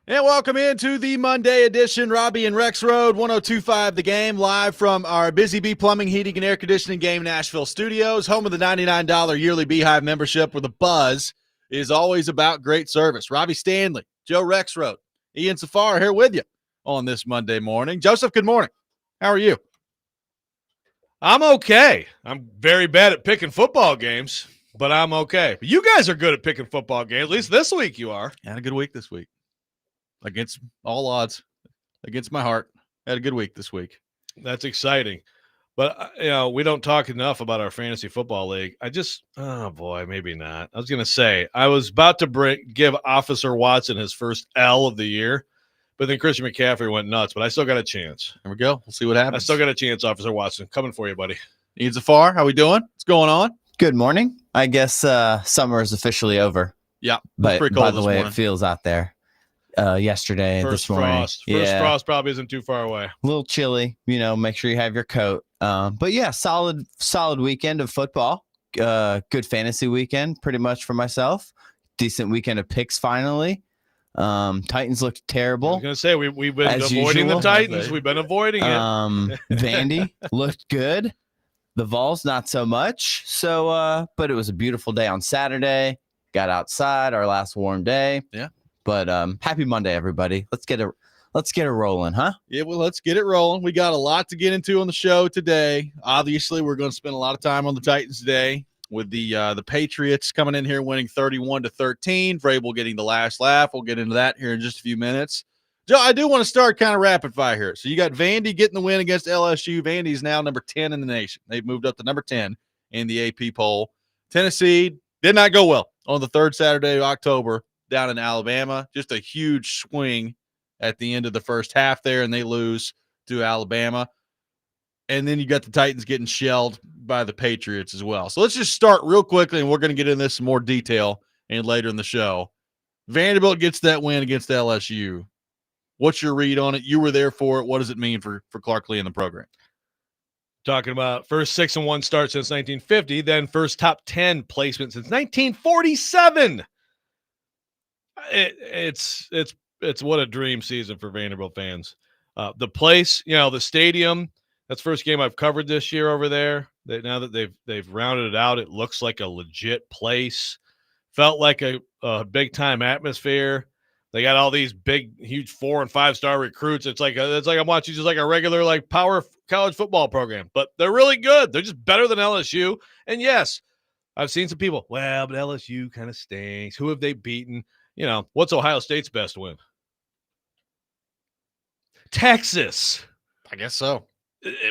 And welcome into the Monday edition, Robby and Rexrode, 102.5 The Game, live from our Busy Bee Plumbing, Heating, and Air Conditioning Game Nashville studios, home of the $99 yearly Beehive membership, where the buzz is always about great service. Robbie Stanley, Joe Rexrode, Ian Safar here with you on this Monday morning. Joseph, good morning. How are you? I'm okay. I'm very bad at picking football games, but I'm okay. You guys are good at picking football games. At least this week you are. Had a good week this week. Against all odds, against my heart. Had a good week this week. That's exciting. But, we don't talk enough about our fantasy football league. Oh, boy, maybe not. I was going to say, I was about to give Officer Watson his first L of the year, but then Christian McCaffrey went nuts, but I still got a chance. There we go. We'll see what happens. I still got a chance, Officer Watson. Coming for you, buddy. Ian Zafar, how we doing? What's going on? Good morning. I guess summer is officially over. Yeah. But pretty cold by the way, morning. It feels out there. Yesterday, First this morning. First frost probably isn't too far away. A little chilly, make sure you have your coat. But yeah, solid weekend of football. Good fantasy weekend, pretty much for myself. Decent weekend of picks finally. Titans looked terrible. I was going to say, we've been as avoiding usual. the Titans. We've been avoiding it. Vandy looked good. The Vols, not so much. So, but it was a beautiful day on Saturday. Got outside, our last warm day. Yeah. But happy Monday, everybody. Let's get it rolling, huh? Yeah, well, let's get it rolling. We got a lot to get into on the show today. Obviously, we're going to spend a lot of time on the Titans today with the Patriots coming in here winning 31-13. Vrabel getting the last laugh. We'll get into that here in just a few minutes. Joe, I do want to start kind of rapid fire here. So you got Vandy getting the win against LSU. Vandy's now number 10 in the nation. They've moved up to number 10 in the AP poll. Tennessee did not go well on the third Saturday of October down in Alabama. Just a huge swing at the end of the first half there, and they lose to Alabama. And then you got the Titans getting shelled by the Patriots as well. So let's just start real quickly, and we're going to get into this in more detail and later in the show. Vanderbilt gets that win against LSU. What's your read on it? You were there for it. What does it mean for Clark Lee in the program? Talking about first 6-1 start since 1950, then first top 10 placement since 1947. It's what a dream season for Vanderbilt fans. The place, the stadium, that's the first game I've covered this year over there. Now that they've rounded it out, it looks like a legit place. Felt like a big time atmosphere. They got all these big, huge 4- and 5-star recruits. It's like I'm watching just like a regular power college football program, but they're really good. They're just better than LSU. And yes, I've seen some people. Well, but LSU kind of stinks. Who have they beaten? What's Ohio State's best win? Texas. I guess so.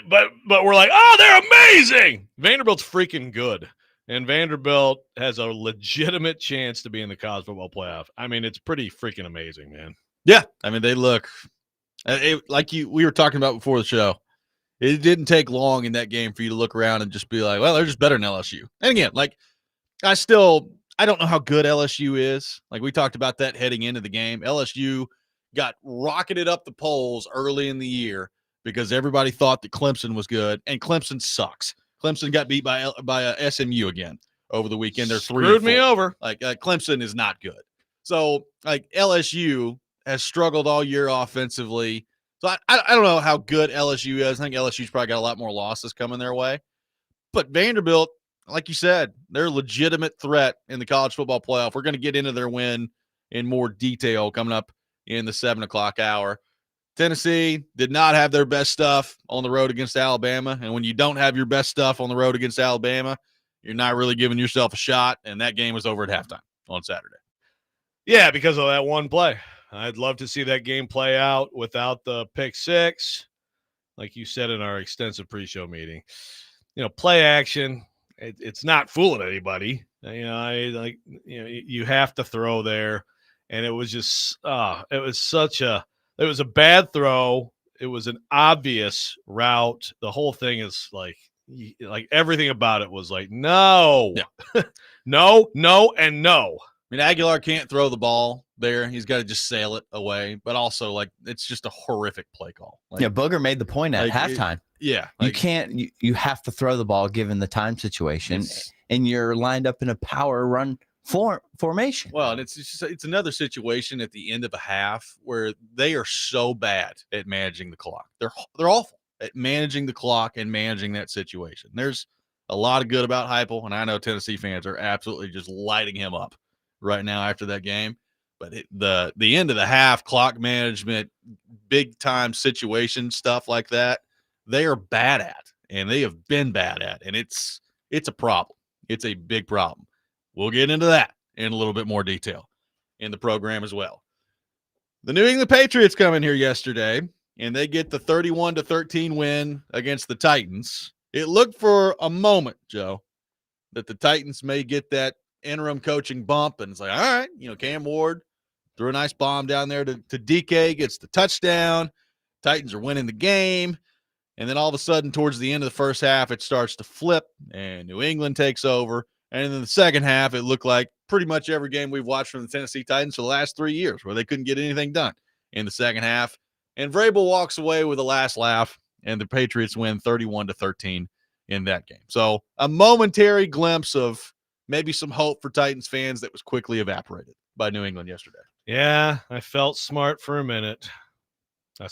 But we're like, oh, they're amazing. Vanderbilt's freaking good. And Vanderbilt has a legitimate chance to be in the college football playoff. I mean, it's pretty freaking amazing, man. Yeah. I mean, they look we were talking about before the show. It didn't take long in that game for you to look around and just be like, well, they're just better than LSU. And again, I don't know how good LSU is. We talked about that heading into the game. LSU got rocketed up the polls early in the year because everybody thought that Clemson was good, and Clemson sucks. Clemson got beat by SMU again over the weekend. They're 3-4. Screwed me over. Clemson is not good. So LSU has struggled all year offensively. So I don't know how good LSU is. I think LSU's probably got a lot more losses coming their way. But Vanderbilt, like you said, they're a legitimate threat in the college football playoff. We're going to get into their win in more detail coming up in the 7 o'clock hour. Tennessee did not have their best stuff on the road against Alabama. And when you don't have your best stuff on the road against Alabama, you're not really giving yourself a shot. And that game was over at halftime on Saturday. Yeah, because of that one play. I'd love to see that game play out without the pick six, like you said in our extensive pre-show meeting. Play action. It's not fooling anybody. You have to throw there. And it was just, it was a bad throw. It was an obvious route. The whole thing is like everything about it was like, no, yeah. no, and no. I mean, Aguilar can't throw the ball there. He's got to just sail it away. But also, it's just a horrific play call. Booger made the point at halftime. You can't. You have to throw the ball given the time situation, and you're lined up in a power run formation. Well, and it's another situation at the end of a half where they are so bad at managing the clock. They're awful at managing the clock and managing that situation. There's a lot of good about Heupel, and I know Tennessee fans are absolutely just lighting him up right now after that game. But the end of the half, clock management, big time situation stuff like that, they are bad at, and they have been bad at, and it's a problem. It's a big problem. We'll get into that in a little bit more detail in the program as well. The New England Patriots come in here yesterday, and they get the 31-13 win against the Titans. It looked for a moment, Joe, that the Titans may get that interim coaching bump, and it's like, all right, Cam Ward threw a nice bomb down there to DK, gets the touchdown. Titans are winning the game. And then all of a sudden, towards the end of the first half, it starts to flip, and New England takes over. And in the second half, it looked like pretty much every game we've watched from the Tennessee Titans for the last 3 years, where they couldn't get anything done in the second half. And Vrabel walks away with a last laugh, and the Patriots win 31-13 in that game. So a momentary glimpse of maybe some hope for Titans fans that was quickly evaporated by New England yesterday. Yeah, I felt smart for a minute. I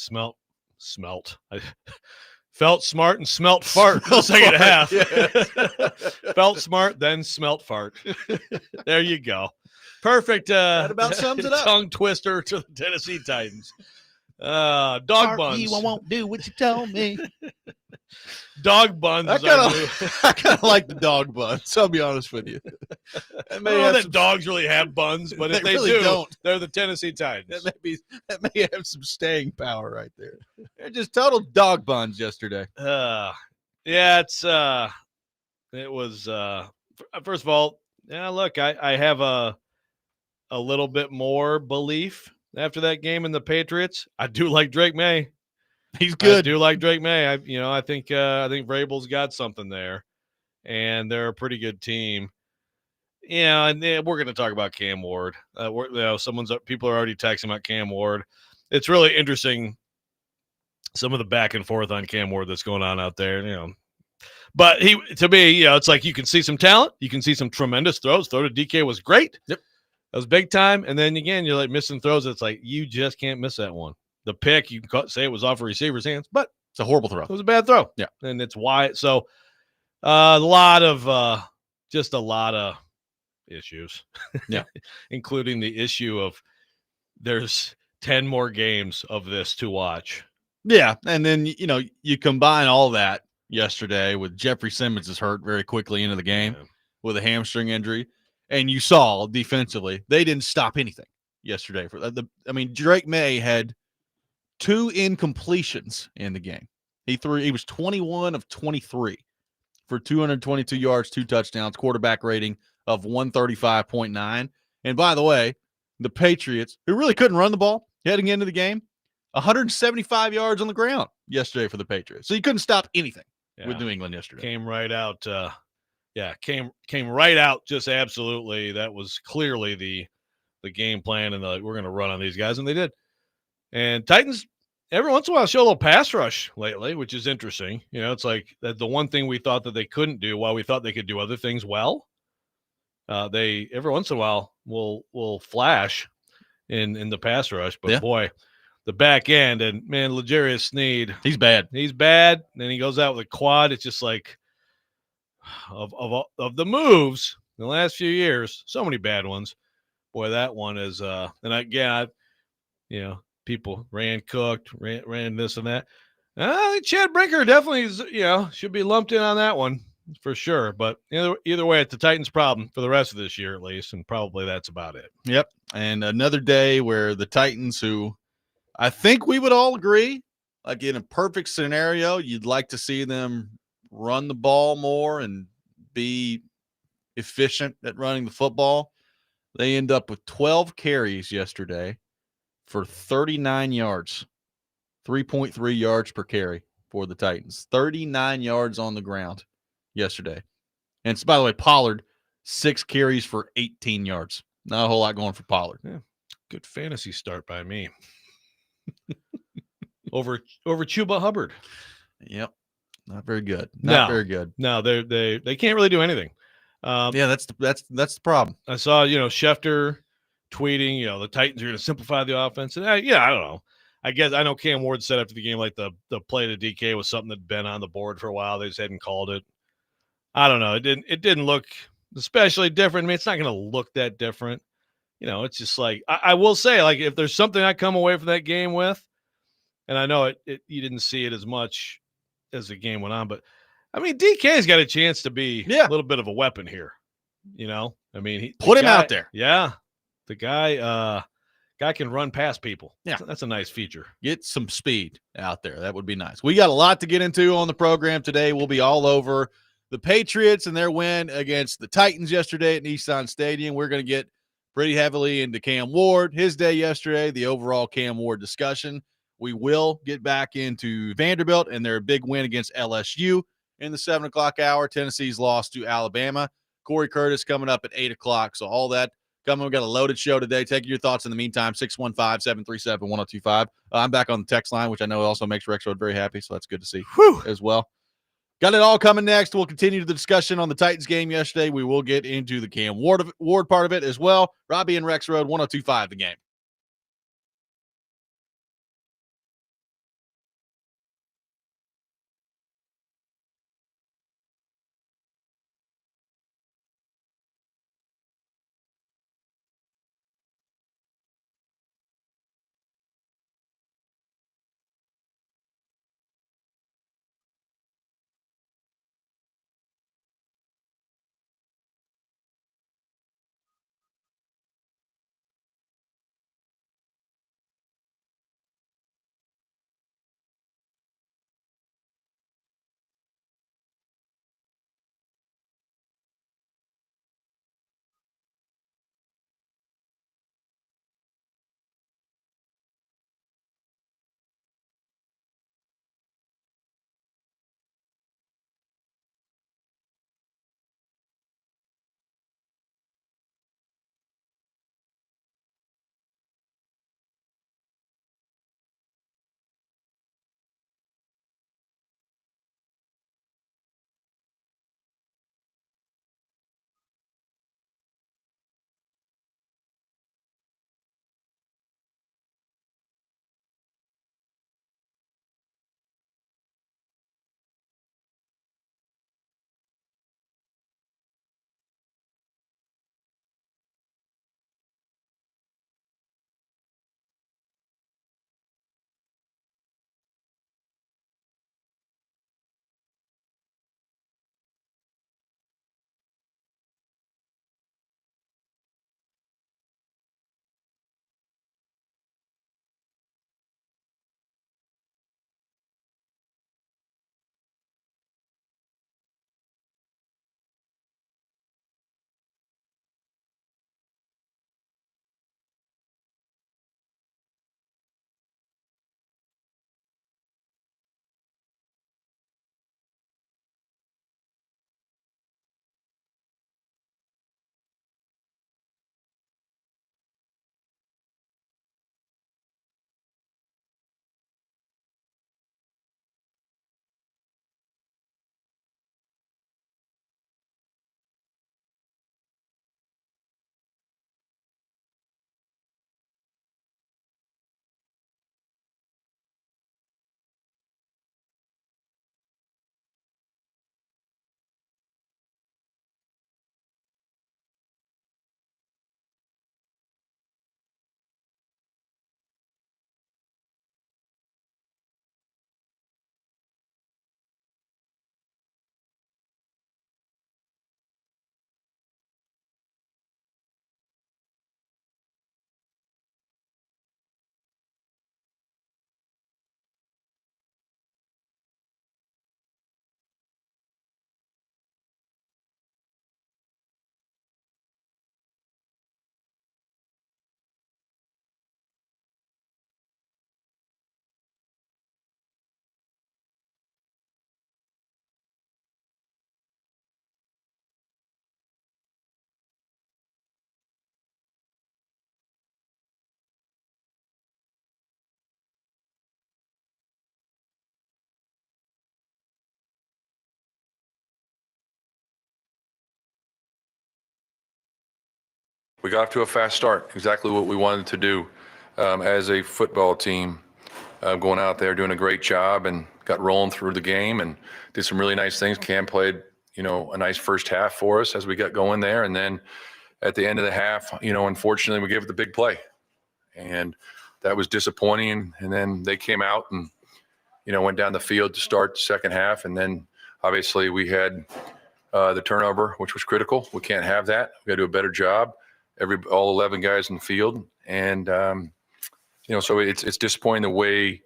felt smart and smelt fart in the second half. Yeah. Felt smart, then smelt fart. There you go. Perfect. That about sums it up. Tongue twister to the Tennessee Titans. Dog buns. I won't do what you told me. Dog buns. I kind of like the dog buns. I'll be honest with you. I don't know that dogs really have buns, but if they really do, don't. They're the Tennessee Titans. That may have some staying power right there. They're just total dog buns yesterday. Yeah, it was. First of all, yeah. Look, I have a little bit more belief after that game in the Patriots. I do like Drake May. He's good. I do like Drake May. I think Vrabel's got something there, and they're a pretty good team. Yeah, and we're going to talk about Cam Ward. People are already texting about Cam Ward. It's really interesting, some of the back and forth on Cam Ward that's going on out there. But to me, it's like you can see some talent, you can see some tremendous throws. Throw to DK was great. Yep, that was big time. And then again, you're like missing throws. It's like you just can't miss that one. The pick, you can say it was off a receiver's hands, but it's a horrible throw. It was a bad throw. Yeah. And it's why. So a lot of issues. Yeah. Including the issue of there's 10 more games of this to watch. Yeah. And then, you combine all that yesterday with Jeffrey Simmons is hurt very quickly into the game with a hamstring injury. And you saw defensively, they didn't stop anything yesterday. Drake May had 2 incompletions in the game. He was 21 of 23 for 222 yards, 2 touchdowns, quarterback rating of 135.9. And by the way, the Patriots, who really couldn't run the ball heading into the game, 175 yards on the ground yesterday for the Patriots. So you couldn't stop anything with New England yesterday. Came right out. Came right out. Just absolutely. That was clearly the game plan, and we're going to run on these guys, and they did. And Titans, every once in a while, show a little pass rush lately, which is interesting. It's like that the one thing we thought that they couldn't do, while we thought they could do other things well. They every once in a while will flash in the pass rush, but boy, the back end and man, L'Jarius Sneed, he's bad. And then he goes out with a quad. It's just like of the moves in the last few years, so many bad ones. Boy, that one is. And again, people ran this and that. I think Chad Brinker definitely is, should be lumped in on that one for sure. But either way, it's the Titans' problem for the rest of this year at least, and probably that's about it. Yep. And another day where the Titans, who I think we would all agree, like in a perfect scenario, you'd like to see them run the ball more and be efficient at running the football. They end up with 12 carries yesterday for 39 yards, 3.3 yards per carry for the Titans. 39 yards on the ground yesterday. And so, by the way, Pollard, 6 carries for 18 yards. Not a whole lot going for Pollard. Yeah. Good fantasy start by me. over Chuba Hubbard. Yep. Not very good. Not very good. No, they can't really do anything. Yeah, that's the problem. I saw, Schefter tweeting, the Titans are going to simplify the offense. And I don't know. I guess I know Cam Ward said after the game, like the play to DK was something that'd been on the board for a while. They just hadn't called it. I don't know. It didn't look especially different. I mean, it's not going to look that different. It's just like I will say, like, if there's something I come away from that game with, and I know it you didn't see it as much as the game went on, but I mean, DK's got a chance to be a little bit of a weapon here. I mean, put him out there. Yeah, the guy can run past people. Yeah, that's a nice feature. Get some speed out there. That would be nice. We got a lot to get into on the program today. We'll be all over the Patriots and their win against the Titans yesterday at Nissan Stadium. We're going to get pretty heavily into Cam Ward, his day yesterday, the overall Cam Ward discussion. We will get back into Vanderbilt and their big win against LSU in the 7 o'clock hour. Tennessee's loss to Alabama. Corey Curtis coming up at 8 o'clock. So all that coming. We've got a loaded show today. Take your thoughts in the meantime, 615-737-1025. I'm back on the text line, which I know also makes Rexrode very happy, so that's good to see as well. Got it all coming next. We'll continue the discussion on the Titans game yesterday. We will get into the Cam Ward part of it as well. Robby and Rexrode, 1025 The Game. We got off to a fast start, exactly what we wanted to do as a football team. Going out there, doing a great job, and got rolling through the game and did some really nice things. Cam played, a nice first half for us as we got going there. And then at the end of the half, unfortunately, we gave it the big play. And that was disappointing. And then they came out and, went down the field to start the second half. And then obviously we had the turnover, which was critical. We can't have that. We got to do a better job. All 11 guys in the field. And, so it's disappointing the way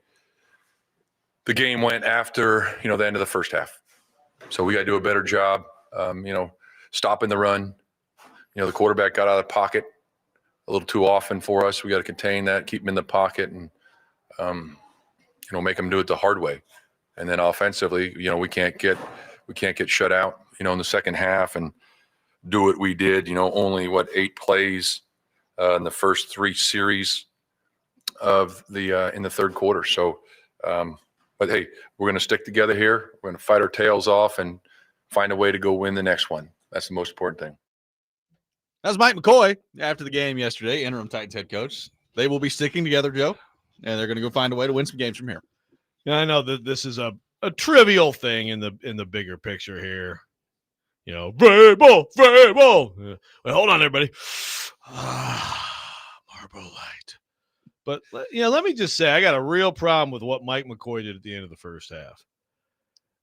the game went after, the end of the first half. So we got to do a better job, stopping the run. The quarterback got out of the pocket a little too often for us. We got to contain that, keep him in the pocket, and, make him do it the hard way. And then offensively, we can't get shut out, in the second half and do what we did, only 8 plays in the first 3 series of the in the third quarter. So, but hey, we're going to stick together here. We're going to fight our tails off and find a way to go win the next one. That's the most important thing. That's Mike McCoy after the game yesterday, interim Titans head coach. They will be sticking together, Joe, and they're going to go find a way to win some games from here. Yeah, I know that this is a trivial thing in the bigger picture here. Vrabel. Wait, hold on, everybody. Marble Light. But, let me just say, I got a real problem with what Mike McCoy did at the end of the first half.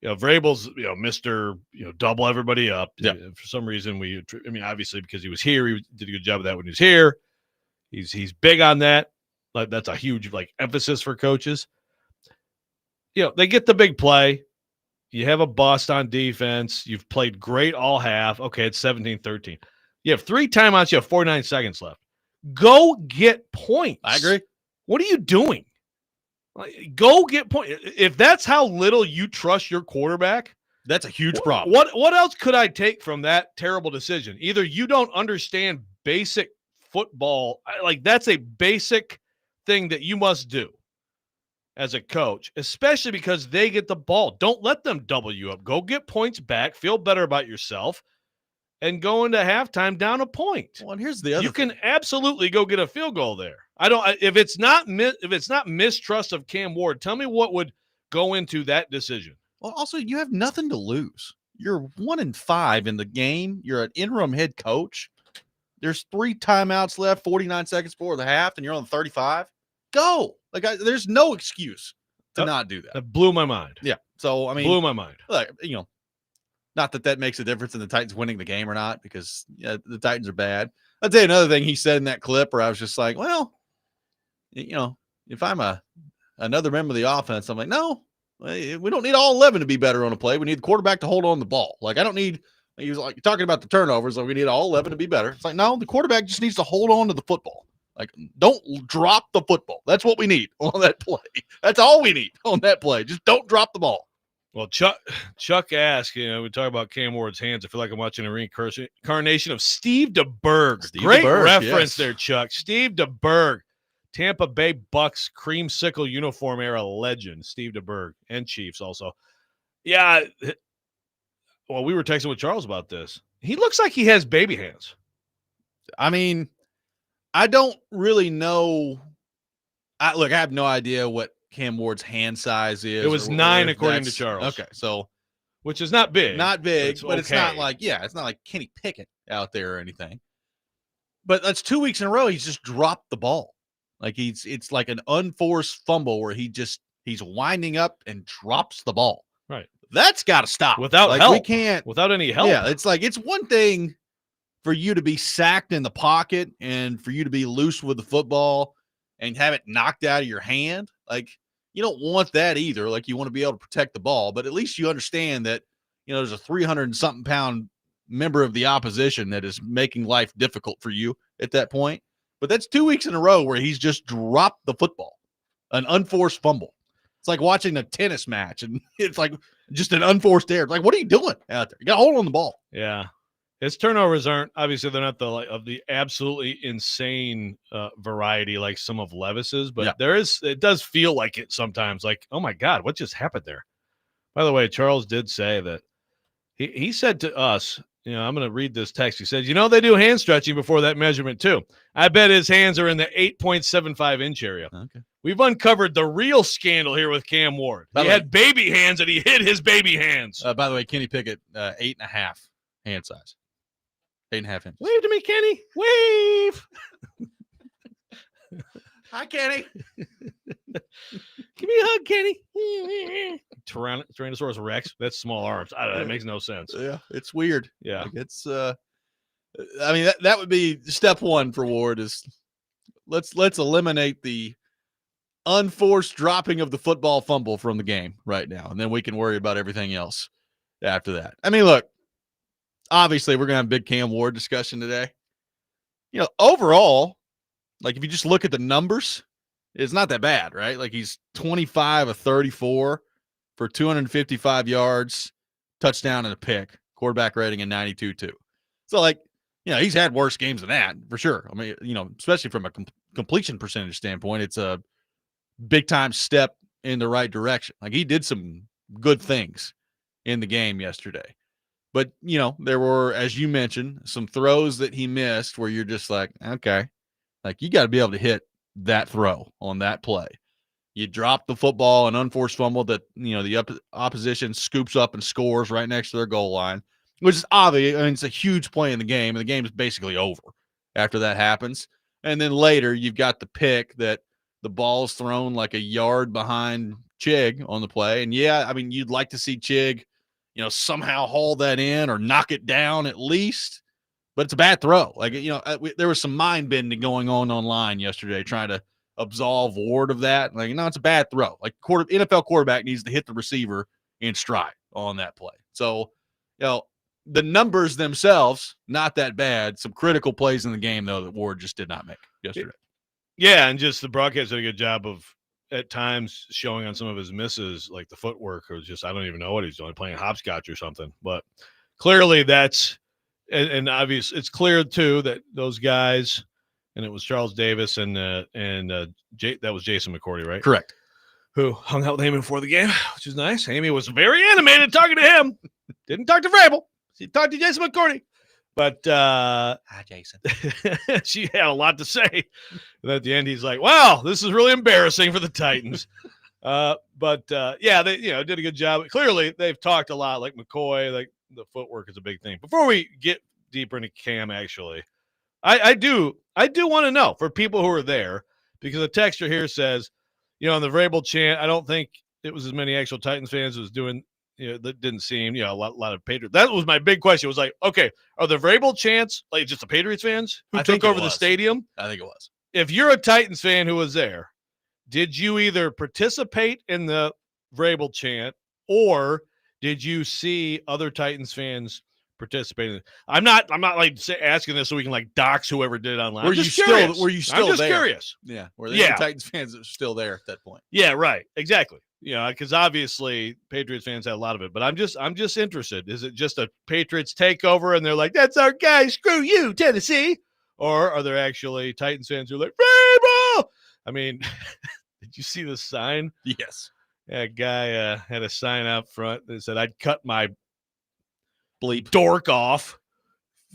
Vrabel's, Mr. Double everybody up. Yeah. For some reason, obviously because he was here, he did a good job of that when he was here. He's big on that. Like, that's a huge, emphasis for coaches. They get the big play. You have a bust on defense. You've played great all half. Okay, it's 17-13. You have 3 timeouts. You have 49 seconds left. Go get points. I agree. What are you doing? Go get points. If that's how little you trust your quarterback, that's a huge problem. What else could I take from that terrible decision? Either you don't understand basic football. That's a basic thing that you must do as a coach, especially because they get the ball. Don't let them double you up. Go get points back. Feel better about yourself. And go into halftime down a point. Well, and here's the other you thing. Can absolutely go get a field goal there. If it's not mistrust of Cam Ward, tell me what would go into that decision. Well, also you have nothing to lose. You're 1-5 in the game. You're an interim head coach. There's 3 timeouts left, 49 seconds before the half, and you're on 35. Go. There's no excuse to not do that. That blew my mind. Yeah. So blew my mind. Not that makes a difference in the Titans winning the game or not, because the Titans are bad. I'll tell you another thing he said in that clip where I was just like, well, if I'm another member of the offense, I'm like, no, we don't need all 11 to be better on a play. We need the quarterback to hold on the ball. He was like talking about the turnovers. We need all 11 to be better. It's like, no, the quarterback just needs to hold on to the football. Don't drop the football. That's what we need on that play. That's all we need on that play. Just don't drop the ball. Well, Chuck asked, we talk about Cam Ward's hands. I feel like I'm watching a reincarnation of Steve DeBerg. Great reference there, Chuck. Steve DeBerg, Tampa Bay Bucks creamsicle uniform era legend. Steve DeBerg and Chiefs also. Yeah. Well, we were texting with Charles about this. He looks like he has baby hands. I mean, I don't really know. I have no idea what Cam Ward's hand size is. It was 9 according to Charles. Okay, so which is not big. Not big, but it's not it's not like Kenny Pickett out there or anything. But that's 2 weeks in a row he's just dropped the ball. It's like an unforced fumble where he's winding up and drops the ball. Right. That's got to stop. Without help. We can't. Without any help. Yeah, it's one thing for you to be sacked in the pocket and for you to be loose with the football and have it knocked out of your hand. You don't want that either. You want to be able to protect the ball, but at least you understand that, there's a 300-something pound member of the opposition that is making life difficult for you at that point. But that's 2 weeks in a row where he's just dropped the football, an unforced fumble. It's like watching a tennis match, and it's like just an unforced error. What are you doing out there? You got to hold on the ball. Yeah. His turnovers they're not of the absolutely insane variety like some of Levis's, but it does feel like it sometimes. Oh my God, what just happened there? By the way, Charles did say that he said to us, I'm going to read this text. He says, they do hand stretching before that measurement too. I bet his hands are in the 8.75 inch area. Okay. We've uncovered the real scandal here with Cam Ward. He had baby hands and he hid his baby hands. By the way, Kenny Pickett, 8.5 hand size. 8.5 inches. Wave to me, Kenny. Wave. Hi, Kenny. Give me a hug, Kenny. Tyrannosaurus Rex. That's small arms. I don't know. That makes no sense. Yeah, it's weird. Yeah. Like it's I mean that would be step one for Ward is let's eliminate the unforced dropping of the football fumble from the game right now, and then we can worry about everything else after that. I mean, look, obviously we're gonna have a big Cam Ward discussion today. Overall, like if you just look at the numbers, it's not that bad, right? Like he's 25 of 34 for 255 yards, touchdown and a pick, quarterback rating in 92.2. So like, he's had worse games than that for sure. I mean, especially from a completion percentage standpoint, it's a big time step in the right direction. Like he did some good things in the game yesterday. But, there were, as you mentioned, some throws that he missed where you're just like, okay, like you got to be able to hit that throw on that play. You drop the football, an unforced fumble that, the opposition scoops up and scores right next to their goal line, which is obvious. I mean, it's a huge play in the game, and the game is basically over after that happens. And then later you've got the pick that the ball's thrown like a yard behind Chig on the play. And yeah, I mean, you'd like to see Chig, somehow haul that in or knock it down at least. But it's a bad throw. Like, there was some mind bending going on online yesterday trying to absolve Ward of that. Like, it's a bad throw. Like, NFL quarterback needs to hit the receiver in stride on that play. So, the numbers themselves, not that bad. Some critical plays in the game, though, that Ward just did not make yesterday. Yeah, and just the broadcast did a good job of, at times, showing on some of his misses, like the footwork or just, I don't even know what he's doing, playing hopscotch or something. But clearly that's, and obvious, it's clear too that those guys, and it was Charles Davis and that was Jason McCourty, right? Correct. Who hung out with Amy before the game, which is nice. Amy was very animated talking to him. Didn't talk to Vrabel. She talked to Jason McCourty. But hi, Jason. She had a lot to say. And at the end, he's like, "Wow, this is really embarrassing for the Titans." But yeah, they did a good job. Clearly, they've talked a lot, like McCoy, like the footwork is a big thing. Before we get deeper into Cam, actually, I do want to know for people who are there, because a texter here says, on the Vrabel chant, I don't think it was as many actual Titans fans as doing. That didn't seem, a lot of Patriots. That was my big question. It was like, okay, are the Vrabel chants like just the Patriots fans who took over the stadium? I think it was. If you're a Titans fan who was there, did you either participate in the Vrabel chant or did you see other Titans fans participating? I'm not like asking this so we can like dox whoever did it online. Were you still I'm just there? Curious. Yeah. Were there any Titans fans that were still there at that point? Yeah, right. Exactly. Because obviously Patriots fans had a lot of it, but I'm just interested. Is it just a Patriots takeover and they're like, that's our guy, screw you, Tennessee? Or are there actually Titans fans who are like, Vrabel? I mean, did you see the sign? Yes. That guy had a sign out front that said, I'd cut my bleep dork off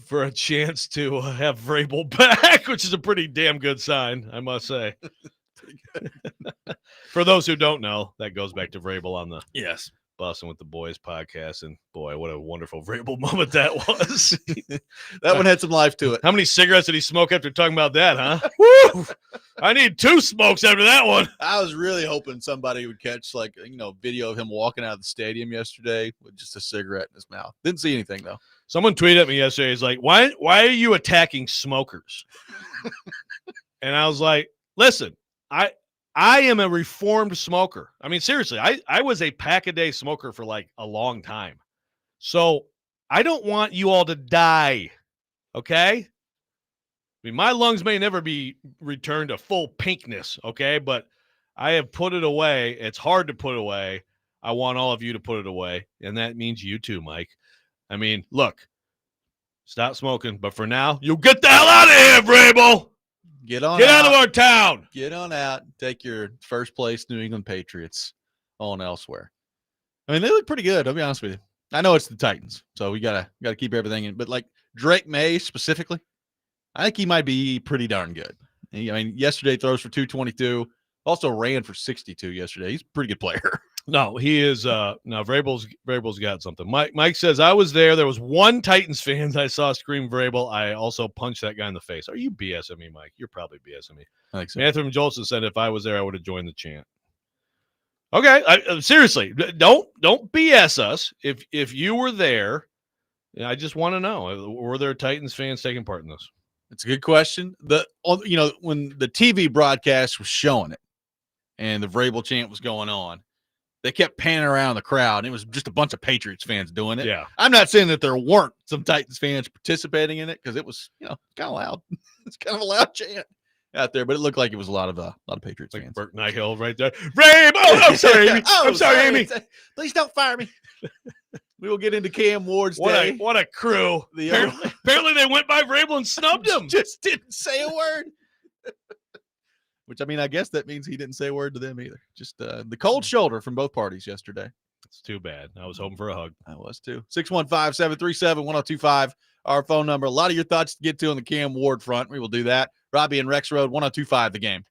for a chance to have Vrabel back, which is a pretty damn good sign, I must say. For those who don't know, that goes back to Vrabel on the Bussin' with the Boys podcast. And boy, what a wonderful Vrabel moment that was. That one had some life to it. How many cigarettes did he smoke after talking about that, huh? Woo! I need 2 smokes after that one. I was really hoping somebody would catch video of him walking out of the stadium yesterday with just a cigarette in his mouth. Didn't see anything though. Someone tweeted at me yesterday. He's like, why are you attacking smokers? And I was like, listen, I am a reformed smoker. I mean, seriously, I was a pack-a-day smoker for like a long time. So I don't want you all to die, okay? I mean, my lungs may never be returned to full pinkness, okay? But I have put it away. It's hard to put away. I want all of you to put it away, and that means you too, Mike. I mean, look, stop smoking, but for now, you get the hell out of here, Vrabel! Get out of our town. Get on out. Take your first place New England Patriots on elsewhere. I mean, they look pretty good. I'll be honest with you. I know it's the Titans, so we gotta keep everything in. But like Drake May specifically, I think he might be pretty darn good. I mean, yesterday throws for 222, also ran for 62 yesterday. He's a pretty good player. No, he is. No, Vrabel's got something. Mike says I was there. There was one Titans fan I saw scream Vrabel. I also punched that guy in the face. Are you BSing me, Mike? You're probably BSing me. I think so. Matthew Jolson said if I was there, I would have joined the chant. Okay, seriously, don't BS us. If you were there, I just want to know, were there Titans fans taking part in this? It's a good question. When the TV broadcast was showing it and the Vrabel chant was going on, they kept panning around the crowd. And it was just a bunch of Patriots fans doing it. Yeah. I'm not saying that there weren't some Titans fans participating in it because it was, kind of loud. It's kind of a loud chant out there, but it looked like it was a lot of Patriots Like fans. Burt Nighthill right there. Vrabel! Oh, I'm sorry, Amy. I'm sorry, Amy. Please don't fire me. We will get into Cam Ward's day. What a crew. Apparently they went by Vrabel and snubbed him. Just didn't say a word. Which, I mean, I guess that means he didn't say a word to them either. Just the cold shoulder from both parties yesterday. It's too bad. I was hoping for a hug. I was too. 615-737-1025, our phone number. A lot of your thoughts to get to on the Cam Ward front. We will do that. Robby and Rexrode, 1025 The Game.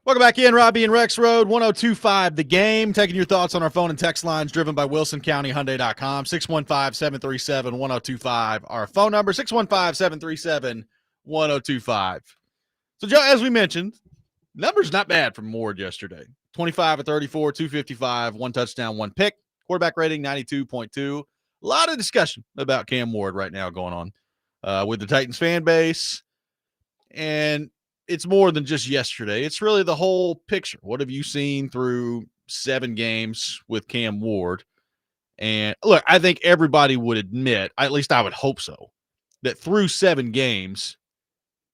Welcome back in, Robby and Rexrode, 102.5 The Game. Taking your thoughts on our phone and text lines driven by WilsonCountyHyundai.com. 615-737-1025. Our phone number, 615-737-1025. So, Joe, as we mentioned, numbers not bad from Ward yesterday. 25 of 34, 255, 1 touchdown, 1 pick. Quarterback rating, 92.2. A lot of discussion about Cam Ward right now going on with the Titans fan base. And it's more than just yesterday. It's really the whole picture. What have you seen through 7 games with Cam Ward? And look, I think everybody would admit, at least I would hope so, that through 7 games,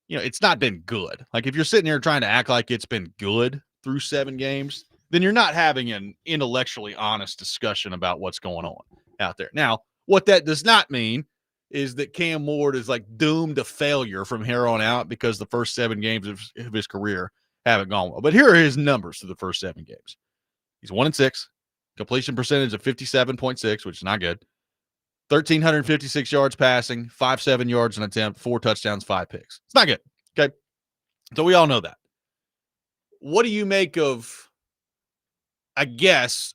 it's not been good. Like if you're sitting here trying to act like it's been good through 7 games, then you're not having an intellectually honest discussion about what's going on out there. Now, what that does not mean is that Cam Ward is like doomed to failure from here on out because the first 7 games of his career haven't gone well. But here are his numbers for the first 7 games. He's 1-6, completion percentage of 57.6, which is not good. 1,356 yards passing, 5.7 yards an attempt, 4 touchdowns, 5 picks. It's not good. Okay. So we all know that. What do you make of, I guess,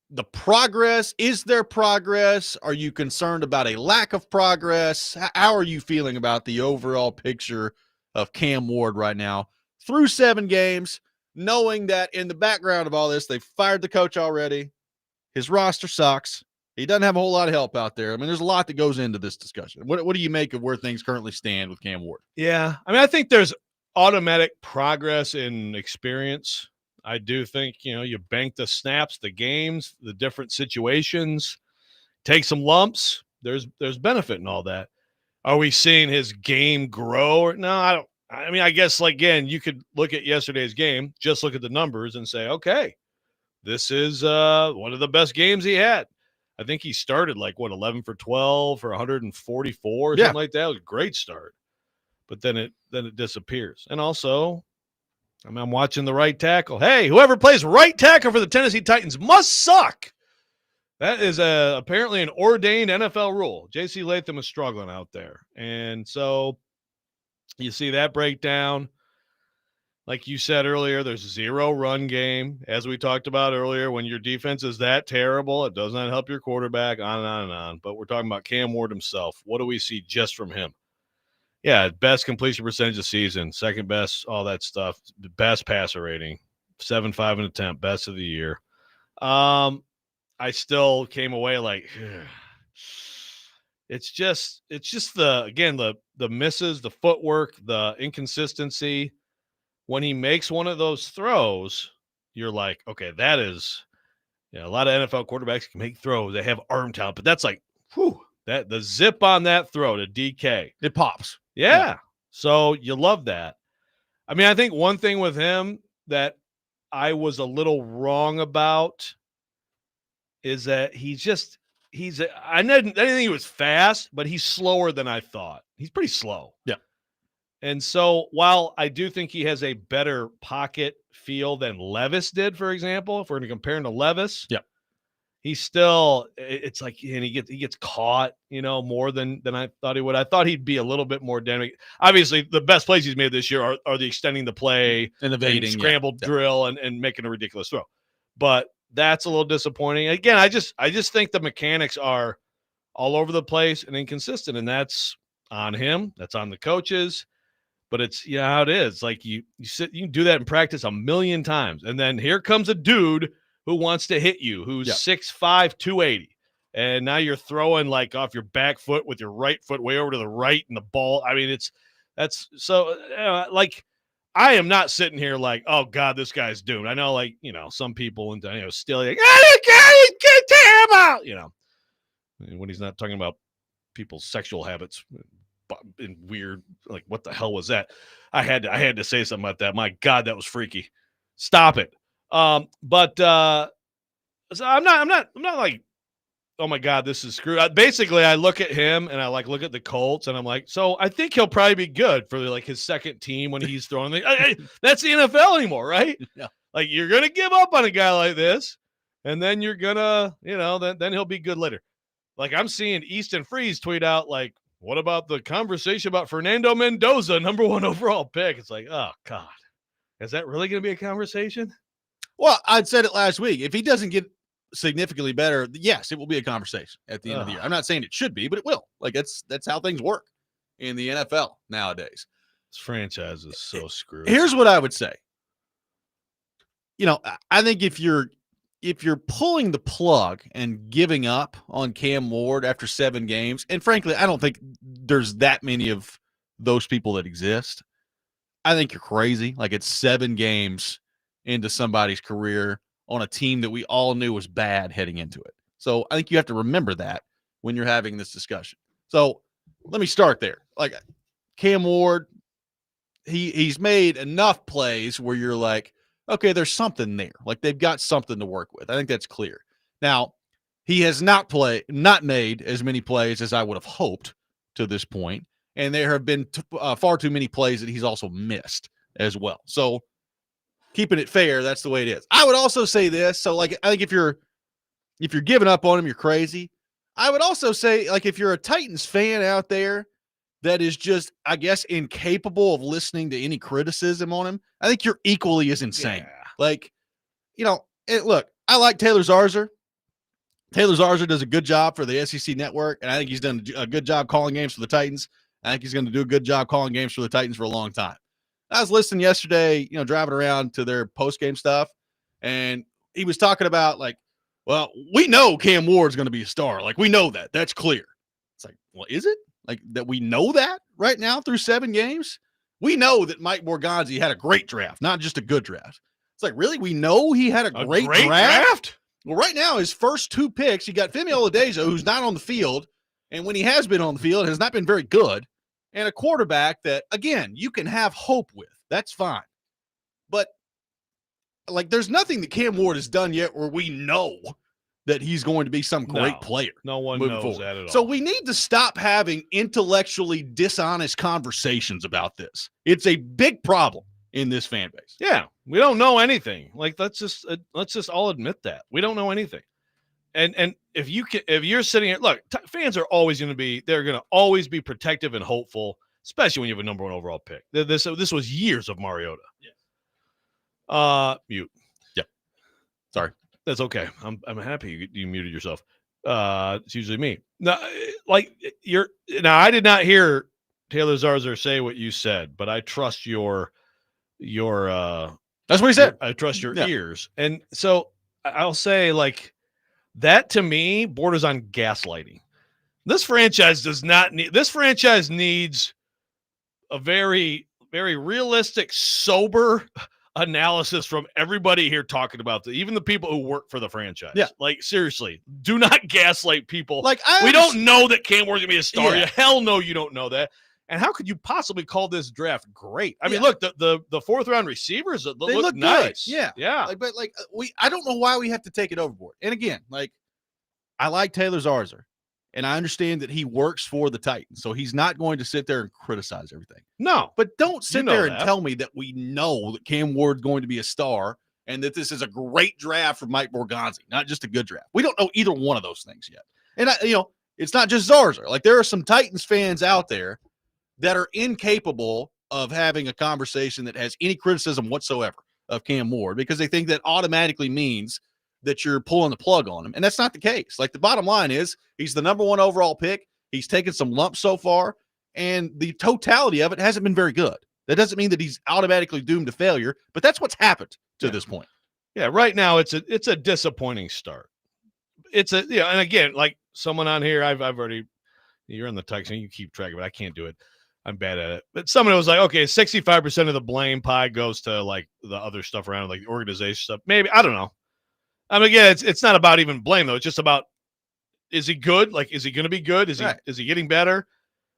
the progress? Is there progress? Are you concerned about a lack of progress? How are you feeling about the overall picture of Cam Ward right now through 7 games, knowing that in the background of all this, they've fired the coach already. His roster sucks. He doesn't have a whole lot of help out there. I mean, there's a lot that goes into this discussion. What do you make of where things currently stand with Cam Ward? Yeah. I mean, I think there's automatic progress in experience. I do think, you bank the snaps, the games, the different situations, take some lumps. There's benefit in all that. Are we seeing his game grow? No, I don't. I mean, I guess, again, you could look at yesterday's game, just look at the numbers and say, okay, this is one of the best games he had. I think he started 11 for 12 for 144 or something like that. It was a great start. But then it disappears. And also, I'm watching the right tackle. Hey, whoever plays right tackle for the Tennessee Titans must suck. That is apparently an ordained NFL rule. J.C. Latham is struggling out there. And so you see that breakdown. Like you said earlier, there's 0 run game. As we talked about earlier, when your defense is that terrible, it does not help your quarterback, on and on and on. But we're talking about Cam Ward himself. What do we see just from him? Yeah, best completion percentage of the season, second best, all that stuff, best passer rating, 7.5 an attempt, best of the year. I still came away like, it's just the misses, the footwork, the inconsistency. When he makes one of those throws, you're like, okay, that is, a lot of NFL quarterbacks can make throws. They have arm talent, but that's that the zip on that throw to DK, it pops. Yeah. So you love that. I mean, I think one thing with him that I was a little wrong about is that I didn't think he was fast, but he's slower than I thought. He's pretty slow. Yeah. And so while I do think he has a better pocket feel than Levis did, for example, if we're going to compare him to Levis, he's still, it's like, and he gets caught, more than I thought he would. I thought he'd be a little bit more dynamic. Obviously, the best plays he's made this year are the extending the play and evading, scrambled drill and making a ridiculous throw. But that's a little disappointing. Again, I just think the mechanics are all over the place and inconsistent, and that's on him. That's on the coaches. But it's how it is. Like you can do that in practice a million times, and then here comes a dude who wants to hit you, who's 6'5", 280. And now you're throwing off your back foot with your right foot way over to the right and the ball. I mean, that's so I am not sitting here like, oh God, this guy's doomed. I know some people and still like, get him out, when he's not talking about people's sexual habits in weird, what the hell was that? I had to say something about that. My God, that was freaky. Stop it. But so I'm not like, oh my God, this is screwed. Basically, I look at him and I look at the Colts and I'm like, so I think he'll probably be good for his second team when he's throwing. That's the NFL anymore, right? Yeah. You're gonna give up on a guy like this, and then you're gonna, then he'll be good later. I'm seeing Easton Freeze tweet out what about the conversation about Fernando Mendoza, number 1 overall pick? It's oh God. Is that really going to be a conversation? Well, I'd said it last week. If he doesn't get significantly better, yes, it will be a conversation at the end of the year. I'm not saying it should be, but it will. Like that's how things work in the NFL nowadays. This franchise is so screwed. Here's what I would say. I think if you're pulling the plug and giving up on Cam Ward after 7 games, and frankly, I don't think there's that many of those people that exist. I think you're crazy. Like it's 7 games into somebody's career on a team that we all knew was bad heading into it. So I think you have to remember that when you're having this discussion. So let me start there. Like Cam Ward, he's made enough plays where you're like, okay, there's something there. Like they've got something to work with. I think that's clear. Now, he has not made as many plays as I would have hoped to this point, and there have been far too many plays that he's also missed as well. So keeping it fair, that's the way it is. I would also say this. So like, I think if you're giving up on him, you're crazy. I would also say, like, if you're a Titans fan out there that is just, I guess, incapable of listening to any criticism on him, I think you're equally as insane. Yeah. Like, look, I like Taylor Zarzour. Taylor Zarzour does a good job for the SEC network, and I think he's done a good job calling games for the Titans. I think he's going to do a good job calling games for the Titans for a long time. I was listening yesterday, driving around to their post-game stuff, and he was talking about, like, well, we know Cam Ward's going to be a star. Like, we know that. That's clear. It's like, well, is it? Like, that we know that right now through 7 games? We know that Mike Borgonzi had a great draft, not just a good draft. It's like, really? We know he had a great draft? Well, right now, his first 2 picks, you got Femi Oladejo, who's not on the field, and when he has been on the field, has not been very good, and a quarterback that, again, you can have hope with. That's fine. But, like, there's nothing that Cam Ward has done yet where we know that he's going to be some great player. No one knows forward. That at all. So we need to stop having intellectually dishonest conversations about this. It's a big problem in this fan base. Yeah, we don't know anything. Like, let's just all admit that we don't know anything. And if you're sitting here, look, fans are always going to be be protective and hopeful, especially when you have a number 1 overall pick. This was years of Mariota. Yeah. Mute. Yeah. Sorry. That's okay. I'm happy you muted yourself. It's usually me. Now, like I did not hear Taylor Zarzour say what you said, but I trust your that's what he said. I trust your ears. And so I'll say, like, that to me borders on gaslighting. This franchise needs a very, very realistic, sober analysis from everybody here talking about this, even the people who work for the franchise. Yeah. Like, seriously, do not gaslight people. Like, we don't know that Cam Ward's going to be a star. Yeah. Hell no, you don't know that. And how could you possibly call this draft great? I mean, look, the 4th round receivers, they look nice. Good. Yeah. I don't know why we have to take it overboard. And again, like, I like Taylor Zarzour, and I understand that he works for the Titans, so he's not going to sit there and criticize everything. No. But don't sit there and tell me that we know that Cam Ward's going to be a star and that this is a great draft for Mike Borgonzi, not just a good draft. We don't know either one of those things yet. And, it's not just Zarzour. Like, there are some Titans fans out there that are incapable of having a conversation that has any criticism whatsoever of Cam Ward because they think that automatically means that you're pulling the plug on him. And that's not the case. Like, the bottom line is he's the number 1 overall pick. He's taken some lumps so far, and the totality of it hasn't been very good. That doesn't mean that he's automatically doomed to failure, but that's what's happened to this point. Yeah, right now it's a disappointing start. And again, like someone on here, I've already, you're on the text and you keep track of it. I can't do it. I'm bad at it. But someone was like, okay, 65% of the blame pie goes to, like, the other stuff around, like the organization stuff. Maybe, I don't know. I mean, again, it's not about even blame, though. It's just about, is he good? Like, is he going to be good? Is he getting better?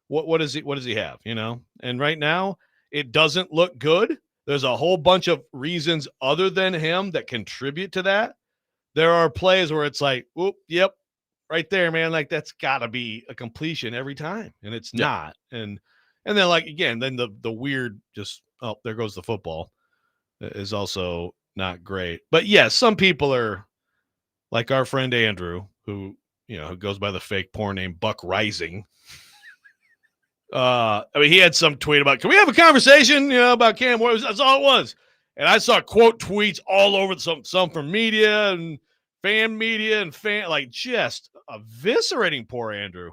What does he have? And right now, it doesn't look good. There's a whole bunch of reasons other than him that contribute to that. There are plays where it's like, whoop, yep, right there, man. Like, that's got to be a completion every time, and it's not. And then, like, again, then the weird just, oh, there goes the football is also not great. But yes, some people are like our friend Andrew, who goes by the fake porn name Buck Rising. I mean, he had some tweet about, can we have a conversation, about Cam Ward? That's all it was. And I saw quote tweets all over, some from media and fan, like just eviscerating poor Andrew.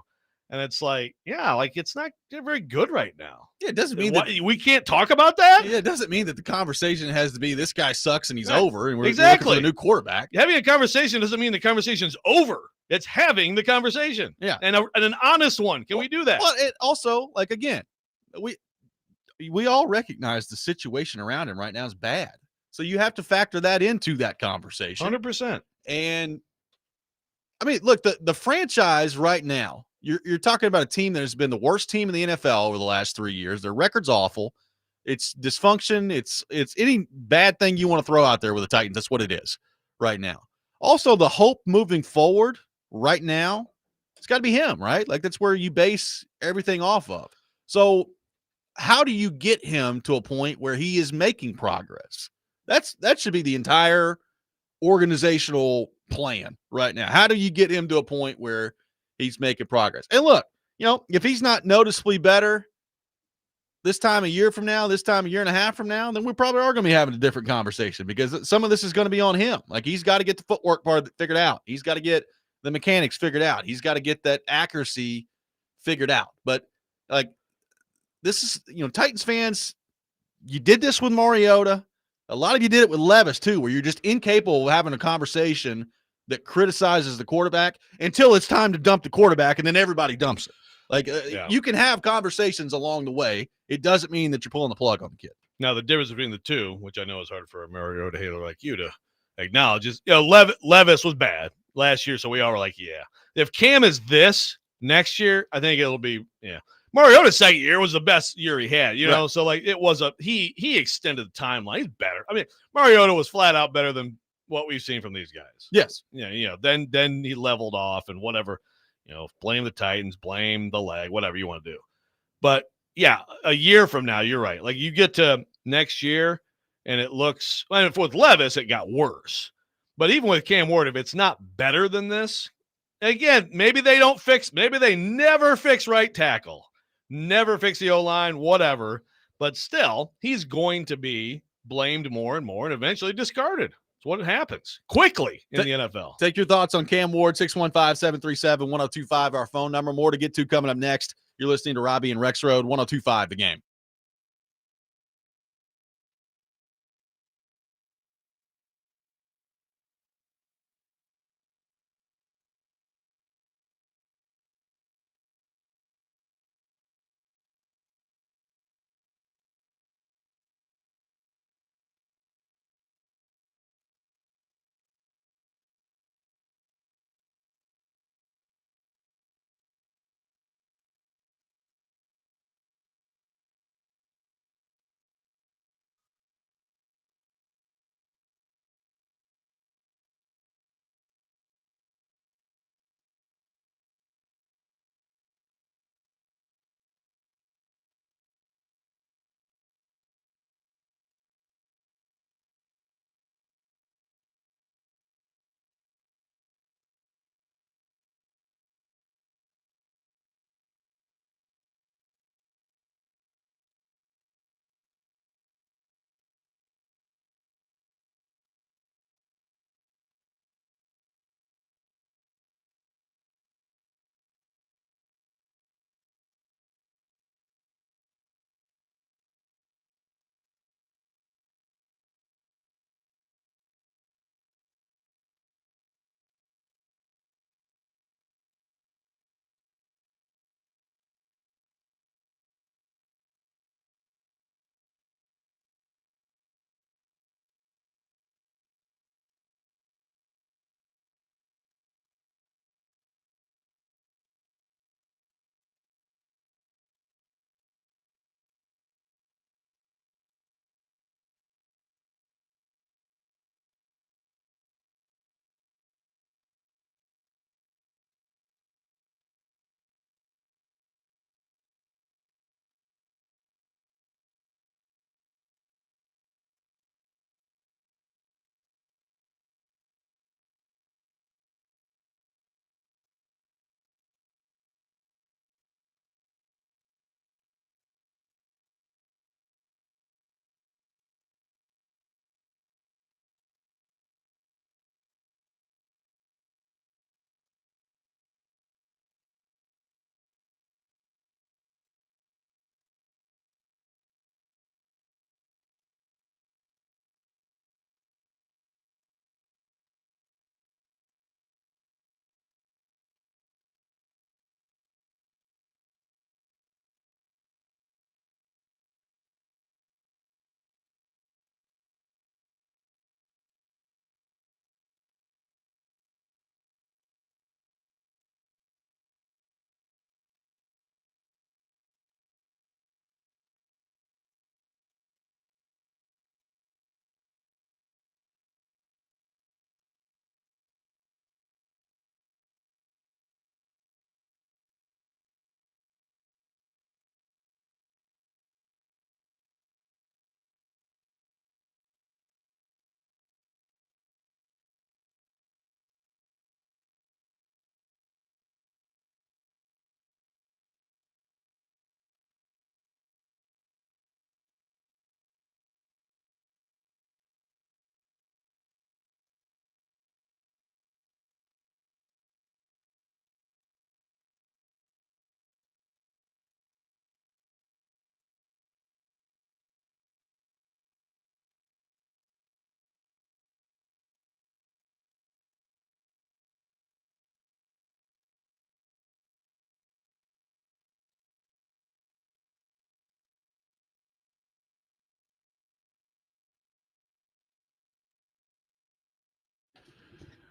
And it's like, yeah, like it's not very good right now. Yeah, it doesn't mean that we can't talk about that. Yeah, it doesn't mean that the conversation has to be this guy sucks and he's Right. over and we're looking Exactly. for a new quarterback. Having a conversation doesn't mean the conversation's over. It's having the conversation. Yeah. And an honest one. Can we do that? Well, it also, like, again, we all recognize the situation around him right now is bad. So you have to factor that into that conversation. 100%. And I mean, look, the franchise right now, you're talking about a team that has been the worst team in the NFL over the last 3 years. Their record's awful. It's dysfunction. It's any bad thing you want to throw out there with the Titans. That's what it is right now. Also, the hope moving forward right now, it's got to be him, right? Like that's where you base everything off of. So how do you get him to a point where he is making progress? That should be the entire organizational plan right now. How do you get him to a point where he's making progress? And look, if he's not noticeably better this time a year from now, this time a year and a half from now, then we probably are going to be having a different conversation because some of this is going to be on him. Like he's got to get the footwork part figured out. He's got to get the mechanics figured out. He's got to get that accuracy figured out. But like this is, Titans fans, you did this with Mariota. A lot of you did it with Levis too, where you're just incapable of having a conversation that criticizes the quarterback until it's time to dump the quarterback, and then everybody dumps it. Like you can have conversations along the way. It doesn't mean that you're pulling the plug on the kid. Now, the difference between the two, which I know is hard for a Mariota hater like you to acknowledge, is Levis was bad last year, so we all were like, yeah. If Cam is this next year, I think it'll be, yeah. Mariota's second year was the best year he had, Right. So like it was he extended the timeline. He's better. I mean, Mariota was flat out better than what we've seen from these guys. Yes. Yeah, then he leveled off and whatever, blame the Titans, blame the leg, whatever you want to do. But yeah, a year from now, you're right. Like you get to next year and it looks, and with Levis, it got worse. But even with Cam Ward, if it's not better than this, again, maybe they never fix right tackle. Never fix the O-line, whatever. But still, he's going to be blamed more and more and eventually discarded. That's what happens quickly in the NFL. Take your thoughts on Cam Ward, 615-737-1025, our phone number. More to get to coming up next. You're listening to Robby and Rexrode, 1025 The Game.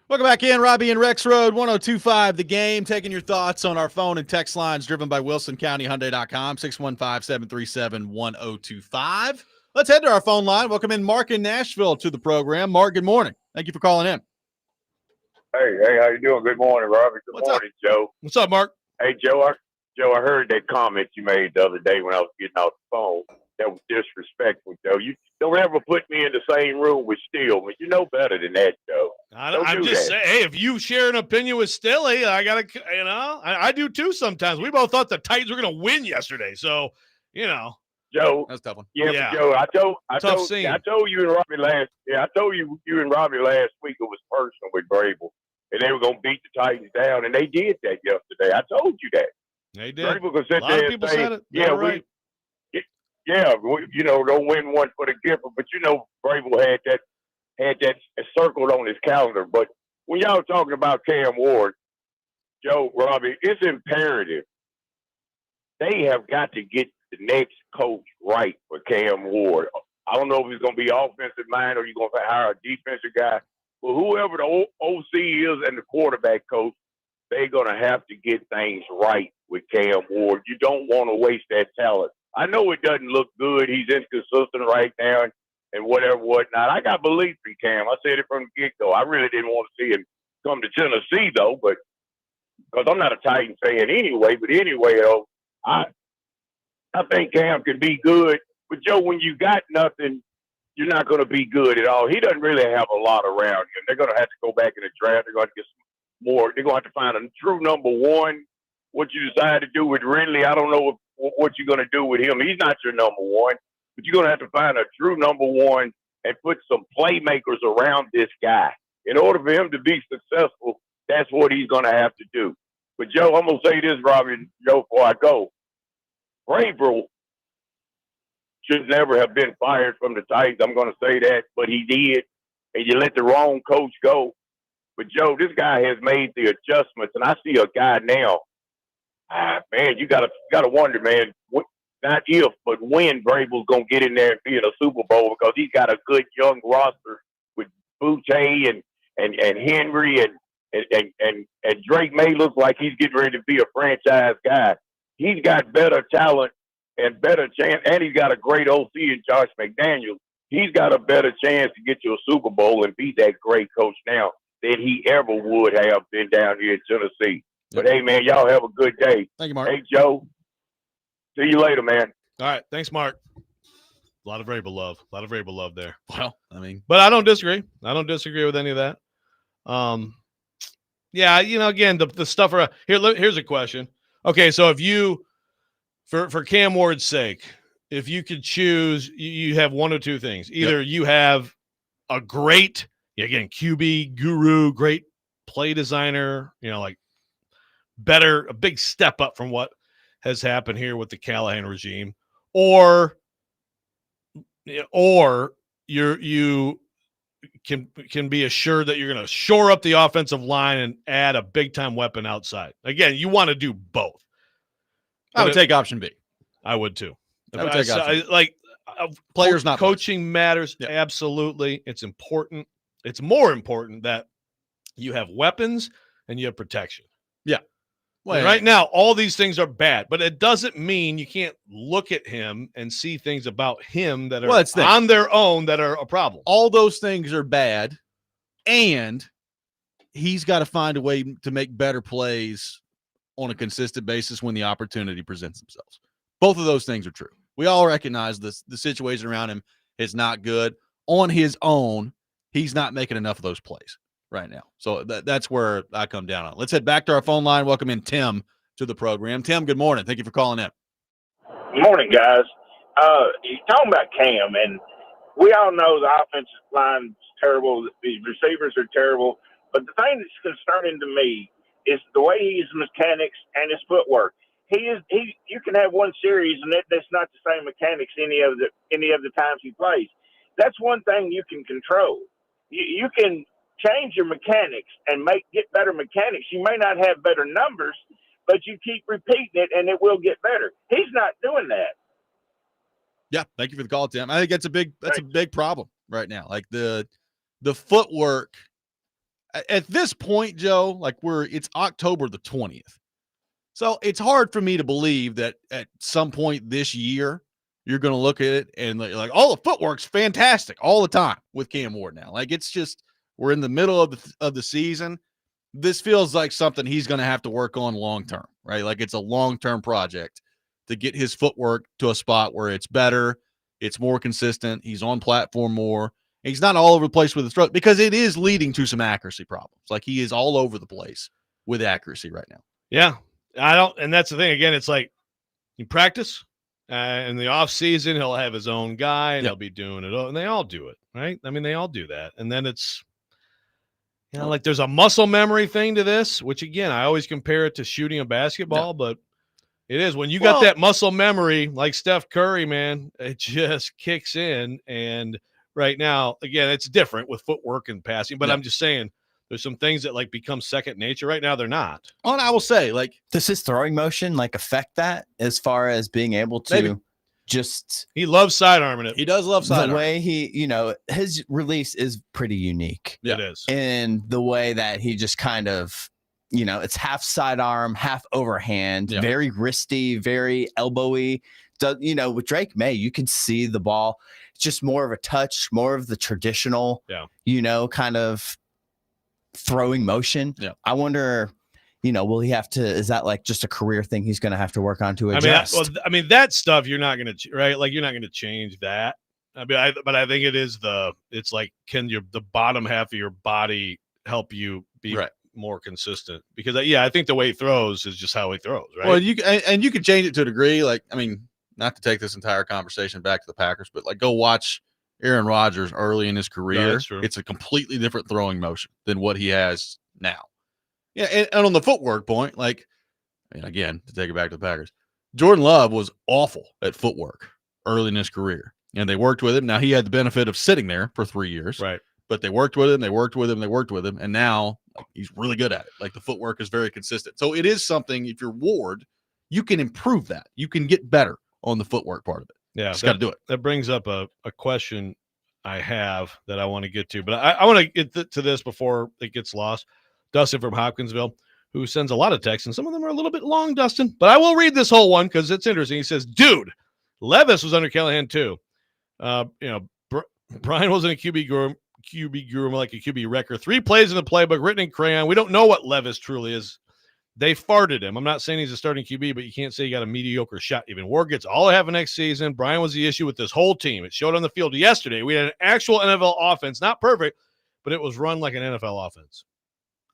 Welcome back in, Robby and Rexrode, 102.5 The Game. Taking your thoughts on our phone and text lines driven by WilsonCountyHyundai.com, 615-737-1025. Let's head to our phone line. Welcome in Mark in Nashville to the program. Mark, good morning. Thank you for calling in. Hey, how you doing? Good morning, Robby. Good morning, Joe. What's up, Mark? Hey, Joe, I heard that comment you made the other day when I was getting off the phone. That was disrespectful, Joe. You don't ever put me in the same room with Steele. You know better than that, Joe. I'm just saying, hey, if you share an opinion with Stilly, I got to, I do too sometimes. We both thought the Titans were going to win yesterday. So, Joe. That's a tough one. Yeah. But Joe, I told you and Robby last last week it was personal with Grable. And they were going to beat the Titans down, and they did that yesterday. I told you that. They did. Grable could sit a lot there of people and say, said it. right. Don't win one for the giver. But Grable had that circled on his calendar. But when y'all talking about Cam Ward, Joe, Robby, it's imperative. They have got to get the next coach right for Cam Ward. I don't know if he's going to be offensive minded or you're going to hire a defensive guy. But whoever the OC is and the quarterback coach, they're going to have to get things right with Cam Ward. You don't want to waste that talent. I know it doesn't look good. He's inconsistent right now and whatnot. I got belief in Cam. I said it from the get-go. I really didn't want to see him come to Tennessee, though, but because I'm not a Titan fan anyway. But anyway, I think Cam can be good. But, Joe, when you got nothing, you're not going to be good at all. He doesn't really have a lot around him. They're going to have to go back in the draft. They're going to get some more. They're going to have to find a true number one. What you decide to do with Ridley, I don't know what you're going to do with him. He's not your number one. But you're going to have to find a true number one and put some playmakers around this guy. In order for him to be successful, that's what he's going to have to do. But, Joe, I'm going to say this, Robby, and Joe, before I go. Vrabel should never have been fired from the Titans. I'm going to say that, but he did, and you let the wrong coach go. But, Joe, this guy has made the adjustments, and I see a guy now. Man, you gotta wonder, man, not if, but when Vrabel's going to get in there and be in a Super Bowl because he's got a good young roster with Boutte and Henry and Drake May looks like he's getting ready to be a franchise guy. He's got better talent and better chance, and he's got a great OC in Josh McDaniels. He's got a better chance to get to a Super Bowl and be that great coach now than he ever would have been down here in Tennessee. But, hey, man, y'all have a good day. Thank you, Mark. Hey, Joe, see you later, man. All right. Thanks, Mark. A lot of Vrabel love. There. Well, but I don't disagree. I don't disagree with any of that. Yeah, again, the stuff around here's a question. Okay, so if you for Cam Ward's sake, if you could choose, you have one or two things. Either you have a great, again, QB guru, great play designer, like a big step up from what has happened here with the Callahan regime, or you can be assured that you're going to shore up the offensive line and add a big-time weapon outside. Again, you want to do both. I would take option B. I would too. I would take option B. Players, not coaching players. Matters. Yeah. Absolutely. It's important. It's more important that you have weapons and you have protection. Yeah. Well, right now, all these things are bad, but it doesn't mean you can't look at him and see things about him that are on their own that are a problem. All those things are bad, and he's got to find a way to make better plays on a consistent basis when the opportunity presents themselves. Both of those things are true. We all recognize the situation around him is not good. On his own, he's not making enough of those plays right now. So that's where I come down on. Let's head back to our phone line. Welcome in Tim to the program. Tim, good morning. Thank you for calling in. Good morning, guys. You're talking about Cam, and we all know the offensive line is terrible. These receivers are terrible. But the thing that's concerning to me is the way he uses mechanics and his footwork. You can have one series, and that's not the same mechanics any of the times he plays. That's one thing you can control. You can change your mechanics and get better mechanics. You may not have better numbers, but you keep repeating it, and it will get better. He's not doing that. Yeah, thank you for the call, Tim. I think that's a big problem right now. Like the footwork at this point, Joe, like it's October the 20th. So it's hard for me to believe that at some point this year, you're going to look at it and like, oh, the footwork's fantastic all the time with Cam Ward now. Like, it's just, we're in the middle of the season. This feels like something he's going to have to work on long-term, right? Like, it's a long-term project to get his footwork to a spot where it's better, it's more consistent, he's on platform more. He's not all over the place with his throw, because it is leading to some accuracy problems. Like, he is all over the place with accuracy right now. Yeah. And that's the thing. Again, it's like you practice in the off season, he'll have his own guy and he'll be doing it. And they all do it, right? I mean, they all do that. And then it's, like there's a muscle memory thing to this, which again, I always compare it to shooting a basketball, but it is when you got that muscle memory, like Steph Curry, man, it just kicks in. And right now, again, it's different with footwork and passing, but I'm just saying, there's some things that like become second nature. Right now, they're not. Well, and I will say, like, does his throwing motion like affect that as far as being able to just? He loves sidearming it. He does love sidearm. The way he, his release is pretty unique. Yeah. It is. And the way that he just kind of, it's half sidearm, half overhand, very wristy, very elbowy. With Drake May, you can see the ball. It's just more of a touch, more of the traditional, kind of throwing motion. Yeah. I wonder, will he have to, is that like just a career thing he's going to have to work on to adjust? That stuff you're not going to, right? Like, you're not going to change that. But I think it's like, can the bottom half of your body help you be more consistent? Because I think the way he throws is just how he throws, right? Well, you can change it to a degree. Like, I mean, not to take this entire conversation back to the Packers, but like, go watch Aaron Rodgers early in his career. It's a completely different throwing motion than what he has now. Yeah, and on the footwork point, like, and again, to take it back to the Packers, Jordan Love was awful at footwork early in his career, and they worked with him. Now, he had the benefit of sitting there for 3 years, right? But they worked with him, and now he's really good at it. Like, the footwork is very consistent. So it is something, if you're Ward, you can improve that. You can get better on the footwork part of it. Yeah, just got to do it. That brings up a question I have that I want to get to, but I want to get to this before it gets lost. Dustin from Hopkinsville, who sends a lot of texts, and some of them are a little bit long, Dustin, but I will read this whole one because it's interesting. He says, dude, Levis was under Callahan too. Brian wasn't a QB guru like a QB wrecker. 3 plays in the playbook written in crayon. We don't know what Levis truly is. They farted him. I'm not saying he's a starting QB, but you can't say he got a mediocre shot. Even Ward gets all I have next season. Brian was the issue with this whole team. It showed on the field yesterday. We had an actual NFL offense, not perfect, but it was run like an NFL offense.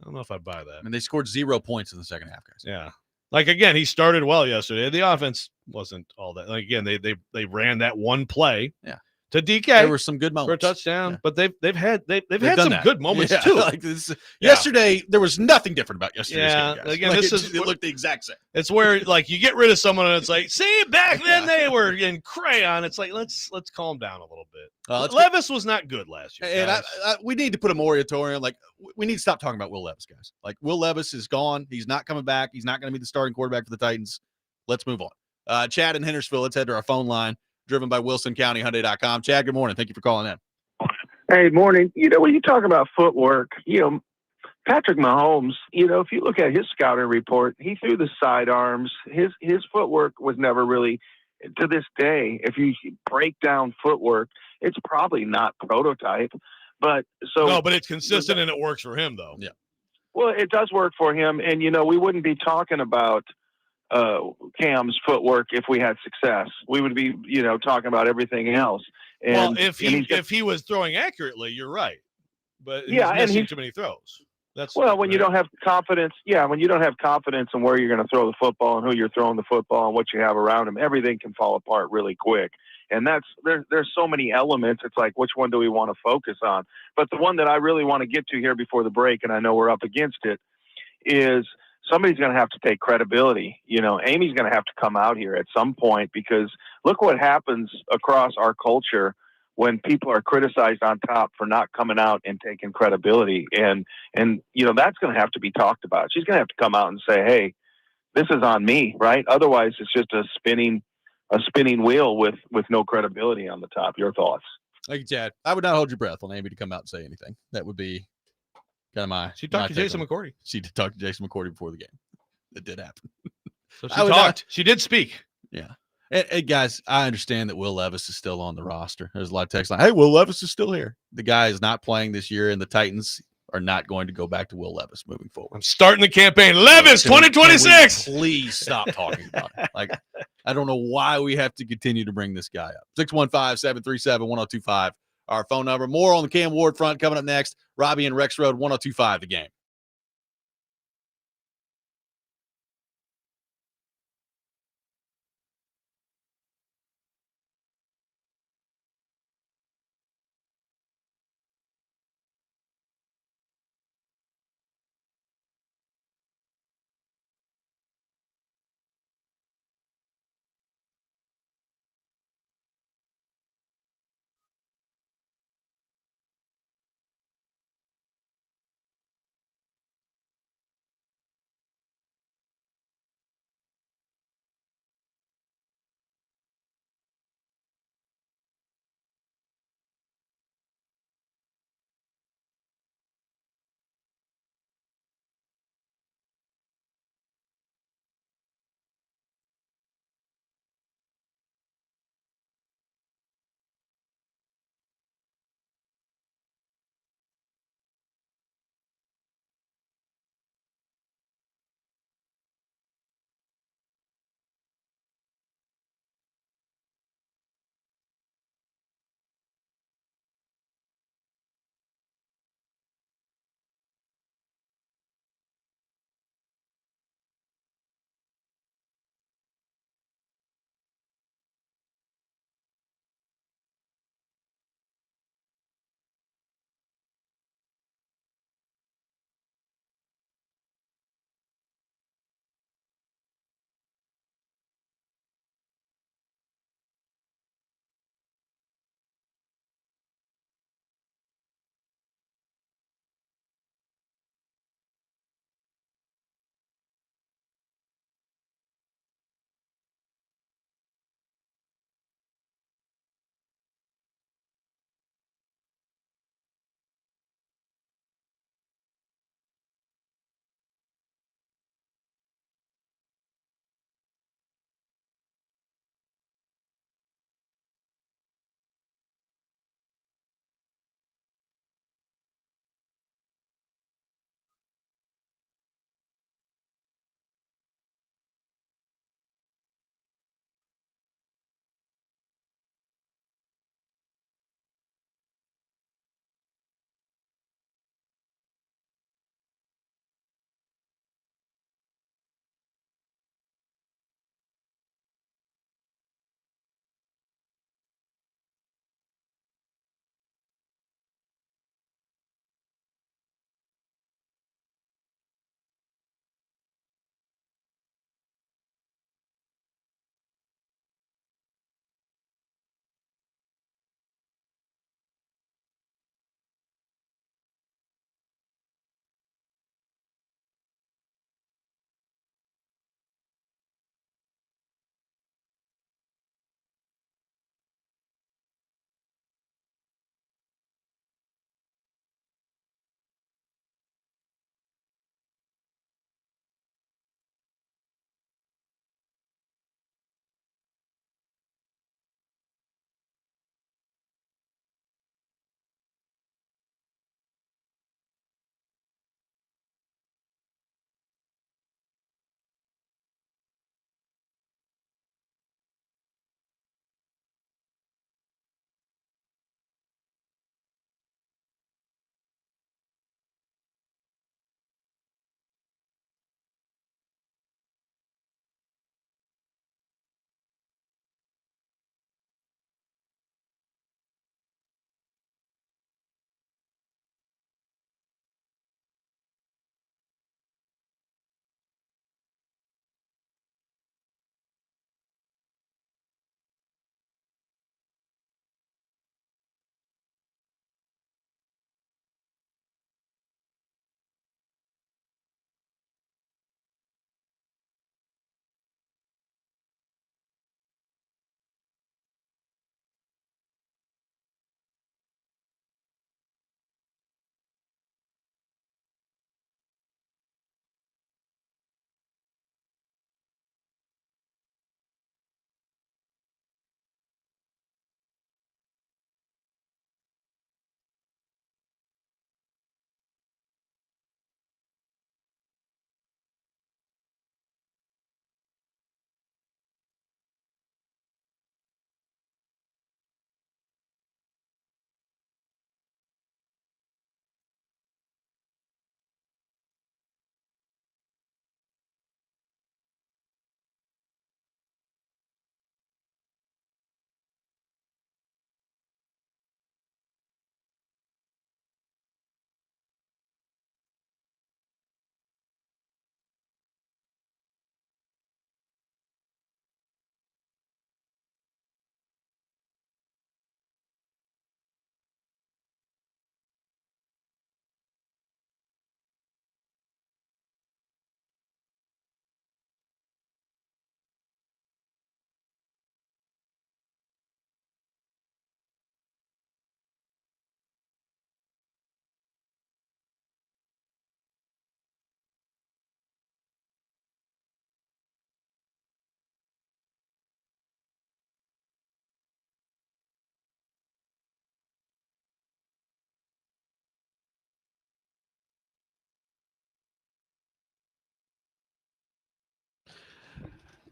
I don't know if I buy that. I mean, they scored 0 points in the second half, guys. Yeah. Like, again, he started well yesterday. The offense wasn't all that. Like, again, they ran that one play. Yeah. To DK, there were some good moments for a touchdown, but they've had some that. good moments too. Like this, yesterday, there was nothing different about yesterday's game, guys. Again, like it looked the exact same. It's where like you get rid of someone and it's like, see, back then they were in crayon. It's like let's calm down a little bit. Levis was not good last year, and we need to put a moratorium. Like, we need to stop talking about Will Levis, guys. Like, Will Levis is gone. He's not coming back. He's not going to be the starting quarterback for the Titans. Let's move on. Chad in Hendersonville. Let's head to our phone line. Driven by WilsonCountyHyundai.com. Chad, good morning. Thank you for calling in. Hey, morning. When you talk about footwork, Patrick Mahomes, if you look at his scouting report, he threw the sidearms. His footwork was never really, to this day, if you break down footwork, it's probably not prototype. But it's consistent and it works for him, though. Yeah. Well, it does work for him. And, we wouldn't be talking about Cam's footwork if we had success. We would be, talking about everything else. And, if he was throwing accurately, you're right. But he's missing too many throws. When you don't have confidence. Yeah, when you don't have confidence in where you're going to throw the football and who you're throwing the football and what you have around him, everything can fall apart really quick. And there's so many elements. It's like, which one do we want to focus on? But the one that I really want to get to here before the break, and I know we're up against it, is somebody's going to have to take credibility. Amy's going to have to come out here at some point, because look what happens across our culture when people are criticized on top for not coming out and taking credibility. And that's going to have to be talked about. She's going to have to come out and say, hey, this is on me, right? Otherwise it's just a spinning wheel with no credibility on the top. Your thoughts? Thank you, Chad. I would not hold your breath on Amy to come out and say anything. That would be Kind of my. She my talked to take Jason on it. McCourty. She did talk to Jason McCourty before the game. It did happen. So she I would talked. She did speak. Yeah. And guys, I understand that Will Levis is still on the roster. There's a lot of text like, hey, Will Levis is still here. The guy is not playing this year, and the Titans are not going to go back to Will Levis moving forward. I'm starting the campaign. Levis, Can we 2026. please stop talking about it. Like, I don't know why we have to continue to bring this guy up. 615-737-1025, our phone number. More on the Cam Ward front coming up next. Robby and Rexrode, 1025 The Game.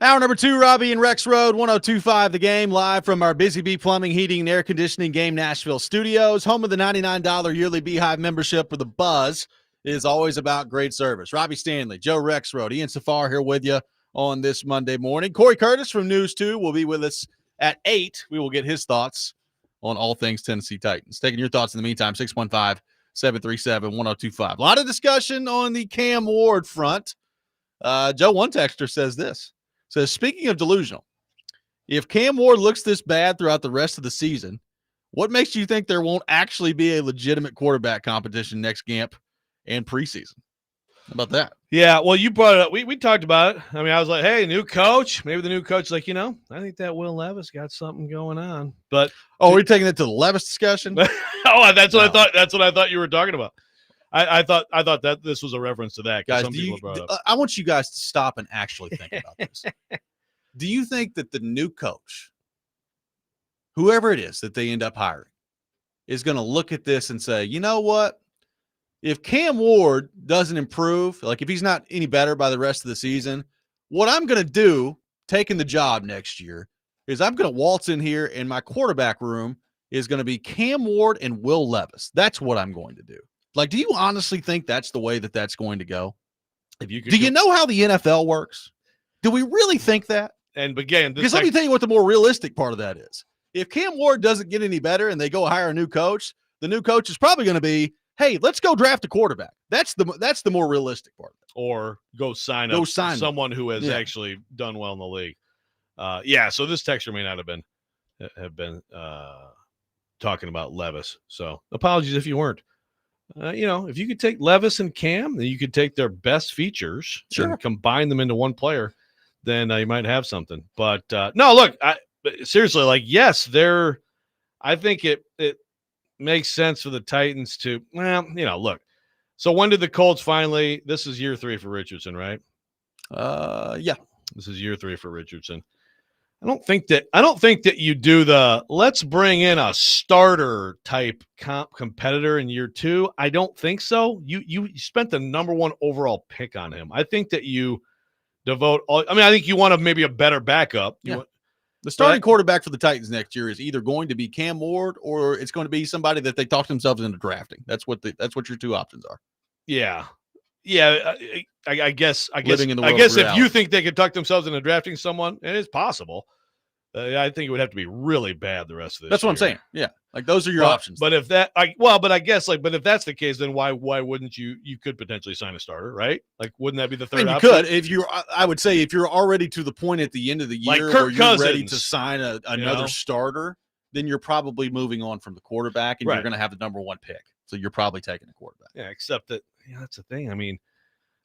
Hour number 2, Robby and Rexrode, 102.5 The Game, live from our Busy Bee Plumbing, Heating, and Air Conditioning Game Nashville studios. Home of the $99 yearly Beehive membership, where the buzz is always about great service. Robby Stanley, Joe Rexrode, Ian Safar here with you on this Monday morning. Corey Curtis from News 2 will be with us at 8. We will get his thoughts on all things Tennessee Titans. Taking your thoughts in the meantime, 615-737-1025. A lot of discussion on the Cam Ward front. Joe, one texter says this. Says, speaking of delusional, if Cam Ward looks this bad throughout the rest of the season, what makes you think there won't actually be a legitimate quarterback competition next camp and preseason? How about that? Yeah, well, you brought it up. We talked about it. I mean, I was like, hey, new coach. Maybe the new coach is like, I think that Will Levis got something going on. But we're taking it to the Levis discussion? That's what I thought. That's what I thought you were talking about. I thought that this was a reference to that. Guys, some people brought up. I want you guys to stop and actually think about this. Do you think that the new coach, whoever it is that they end up hiring, is going to look at this and say, you know what? If Cam Ward doesn't improve, like if he's not any better by the rest of the season, what I'm going to do, taking the job next year, is I'm going to waltz in here and my quarterback room is going to be Cam Ward and Will Levis. That's what I'm going to do. Like, do you honestly think that's the way that that's going to go? Do you know how the NFL works? Do we really think that? And again, because let me tell you what the more realistic part of that is. If Cam Ward doesn't get any better and they go hire a new coach, the new coach is probably going to be, hey, let's go draft a quarterback. That's the more realistic part. Or go sign someone who has actually done well in the league. So this texture may not have been talking about Levis. So apologies if you weren't. If you could take Levis and Cam, then you could take their best features and combine them into one player, then you might have something. But no, look, seriously, like, yes, I think it makes sense for the Titans to, look. So when did the Colts finally, this is year 3 for Richardson, right? Yeah. This is year 3 for Richardson. I don't think that you do let's bring in a starter type competitor in year 2. I don't think so. You spent the number 1 overall pick on him. I think that you devote I think you want maybe a better backup. The starting quarterback for the Titans next year is either going to be Cam Ward or it's going to be somebody that they talked themselves into drafting. That's what your 2 options are. Yeah. Yeah, I guess Living in the world I guess of if you think they could tuck themselves into drafting someone, it is possible. I think it would have to be really bad the rest of this. That's what I'm saying. Yeah, like those are your options. But if that, but I guess but if that's the case, then why wouldn't you could potentially sign a starter, right? Like, wouldn't that be the third option? You could I would say if you're already to the point at the end of the year where you're ready to sign another starter, then you're probably moving on from the quarterback and you're going to have the number 1 pick. So you're probably taking a quarterback. Yeah, except that that's the thing. I mean,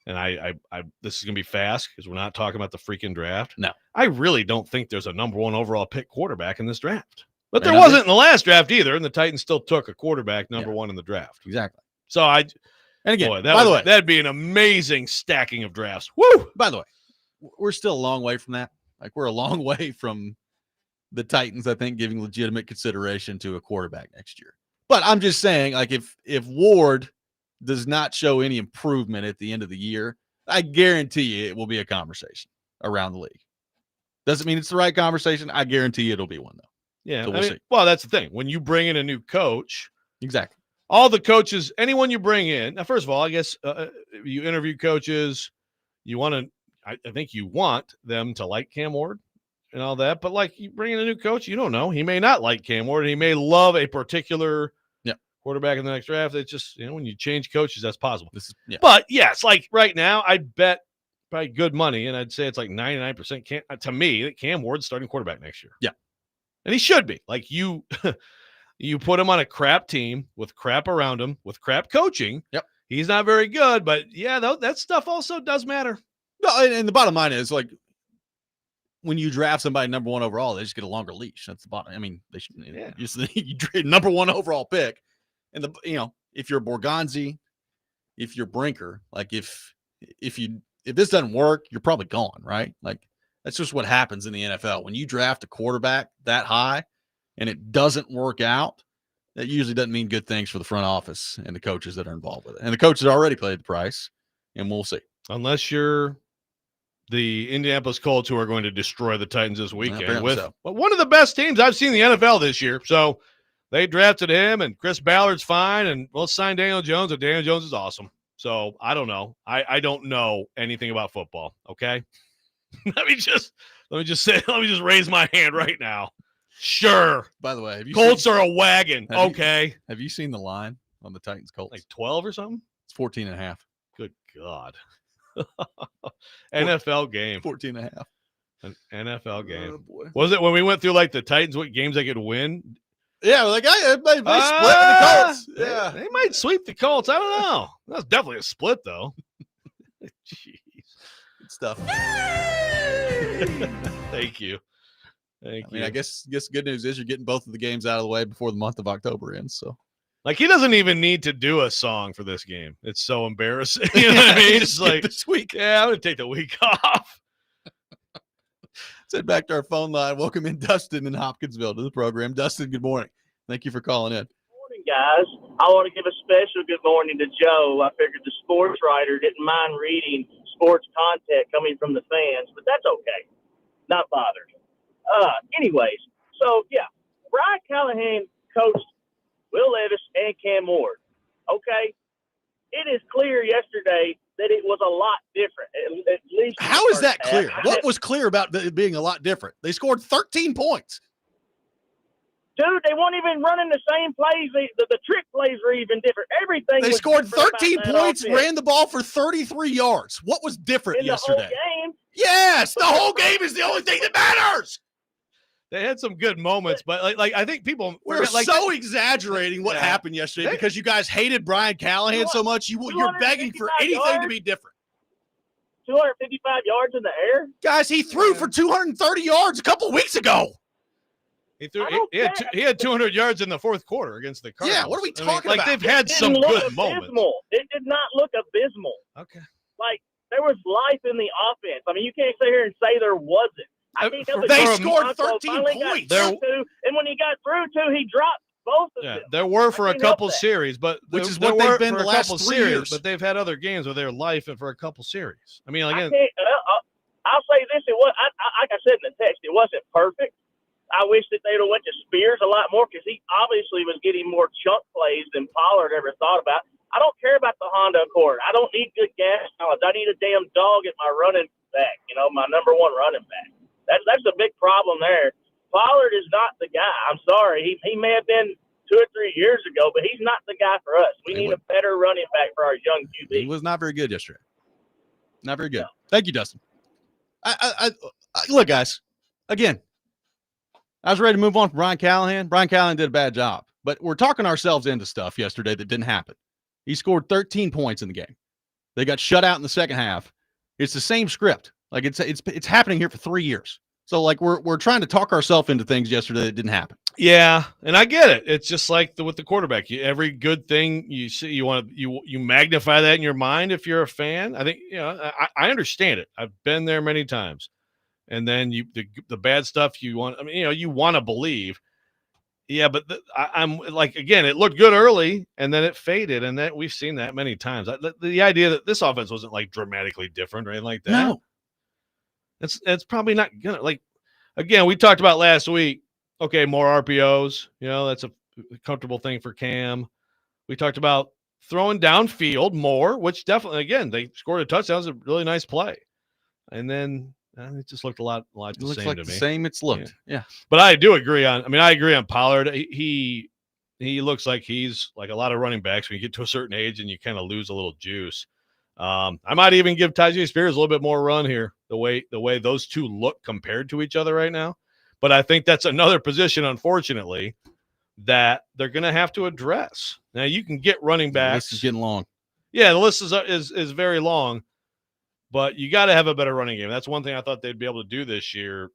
and I this is going to be fast because we're not talking about the freaking draft. No. I really don't think there's a number 1 overall pick quarterback in this draft. But there wasn't in the last draft either, and the Titans still took a quarterback number 1 in the draft. Exactly. So and again, by the way, that'd be an amazing stacking of drafts. Woo! By the way, we're still a long way from that. Like, we're a long way from the Titans, I think, giving legitimate consideration to a quarterback next year. But I'm just saying, like, if Ward does not show any improvement at the end of the year, I guarantee you it will be a conversation around the league. Doesn't mean it's the right conversation. I guarantee you it'll be one, though. Yeah, so we'll see. Well, that's the thing. When you bring in a new coach, exactly. All the coaches, anyone you bring in. Now, first of all, I guess you interview coaches. You want to, I think you want them to like Cam Ward and all that. But like, you bring in a new coach, you don't know. He may not like Cam Ward. He may love a particular quarterback in the next draft. It's just, when you change coaches, that's possible. But yes, like right now, I bet probably good money, and I'd say it's like 99% to me that Cam Ward's starting quarterback next year. Yeah. And he should be. Like, you put him on a crap team with crap around him, with crap coaching. Yep. He's not very good, but that stuff also does matter. No, and the bottom line is, like, when you draft somebody number 1 overall, they just get a longer leash. That's the bottom. I mean, they should. Yeah. You trade number 1 overall pick, and if you're Borgonzi, if you're Brinker, like if this doesn't work, you're probably gone, right? Like, that's just what happens in the NFL. When you draft a quarterback that high and it doesn't work out, that usually doesn't mean good things for the front office and the coaches that are involved with it. And the coaches already paid the price, and we'll see. Unless you're the Indianapolis Colts, who are going to destroy the Titans this weekend apparently with so. one of the best teams I've seen in the NFL this year. So they drafted him, and Chris Ballard's fine, and we'll sign Daniel Jones, and Daniel Jones is awesome. So I don't know. I don't know anything about football. Okay, let me just raise my hand right now. Sure. By the way, have you Colts seen, are a wagon. have you- Okay, have you seen the line on the Titans Colts? like 12 or something. It's 14.5. Good God. NFL game. 14.5. An NFL game. Oh, boy. Was it when we went through like the Titans, what games they could win? Yeah, like they split the Colts. They- Yeah. They might sweep the Colts. I don't know. That's definitely a split, though. Jeez. Good stuff. Thank you. Thank I mean, you. I guess good news is you're getting both of the games out of the way before the month of October ends. So, Like, he doesn't even need to do a song for this game. It's so embarrassing. You know what I mean? It's like, this week. yeah, I'm going to take the week off. Let's head back to our phone line. Welcome in Dustin in Hopkinsville to the program. Dustin, good morning. Thank you for calling in. Morning, guys. I want to give a special good morning to Joe. I figured the sports writer didn't mind reading sports content coming from the fans, but that's okay. Not bothered. Anyways, so yeah, Brian Callahan coached Will Levis and Cam Ward. Okay, it is clear yesterday that it was a lot different. At least How is that clear? half. What was clear about it being a lot different? They scored 13 points. Dude, they weren't even running the same plays. The trick plays were even different. Everything. They was scored different about 13 that points, offense. ran the ball for 33 yards. What was different in the yesterday? whole game. Yes, the whole game is the only thing that matters. They had some good moments, but like I think people We're like so exaggerating what Yeah. happened yesterday because you guys hated Brian Callahan so much. You're begging for 255 anything to yards? be different. 255 yards in the air. Guys, he threw for 230 yards a couple weeks ago. he threw. I don't He had 200 yards in the fourth quarter against the Cardinals. Yeah, what are we I mean, talking like about? they've had It some didn't look good moments. abysmal. It did not look abysmal. Okay. Like there was life in the offense. I mean, you can't sit here and say there wasn't. I think They For a- scored Bronco 13 finally got points. through to, and when he got through to, he dropped both of Yeah, them. there were for a can't help couple that. series, but Which there- is there what they've were been for the a last couple 3 series, years. But they've had other games where they're life and for a couple series. I mean, I again, can't. I'll say this: it was. Like I said in the text, it wasn't perfect. I wish that they'd have went to Spears a lot more because he obviously was getting more chunk plays than Pollard ever thought about. I don't care about the Honda Accord. I don't need good gas mileage. I need a damn dog at my running back. You know, my number one running back. That's a big problem there. Pollard is not the guy. I'm sorry. He may have been 2 or 3 years ago, but he's not the guy for us. We need a better running back for our young QB. He was not very good yesterday. Not very good. No. Thank you, Dustin. I look, guys. Again, I was ready to move on from Brian Callahan. Brian Callahan did a bad job, but we're talking ourselves into stuff yesterday that didn't happen. He scored 13 points in the game. They got shut out in the second half. It's the same script. Like it's happening here for 3 years. So like we're trying to talk ourselves into things yesterday that didn't happen. yeah, and I get it. It's just like with the quarterback. Every good thing you see, you magnify that in your mind. If you're a fan, I think I understand it. I've been there many times. And then the bad stuff you want. I mean, you want to believe. Yeah, but I'm like, again, it looked good early, and then it faded, and that we've seen that many times. The idea that this offense wasn't like dramatically different or anything like that. No, it's probably not gonna, like, again, we talked about last week. Okay, more RPOs. That's a comfortable thing for Cam. We talked about throwing downfield more, which definitely, again, they scored a touchdown. It was a really nice play, and then. It just looked a lot the it looks same like to the me. same it's looked. Yeah. But I do agree on. I mean, I agree on Pollard. He looks like he's like a lot of running backs. When you get to a certain age and you kind of lose a little juice. I might even give Tyjae Spears a little bit more run here. The way those two look compared to each other right now. But I think that's another position, unfortunately, that they're going to have to address. Now you can get running backs. This is getting long. Yeah, the list is very long. But you got to have a better running game. That's one thing I thought they'd be able to do this year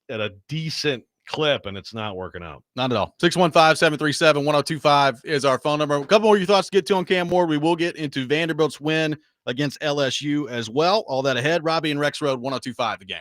at a decent clip, and it's not working out. Not at all. 615-737-1025 is our phone number. A couple more of your thoughts to get to on Cam Ward. We will get into Vanderbilt's win against LSU as well. All that ahead. Robby and Rexrode, 1025 the game.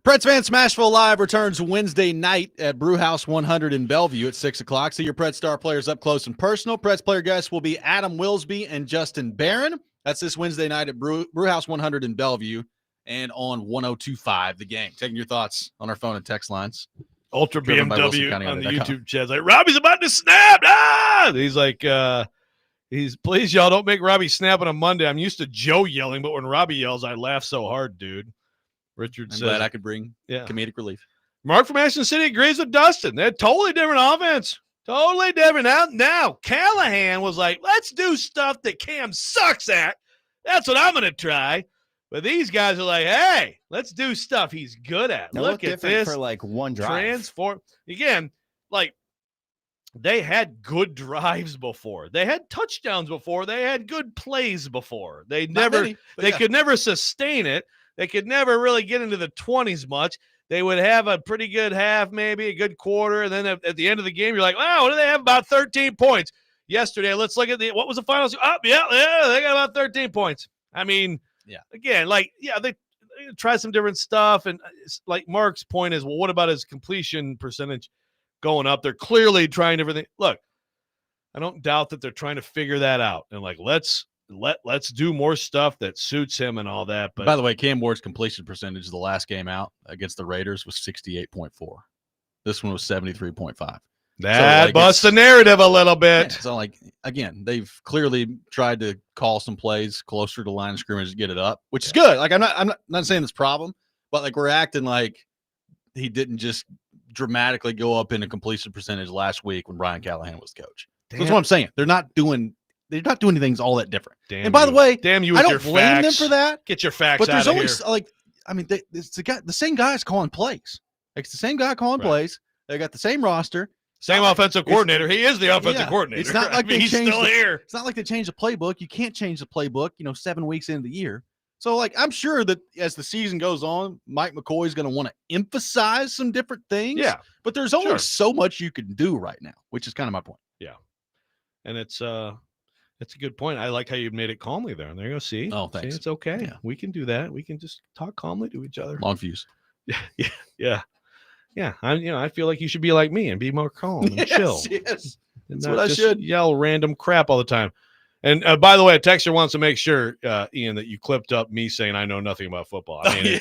Preds Fan Smashville Live returns Wednesday night at Brewhouse 100 in Bellevue at 6 o'clock. See your Preds star players up close and personal. Preds player guests will be Adam Wilsby and Justin Barron. That's this Wednesday night at Brewhouse 100 in Bellevue and on 102.5 The Game. Taking your thoughts on our phone and text lines. Ultra Driven by BMW on the WilsonCounty.com. YouTube chat. Like, Robbie's about to snap. Ah! He's like, please, y'all don't make Robbie snap on a Monday. I'm used to Joe yelling, but when Robbie yells, I laugh so hard, dude. Richard I'm says, glad I could bring comedic relief. Mark from Ashton City agrees with Dustin. They had totally different offense. Totally different. Now, Callahan was like, let's do stuff that Cam sucks at. That's what I'm going to try. But these guys are like, hey, let's do stuff he's good at. Look at this. For like one drive. Transform. Again, like, they had good drives before. They had touchdowns before. They had good plays before. They could never sustain it. They could never really get into the 20s much. They would have a pretty good half, maybe a good quarter, and then at the end of the game, you're like, wow, what do they have? About 13 points. Yesterday, let's look at what was the final? They got about 13 points. I mean, again, they try some different stuff, and like Mark's point is, well, what about his completion percentage going up? They're clearly trying everything. Look, I don't doubt that they're trying to figure that out, and like let's do more stuff that suits him and all that. But by the way, Cam Ward's completion percentage the last game out against the Raiders was 68.4. This one was 73.5. That busts the narrative a little bit. Yeah, so, like, again, they've clearly tried to call some plays closer to the line of scrimmage to get it up, which is good. Like, I'm not saying this problem, but like we're acting like he didn't just dramatically go up in a completion percentage last week when Brian Callahan was coach. So that's what I'm saying. They're not doing things all that different. Damn and by you. the way, damn you I with don't your blame facts. them for that. Get your facts but there's out of always here. like, I mean, it's the same guy's calling plays. Like, it's the same guy calling plays. They got the same roster. Same offensive coordinator. He is the offensive coordinator. It's not like he's still here. It's not like they changed the playbook. You can't change the playbook, 7 weeks into the year. So, like, I'm sure that as the season goes on, Mike McCoy is going to want to emphasize some different things. Yeah. But there's only so much you can do right now, which is kind of my point. Yeah. And it's a good point. I like how you made it calmly there. And there you go. See? Oh, thanks. See, it's okay. Yeah. We can do that. We can just talk calmly to each other. Long fuse. Yeah. I feel like you should be like me and be more calm and chill. Yes. And That's not what I just should. yell random crap all the time. And by the way, a texter wants to make sure, Ian, that you clipped up me saying I know nothing about football. I mean,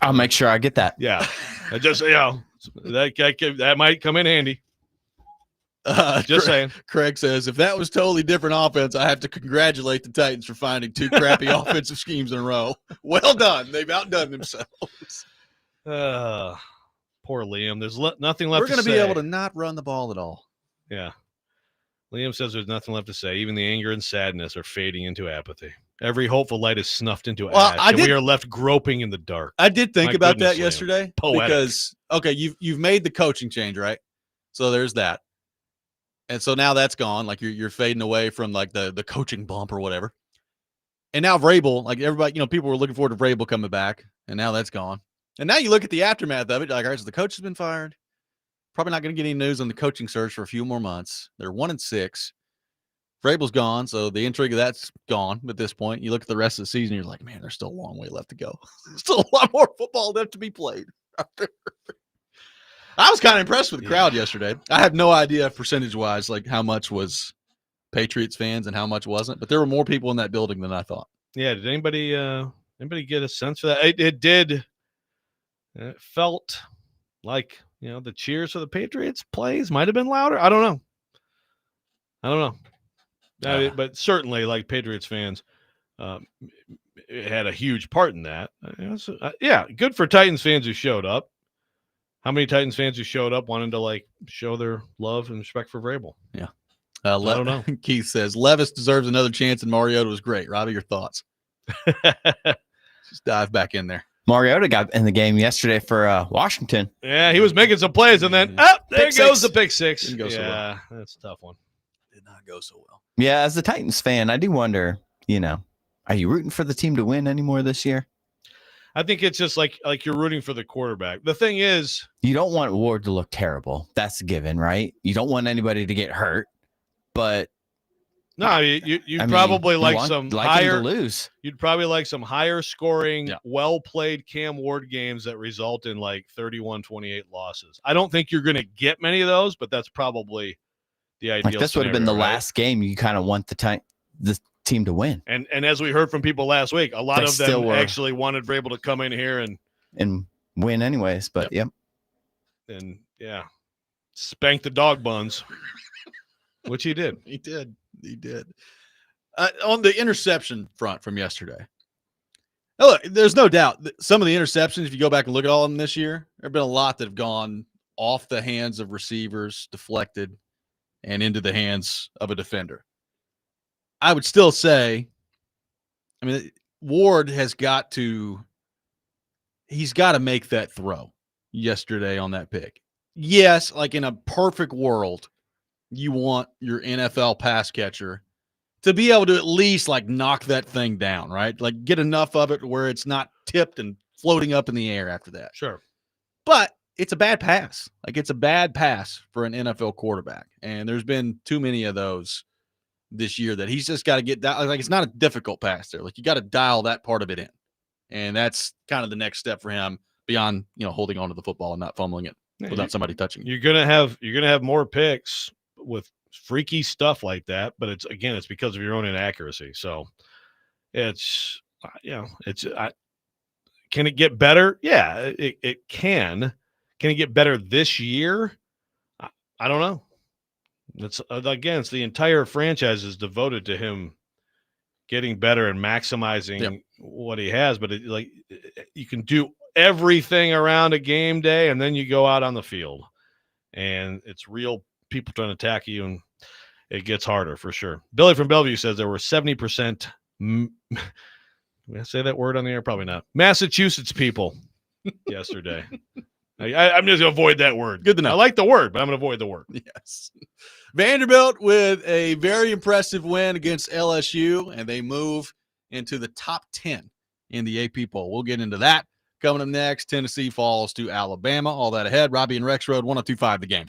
I'll make sure I get that. Yeah. I just, that might come in handy. Just saying. Craig says, if that was totally different offense, I have to congratulate the Titans for finding two crappy offensive schemes in a row. Well done. They've outdone themselves. Poor Liam. There's nothing left We're going to to be say. able to not run the ball at all. Yeah. Liam says there's nothing left to say. Even the anger and sadness are fading into apathy. Every hopeful light is snuffed into ash, and we are left groping in the dark. I did think My about goodness, that Liam. yesterday. Poetic. Because, okay, you've made the coaching change, right? So there's that. And so now that's gone. Like you're fading away from like the coaching bump or whatever. And now Vrabel, like everybody, people were looking forward to Vrabel coming back, and now that's gone. And now you look at the aftermath of it, like, all right, so the coach has been fired. Probably not going to get any news on the coaching search for a few more months. They're 1-6. Vrabel's gone, so the intrigue of that's gone at this point. You look at the rest of the season, you're like, man, there's still a long way left to go. There's still a lot more football left to be played. I was kind of impressed with the crowd yesterday. I have no idea percentage-wise, like how much was Patriots fans and how much wasn't, but there were more people in that building than I thought. Yeah, did anybody get a sense for that? It did. It felt like the cheers for the Patriots plays might have been louder. I don't know. But certainly, like Patriots fans, it had a huge part in that. Good for Titans fans who showed up. How many Titans fans who showed up wanted to like show their love and respect for Vrabel? Yeah. I don't know. Keith says Levis deserves another chance, and Mariota was great. Robbie, your thoughts? Just dive back in there. Mariota got in the game yesterday for Washington. Yeah, he was making some plays, and then there goes the pick six. Didn't go so well. That's a tough one. Did not go so well. Yeah, as a Titans fan, I do wonder, are you rooting for the team to win anymore this year? I think it's just like you're rooting for the quarterback. The thing is, you don't want Ward to look terrible. That's a given, right? You don't want anybody to get hurt. But No, you'd I mean, probably you like want- some like him higher. to lose. You'd probably like some higher scoring, Yeah. well played Cam Ward games that result in like 31-28 losses. I don't think you're going to get many of those, but that's probably the ideal. Like this would have been the scenario, right? last game you kind of want the team to win And as we heard from people last week, a lot They of still them were- actually wanted Vrabel to come in here and win anyways. But yep. and spank the dog buns, which he did. He did. He did. On the interception front from yesterday. Now look, there's no doubt that some of the interceptions, if you go back and look at all of them this year, there have been a lot that have gone off the hands of receivers, deflected, and into the hands of a defender. I would still say, I mean, Ward he's got to make that throw yesterday on that pick. Yes, like in a perfect world, you want your NFL pass catcher to be able to at least like knock that thing down, right? Like get enough of it where it's not tipped and floating up in the air after that. Sure. But it's a bad pass. Like it's a bad pass for an NFL quarterback. And there's been too many of those this year that he's just got to get that. Like it's not a difficult pass there. Like you got to dial that part of it in. And that's kind of the next step for him beyond, holding on to the football and not fumbling it without somebody touching it. You're gonna have more picks with freaky stuff like that, but it's because of your own inaccuracy. So it's can it get better? Yeah, it can. Can it get better this year? I don't know. It's it's the entire franchise is devoted to him getting better and maximizing what he has. But you can do everything around a game day, and then you go out on the field, and it's real people trying to attack you, and it gets harder for sure. Billy from Bellevue says there were 70%. Did I say that word on the air? Probably not. Massachusetts people yesterday. I'm just going to avoid that word. Good to know. I like the word, but I'm going to avoid the word. Yes. Vanderbilt with a very impressive win against LSU, and they move into the top 10 in the AP poll. We'll get into that. Coming up next, Tennessee falls to Alabama. All that ahead. Robby and Rexrode, 102.5 The Game.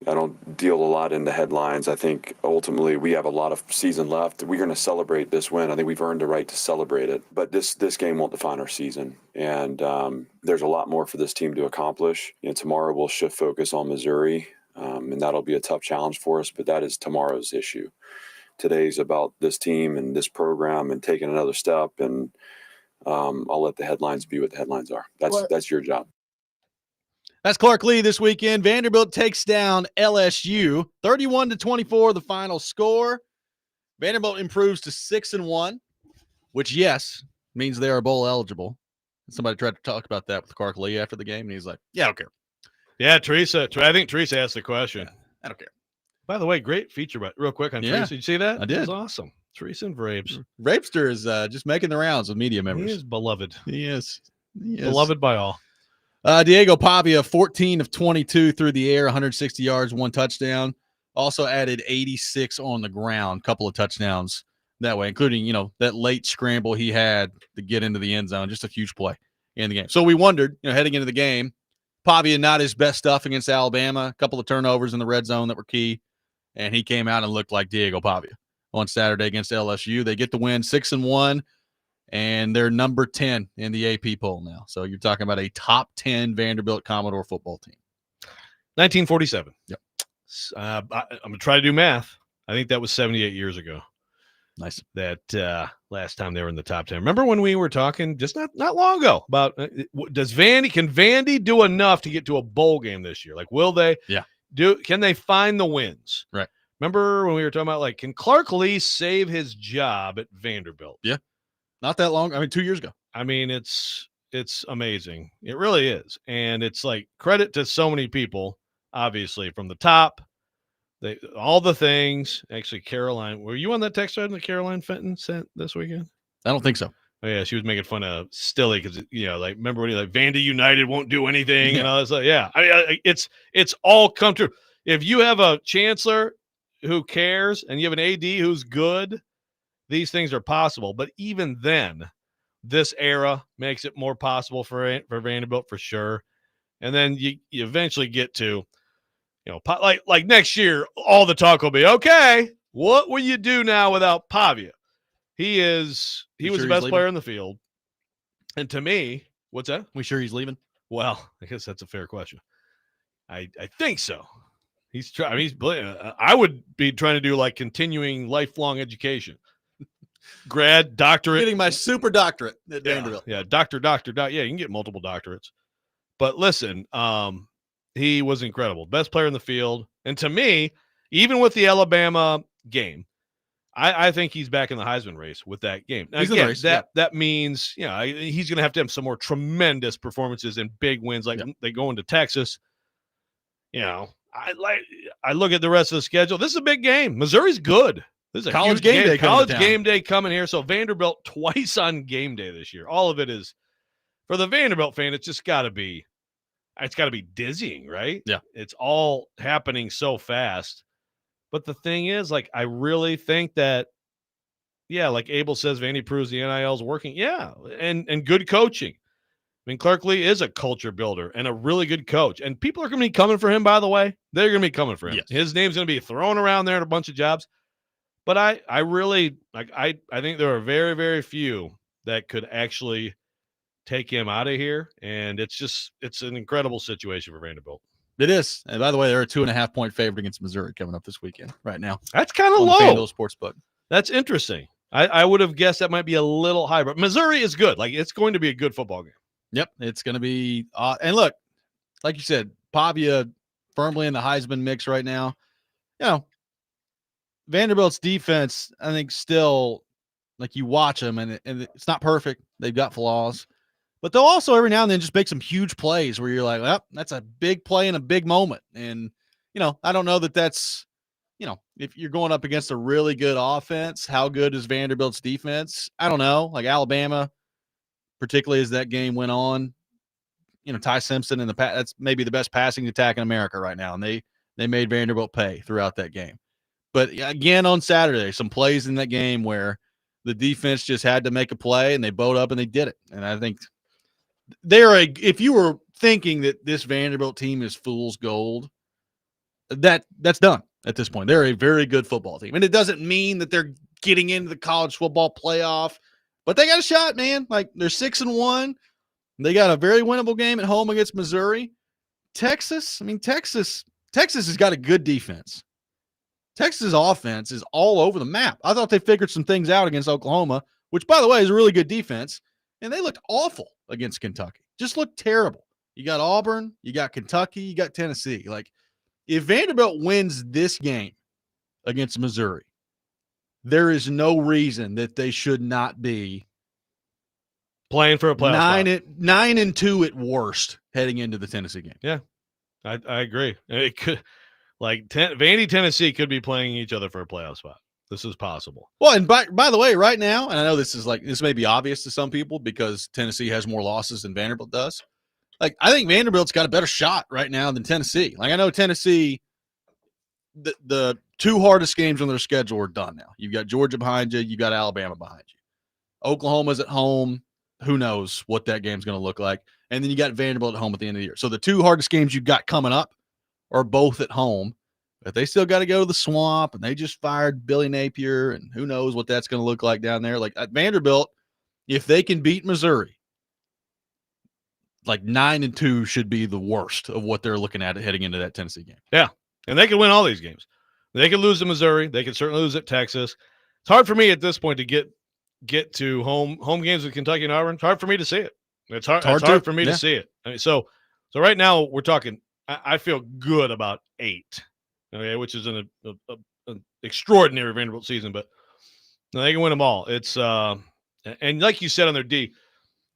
I don't deal a lot in the headlines. I think ultimately we have a lot of season left. We're going to celebrate this win. I think we've earned the right to celebrate it. But this game won't define our season. And there's a lot more for this team to accomplish. Tomorrow we'll shift focus on Missouri, and that'll be a tough challenge for us. But that is tomorrow's issue. Today's about this team and this program and taking another step. And I'll let the headlines be what the headlines are. That's your job. That's Clark Lee this weekend. Vanderbilt takes down LSU 31-24, the final score. Vanderbilt improves to 6-1, which, yes, means they are bowl eligible. Somebody tried to talk about that with Clark Lee after the game, and he's like, yeah, I don't care. Yeah, Teresa. I think Teresa asked the question. Yeah, I don't care. By the way, great feature, but real quick on Teresa. Did you see that? I did. It was awesome. Teresa and Vrabes. Vrabester is just making the rounds with media members. He is beloved. He is. Beloved by all. Diego Pavia, 14 of 22 through the air, 160 yards, 1 touchdown. Also added 86 on the ground, couple of touchdowns that way, including, that late scramble he had to get into the end zone. Just a huge play in the game. So we wondered, heading into the game, Pavia not his best stuff against Alabama, a couple of turnovers in the red zone that were key, and he came out and looked like Diego Pavia on Saturday against LSU. They get the win 6-1. And they're number 10 in the AP poll now. So you're talking about a top 10 Vanderbilt Commodore football team. 1947. Yep. I'm going to try to do math. I think that was 78 years ago. Nice. That last time they were in the top 10. Remember when we were talking just not long ago about can Vandy do enough to get to a bowl game this year? Like, will they? Yeah. Can they find the wins? Right. Remember when we were talking about, can Clark Lee save his job at Vanderbilt? Yeah. Not that long. 2 years ago. It's amazing. It really is. And it's credit to so many people, obviously, from the top. All the things. Actually, Caroline, were you on that text thread that Caroline Fenton sent this weekend? I don't think so. Oh, yeah, she was making fun of Stilly because, remember when Vandy United won't do anything and all this stuff? Yeah, it's all come true. If you have a chancellor who cares and you have an AD who's good, these things are possible. But even then, this era makes it more possible for Vanderbilt for sure. And then you eventually get to, like next year, all the talk will be, okay, what will you do now without Pavia? He was the best player in the field. And to me, what's that? We sure he's leaving? Well, I guess that's a fair question. I think so. He's trying. I would be trying to do continuing lifelong education. Grad, doctorate. Getting my super doctorate at Vanderbilt. Yeah, doctor. Yeah, you can get multiple doctorates. But listen, he was incredible. Best player in the field. And to me, even with the Alabama game, I think he's back in the Heisman race with that game. Now, again, race, that means, he's going to have some more tremendous performances and big wins they go into Texas. I look at the rest of the schedule. This is a big game. Missouri's good. This is a college game day. College game day coming here. So Vanderbilt twice on game day this year. All of it is for the Vanderbilt fan. It's just got to be. It's got to be dizzying, right? Yeah. It's all happening so fast. But the thing is, I really think that, like Abel says, Vandy proves the NIL is working. Yeah, and good coaching. Clark Lee is a culture builder and a really good coach. And people are going to be coming for him, by the way. They're going to be coming for him. Yes. His name's going to be thrown around there in a bunch of jobs. But I really I think there are very, very few that could actually take him out of here. And it's an incredible situation for Vanderbilt. It is. And by the way, they're a 2.5-point favorite against Missouri coming up this weekend right now. That's kind of low. FanDuel Sportsbook. That's interesting. I would have guessed that might be a little high, but Missouri is good. It's going to be a good football game. Yep. It's going to be and look, like you said, Pavia firmly in the Heisman mix right now. Vanderbilt's defense, I think, still, you watch them, and it's not perfect. They've got flaws. But they'll also every now and then just make some huge plays where you're like, well, that's a big play in a big moment. And, I don't know that's, if you're going up against a really good offense, how good is Vanderbilt's defense? I don't know. Alabama, particularly as that game went on, Ty Simpson in that's maybe the best passing attack in America right now. And they made Vanderbilt pay throughout that game. But again, on Saturday, some plays in that game where the defense just had to make a play and they bowed up and they did it. And I think if you were thinking that this Vanderbilt team is fool's gold, that's done at this point. They're a very good football team. And it doesn't mean that they're getting into the college football playoff, but they got a shot, man. Like, they're 6-1. They got a very winnable game at home against Missouri. Texas has got a good defense. Texas' offense is all over the map. I thought they figured some things out against Oklahoma, which, by the way, is a really good defense. And they looked awful against Kentucky. Just looked terrible. You got Auburn, you got Kentucky, you got Tennessee. Like, if Vanderbilt wins this game against Missouri, there is no reason that they should not be playing for a playoff 9-2 at worst heading into the Tennessee game. Yeah, I agree. It could, like, Vandy, Tennessee could be playing each other for a playoff spot. This is possible. Well, and by the way, right now, and I know this may be obvious to some people because Tennessee has more losses than Vanderbilt does. Like, I think Vanderbilt's got a better shot right now than Tennessee. Like, I know Tennessee, the two hardest games on their schedule are done now. You've got Georgia behind you. You've got Alabama behind you. Oklahoma's at home. Who knows what that game's going to look like. And then you got Vanderbilt at home at the end of the year. So the two hardest games you've got coming up are both at home. But they still got to go to the Swamp, and they just fired Billy Napier, and who knows what that's going to look like down there. Like, at Vanderbilt, if they can beat Missouri, like 9-2 should be the worst of what they're looking at heading into that Tennessee game. Yeah, and they can win all these games. They can lose to Missouri. They can certainly lose at Texas. It's hard for me at this point to get to home games with Kentucky and Auburn. It's hard for me to see it. It's hard for me to see it. I mean, so right now we're talking. I feel good about 8, okay, which is an extraordinary Vanderbilt season, but they can win them all. It's and like you said on their D,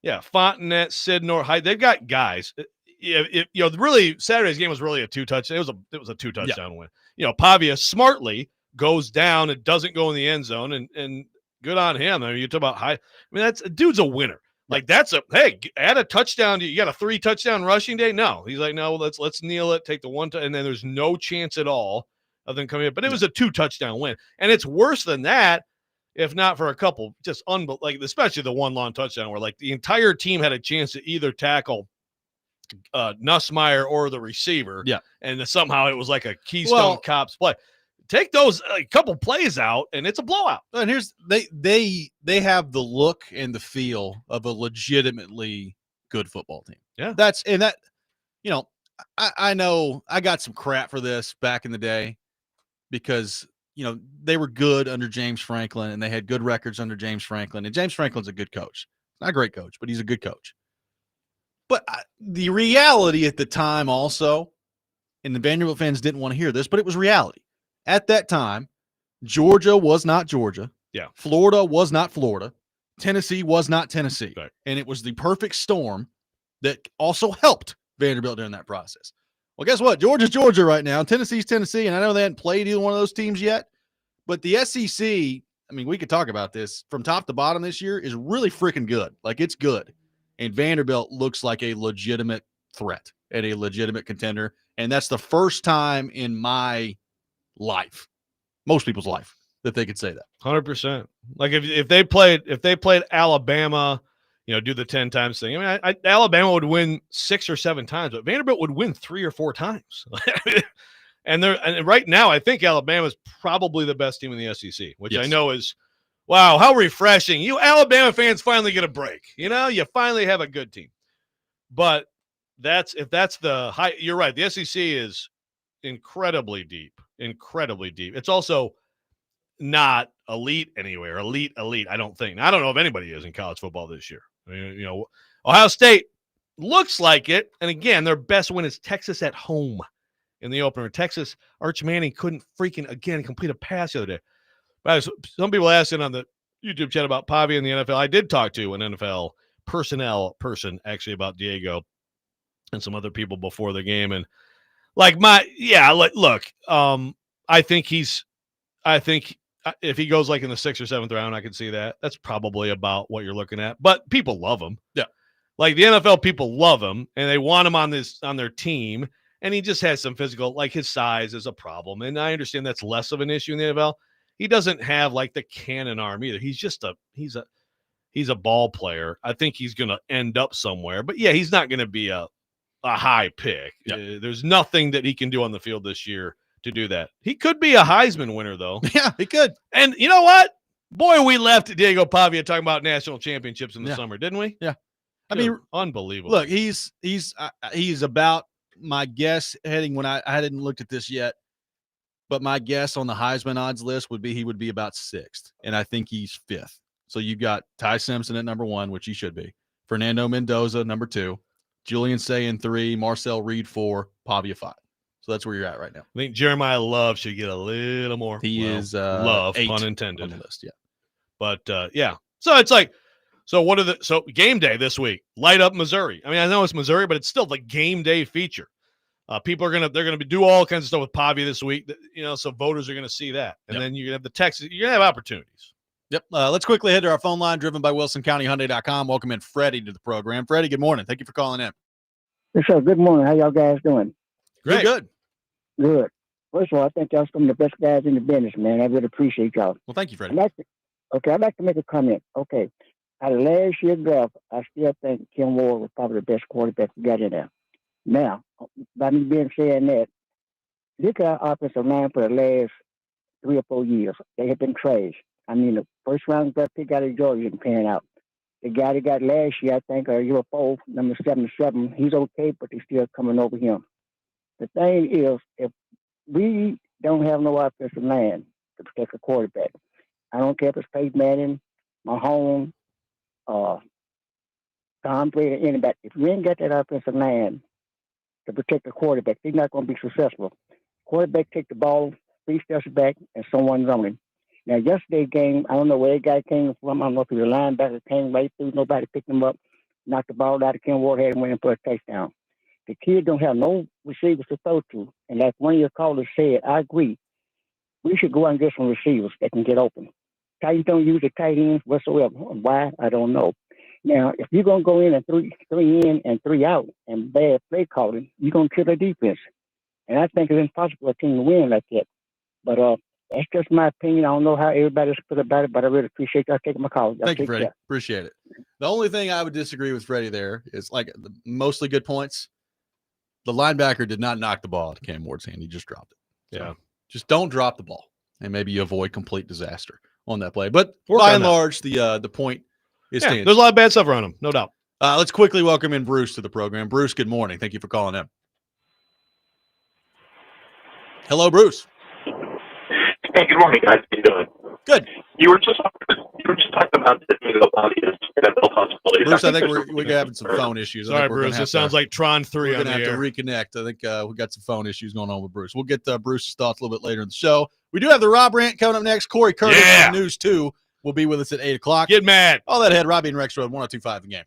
yeah, Fontenette, Sidnor, Hyde, they've got guys. Really, Saturday's game was really a 2-touchdown. It was a 2-touchdown win. Pavia smartly goes down and doesn't go in the end zone, and good on him. I mean, you talk about Hyde. I mean, dude's a winner. Like, add a touchdown. You got a 3-touchdown rushing day? No. He's like, no, let's kneel it, take the one, and then there's no chance at all of them coming up. But it was a 2-touchdown win. And it's worse than that, if not for a couple, just like, especially the one long touchdown where, like, the entire team had a chance to either tackle Nussmeier or the receiver. Yeah. And somehow it was like a Keystone Cops play. Take those a couple plays out, and it's a blowout. And here's they have the look and the feel of a legitimately good football team. Yeah, I know I got some crap for this back in the day because they were good under James Franklin and they had good records under James Franklin. And James Franklin's a good coach, not a great coach, but he's a good coach. But the reality at the time also, and the Vanderbilt fans didn't want to hear this, but it was reality. At that time, Georgia was not Georgia. Yeah. Florida was not Florida. Tennessee was not Tennessee. Right. And it was the perfect storm that also helped Vanderbilt during that process. Well, guess what? Georgia's Georgia right now. Tennessee's Tennessee, and I know they hadn't played either one of those teams yet. But the SEC, I mean, we could talk about this from top to bottom this year, is really freaking good. Like, it's good. And Vanderbilt looks like a legitimate threat and a legitimate contender. And that's the first time in my life, most people's life, that they could say that. 100%. Like, if they played Alabama, do the 10 times thing. I mean, Alabama would win 6 or 7 times, but Vanderbilt would win 3 or 4 times. and right now, I think Alabama's probably the best team in the SEC, which I know is, wow, how refreshing. You Alabama fans finally get a break. You finally have a good team. But if that's the high, you're right. The SEC is incredibly deep. It's also not elite anywhere. Elite. I don't think. I don't know if anybody is in college football this year. I mean, Ohio State looks like it. And again, their best win is Texas at home in the opener. Texas, Arch Manning couldn't again complete a pass the other day. But some people asked it on the YouTube chat about Pavia in the NFL. I did talk to an NFL personnel person actually about Diego and some other people before the game. And I think if he goes like in the 6th or 7th round, I can see that. That's probably about what you're looking at. But people love him. Yeah. Like, the NFL people love him and they want him on their team. And he just has some physical, like, his size is a problem. And I understand that's less of an issue in the NFL. He doesn't have like the cannon arm either. He's just he's a ball player. I think he's going to end up somewhere, but yeah, he's not going to be a a high pick. Yep. There's nothing that he can do on the field this year to do that. He could be a Heisman winner, though. Yeah, he could. And you know what? Boy, we left Diego Pavia talking about national championships in the summer, didn't we? Yeah. I Good. mean, unbelievable. Look, he's about my guess heading when I hadn't looked at this yet, but my guess on the Heisman odds list would be he would be about 6th, and I think he's 5th. So you've got Ty Simpson at number 1, which he should be. Fernando Mendoza, number 2. Julian Sayin, 3. Marcel Reed, 4. Pavia, 5. So that's where you're at right now. I think Jeremiah Love should get a little more. He is love, 8 pun intended. on the list, yeah. But yeah, so it's like, so game day this week, light up Missouri. I mean, I know it's Missouri, but it's still the game day feature. People they're gonna do all kinds of stuff with Pavia this week. So voters are gonna see that, and then you're gonna have the Texas. You're gonna have opportunities. Yep. Let's quickly head to our phone line, driven by WilsonCountyHyundai.com. Welcome in Freddie to the program. Freddie, good morning. Thank you for calling in. Yes, sir. Good morning. How y'all guys doing? Great. Good. Good. First of all, I think y'all some of the best guys in the business, man. I really appreciate y'all. Well, thank you, Freddie. I'd like to make a comment. Okay. Out of last year's draft, I still think Kim Ward was probably the best quarterback we got in there. Now, by me saying that, look at our offensive line for the last 3 or 4 years. They have been trash. I mean, the first round draft pick out of Georgia didn't pan out. The guy they got last year, I think, year before, number 77, he's okay, but they're still coming over him. The thing is, if we don't have no offensive line to protect a quarterback, I don't care if it's Peyton Manning, Mahomes, Tom Brady, anybody. If we ain't got that offensive line to protect the quarterback, he's not going to be successful. Quarterback take the ball 3 steps back, and someone's on him. Now, yesterday's game, I don't know where the guy came from. I don't know if he was a linebacker, came right through, nobody picked him up, knocked the ball out of Ken Ward, had him win for a touchdown. The kid don't have no receivers to throw to. And like one of your callers said, I agree. We should go out and get some receivers that can get open. Titans don't use the tight ends whatsoever. Why? I don't know. Now, if you're going to go in and three in and 3 out and bad play calling, you're going to kill the defense. And I think it's impossible for a team to win like that. But that's just my opinion. I don't know how everybody's feel about it, but I really appreciate y'all taking my call. Thank you, Freddie. Appreciate it. The only thing I would disagree with Freddie there is mostly good points. The linebacker did not knock the ball out of Cam Ward's hand. He just dropped it. So just don't drop the ball, and maybe you avoid complete disaster on that play. But by and large, the point is standing. There's a lot of bad stuff around him, no doubt. Let's quickly welcome in Bruce to the program. Bruce, good morning. Thank you for calling in. Hello, Bruce. Hey, good morning, guys. How you doing? Good. You were just talking about the possibilities. Bruce, I think we're having some phone issues. Sorry, Bruce. It sounds like Tron 3 on the air. We're going to have to reconnect. I think we got some phone issues going on with Bruce. We'll get Bruce's thoughts a little bit later in the show. We do have the Rob Rant coming up next. Corey Curtis from News 2 will be with us at 8 o'clock. Get mad. All that ahead, Robby and Rexrode, 102.5 The Game.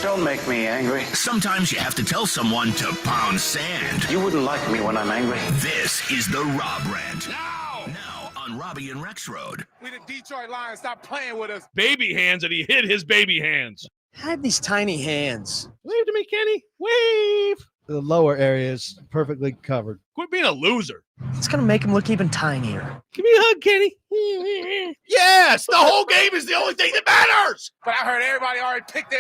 Don't make me angry. Sometimes you have to tell someone to pound sand. You wouldn't like me when I'm angry. This is the Rob Rant. Now on Robby and Rexrode. We the Detroit Lions, stop playing with us. Baby hands, and he hit his baby hands. I have these tiny hands. Wave to me, Kenny. Wave. The lower area is perfectly covered. Quit being a loser. It's going to make him look even tinier. Give me a hug, Kenny. Yes, the whole game is the only thing that matters. But I heard everybody already picked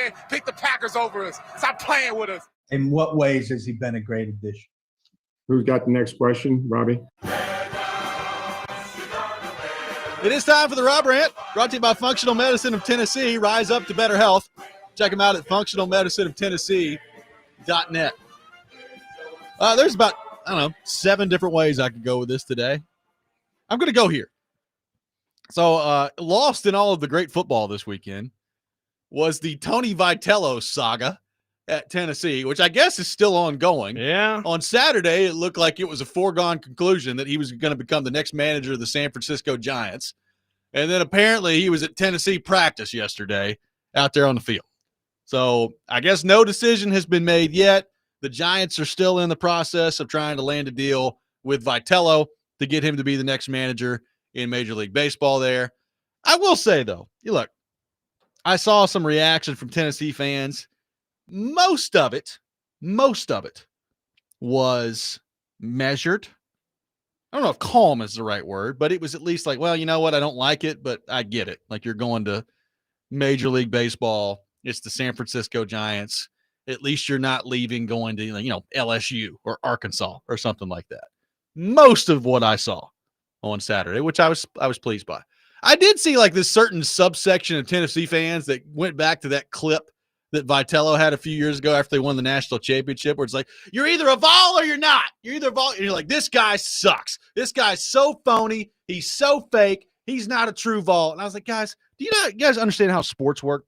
the Packers over us. Stop playing with us. In what ways has he been a great addition? Who's got the next question, Robby? It is time for the Rob Rant, brought to you by Functional Medicine of Tennessee. Rise up to better health. Check them out at functionalmedicineoftennessee.net. There's about, 7 different ways I could go with this today. I'm going to go here. So, lost in all of the great football this weekend was the Tony Vitello saga at Tennessee, which I guess is still ongoing. Yeah. On Saturday, it looked like it was a foregone conclusion that he was going to become the next manager of the San Francisco Giants. And then apparently he was at Tennessee practice yesterday out there on the field. So I guess no decision has been made yet. The Giants are still in the process of trying to land a deal with Vitello to get him to be the next manager in Major League Baseball there. I will say, though, look, I saw some reaction from Tennessee fans. Most of it was measured. I don't know if calm is the right word, but it was at least like, well, you know what? I don't like it, but I get it. Like, you're going to Major League Baseball. It's the San Francisco Giants. At least you're not leaving going to, LSU or Arkansas or something like that. Most of what I saw on Saturday, which I was pleased by. I did see like this certain subsection of Tennessee fans that went back to that clip that Vitello had a few years ago after they won the national championship, where it's like, you're either a Vol or you're not. You're either a Vol, and you're like, this guy sucks. This guy's so phony. He's so fake. He's not a true Vol. And I was like, guys, do you guys understand how sports work?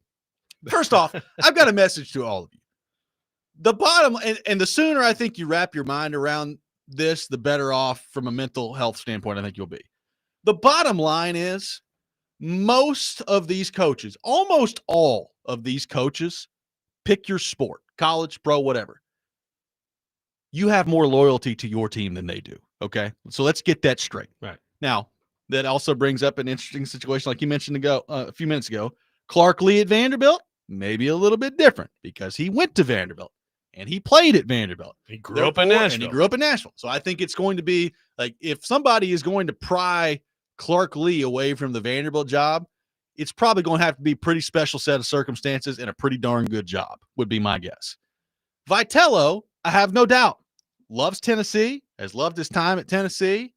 First off, I've got a message to all of you. The bottom, and the sooner I think you wrap your mind around this, the better off from a mental health standpoint I think you'll be. The bottom line is most of these coaches, almost all of these coaches, pick your sport, college, pro, whatever. You have more loyalty to your team than they do, okay? So let's get that straight. Right. Now, that also brings up an interesting situation like you mentioned a few minutes ago. Clark Lee at Vanderbilt, maybe a little bit different because he went to Vanderbilt. And he played at Vanderbilt. He grew up in Nashville. So I think it's going to be like, if somebody is going to pry Clark Lee away from the Vanderbilt job, it's probably going to have to be a pretty special set of circumstances and a pretty darn good job, would be my guess. Vitello, I have no doubt, loves Tennessee, has loved his time at Tennessee.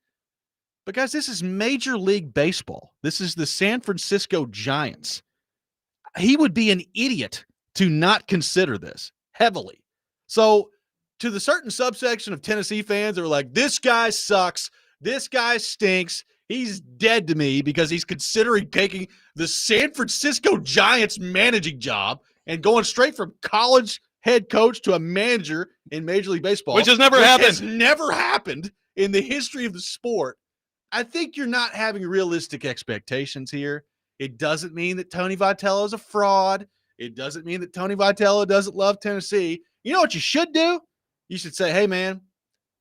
But guys, this is Major League Baseball. This is the San Francisco Giants. He would be an idiot to not consider this heavily. So to the certain subsection of Tennessee fans that were like, this guy sucks, this guy stinks, he's dead to me because he's considering taking the San Francisco Giants managing job and going straight from college head coach to a manager in Major League Baseball. Which has never happened. Has never happened in the history of the sport. I think you're not having realistic expectations here. It doesn't mean that Tony Vitello is a fraud. It doesn't mean that Tony Vitello doesn't love Tennessee. You know what you should do? You should say, hey, man,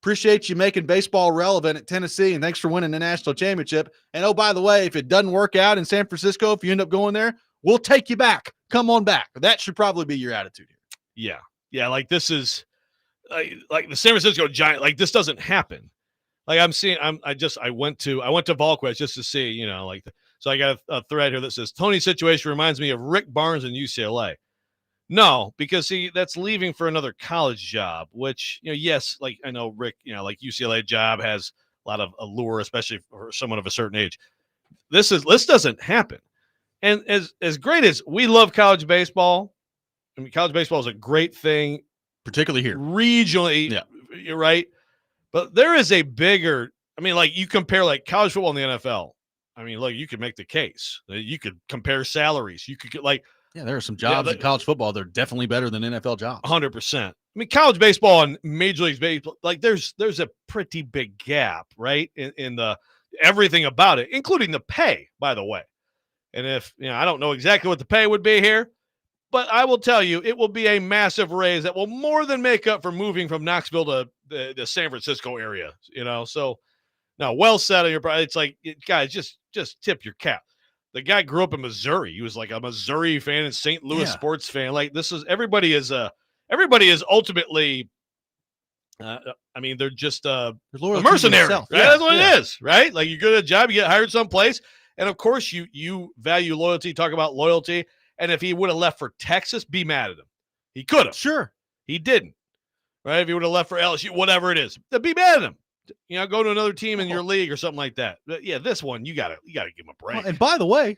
appreciate you making baseball relevant at Tennessee, and thanks for winning the national championship. And, oh, by the way, if it doesn't work out in San Francisco, if you end up going there, we'll take you back. Come on back. That should probably be your attitude here. Yeah. Yeah, like this is like the San Francisco Giants. Like this doesn't happen. Like I went to VolQuest just to see, so I got a thread here that says Tony's situation reminds me of Rick Barnes and UCLA. No, because that's leaving for another college job, which, yes, like I know Rick, like UCLA job has a lot of allure, especially for someone of a certain age. This doesn't happen. And as great as we love college baseball, I mean, college baseball is a great thing, particularly here regionally. Yeah, you're right. But there is a bigger, like you compare like college football and the NFL. I mean, look, you could make the case. You could compare salaries. You could there are some jobs in college football that are definitely better than NFL jobs. 100%. I mean, college baseball and Major League Baseball, like there's a pretty big gap, right? In the everything about it, including the pay, by the way. And if, I don't know exactly what the pay would be here, But I will tell you, it will be a massive raise that will more than make up for moving from Knoxville to the San Francisco area. So now well said on your. It's like, guys, just tip your cap. The guy grew up in Missouri. He was like a Missouri fan and St. Louis sports fan. Like everybody is ultimately. They're just a mercenary. Right? Yeah, That's what it is, right? Like, you're good at a job, you get hired someplace, and of course you value loyalty. Talk about loyalty, and if he would have left for Texas, be mad at him. He could have. Sure, he didn't. Right? If he would have left for LSU, whatever it is, then be mad at him. Go to another team in your league or something like that. But yeah, this one you gotta give him a break. Well, and by the way,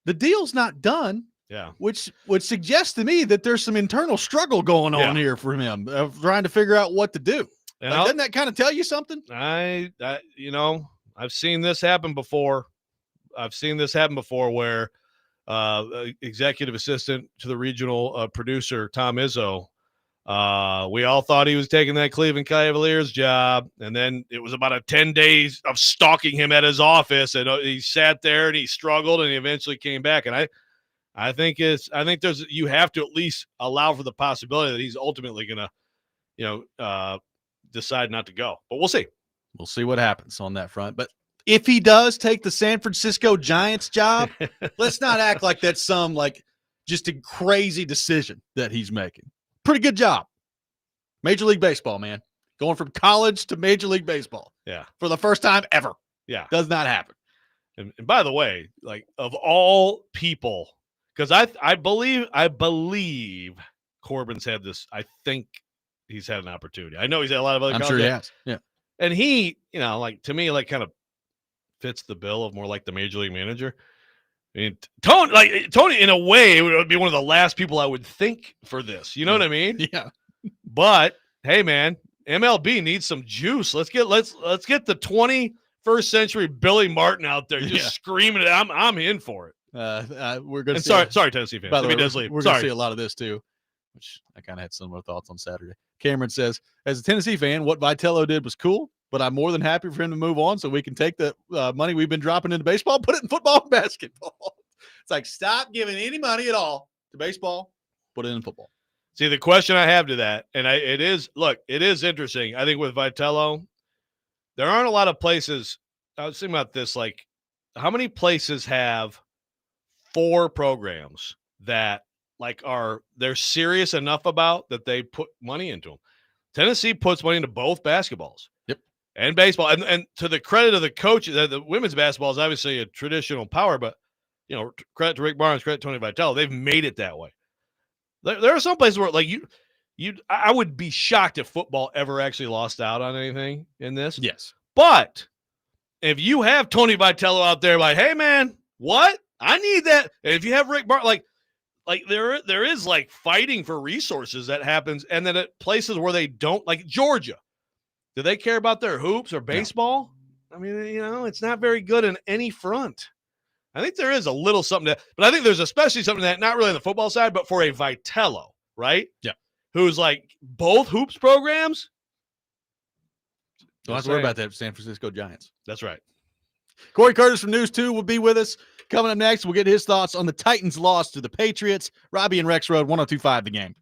the deal's not done. Yeah, which would suggest to me that there's some internal struggle going on here for him of trying to figure out what to do. And doesn't that kind of tell you something? I've seen this happen before. Where executive assistant to the regional producer, Tom Izzo, we all thought he was taking that Cleveland Cavaliers job, and then it was about 10 days of stalking him at his office, and he sat there and he struggled, and he eventually came back. And I think you have to at least allow for the possibility that he's ultimately going to, decide not to go. But we'll see. We'll see what happens on that front. But if he does take the San Francisco Giants job, let's not act like that's some just a crazy decision that he's making. Pretty good job. Major League Baseball, man. Going from college to Major League Baseball. Yeah. For the first time ever. Yeah. Does not happen. And by the way, of all people, because I believe Corbin's had this. I think he's had an opportunity. I know he's had a lot of other. I'm sure he has. Yeah. And he, to me, kind of fits the bill of more like the major league manager. I mean, Tony, in a way, would be one of the last people I would think for this. You know what I mean? Yeah. But hey, man, MLB needs some juice. Let's get the 21st century Billy Martin out there just screaming it. I'm in for it. We're going to sorry, Tennessee fans. By the way, leave. We're going to see a lot of this too, which I kind of had similar thoughts on Saturday. Cameron says, as a Tennessee fan, what Vitello did was cool, but I'm more than happy for him to move on so we can take the money we've been dropping into baseball, put it in football and basketball. It's like, stop giving any money at all to baseball, put it in football. See, the question I have to that, and it is interesting. I think with Vitello, there aren't a lot of places. I was thinking about this, like, how many places have 4 programs that they're serious enough about that they put money into them? Tennessee puts money into both basketballs. Yep. And baseball. And to the credit of the coaches, the women's basketball is obviously a traditional power, but credit to Rick Barnes, credit to Tony Vitello. They've made it that way. There are some places where I would be shocked if football ever actually lost out on anything in this. Yes. But if you have Tony Vitello out there hey, man, what? I need that. And if you have Rick Barnes, there is fighting for resources that happens, and then at places where they don't, like Georgia, do they care about their hoops or baseball? No. I mean, it's not very good in any front. I think there is a little something but I think there's especially something that not really on the football side, but for a Vitello, right? Yeah. Who's both hoops programs. Don't have to worry about that San Francisco Giants. That's right. Corey Curtis from News 2 will be with us. Coming up next, we'll get his thoughts on the Titans' loss to the Patriots. Robby and Rexrode, 102.5 The Game.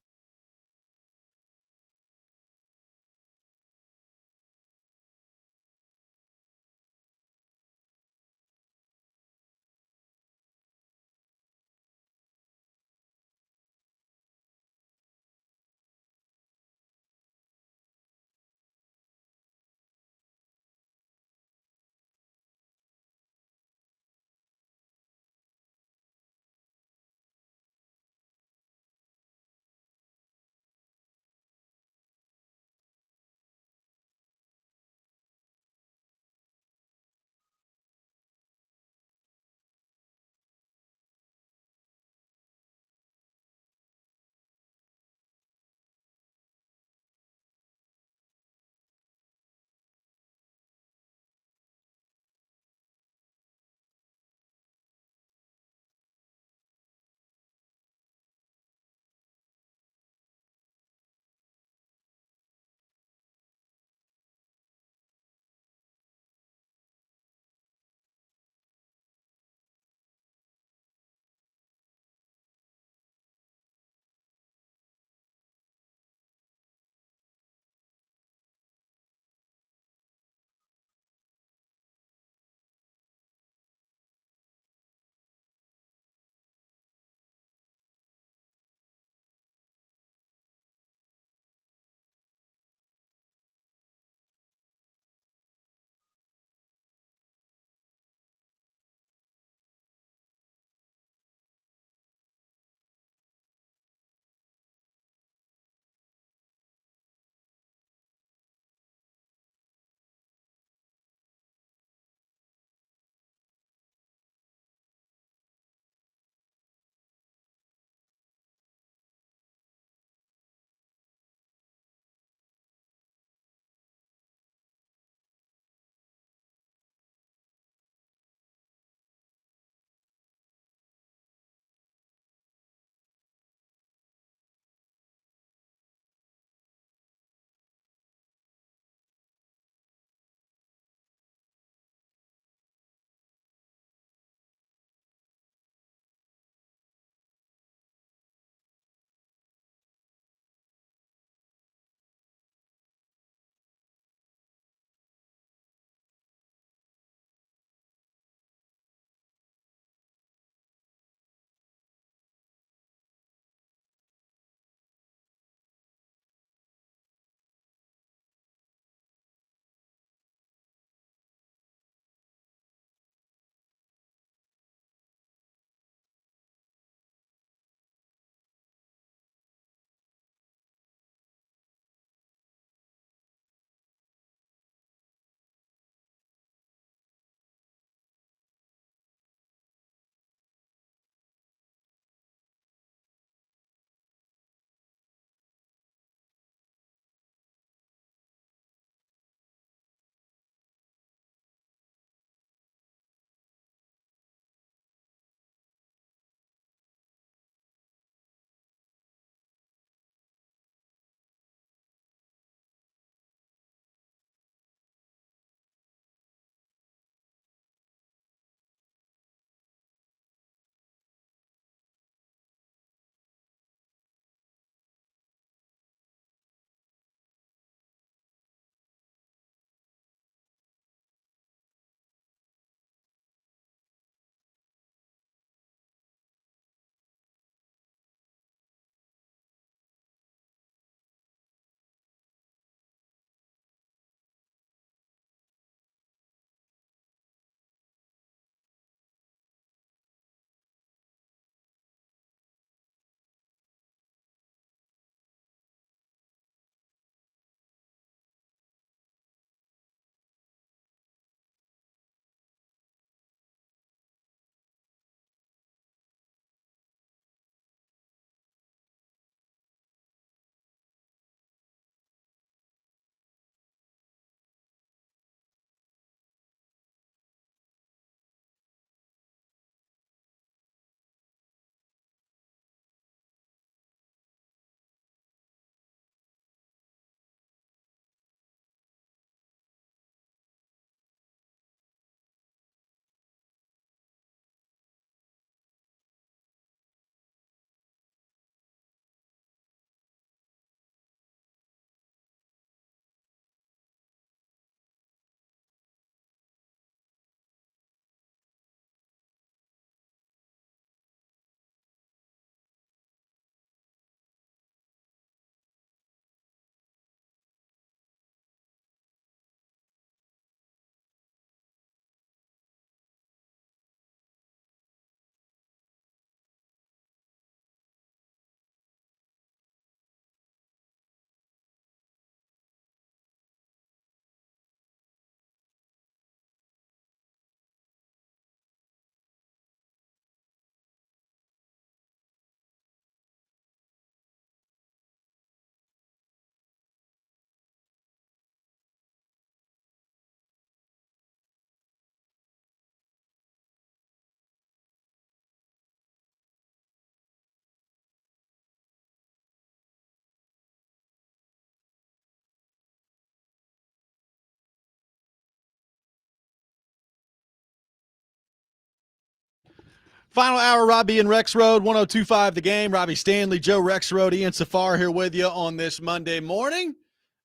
Final hour, Robby and Rexrode, 102.5 The Game. Robbie Stanley, Joe Rexrode, Ian Safar here with you on this Monday morning.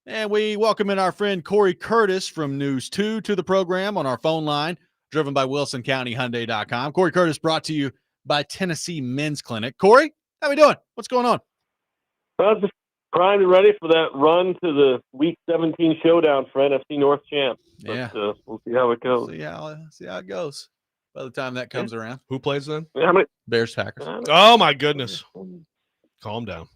And we welcome in our friend Corey Curtis from News 2 to the program on our phone line, driven by WilsonCountyHyundai.com. Corey Curtis brought to you by Tennessee Men's Clinic. Corey, how we doing? What's going on? Just trying to ready for that run to the Week 17 showdown for NFC North champ. Yeah. But, we'll see how it goes. See how it goes by the time that comes around. Who plays then? How many? Bears, Packers. Oh my goodness! Calm down.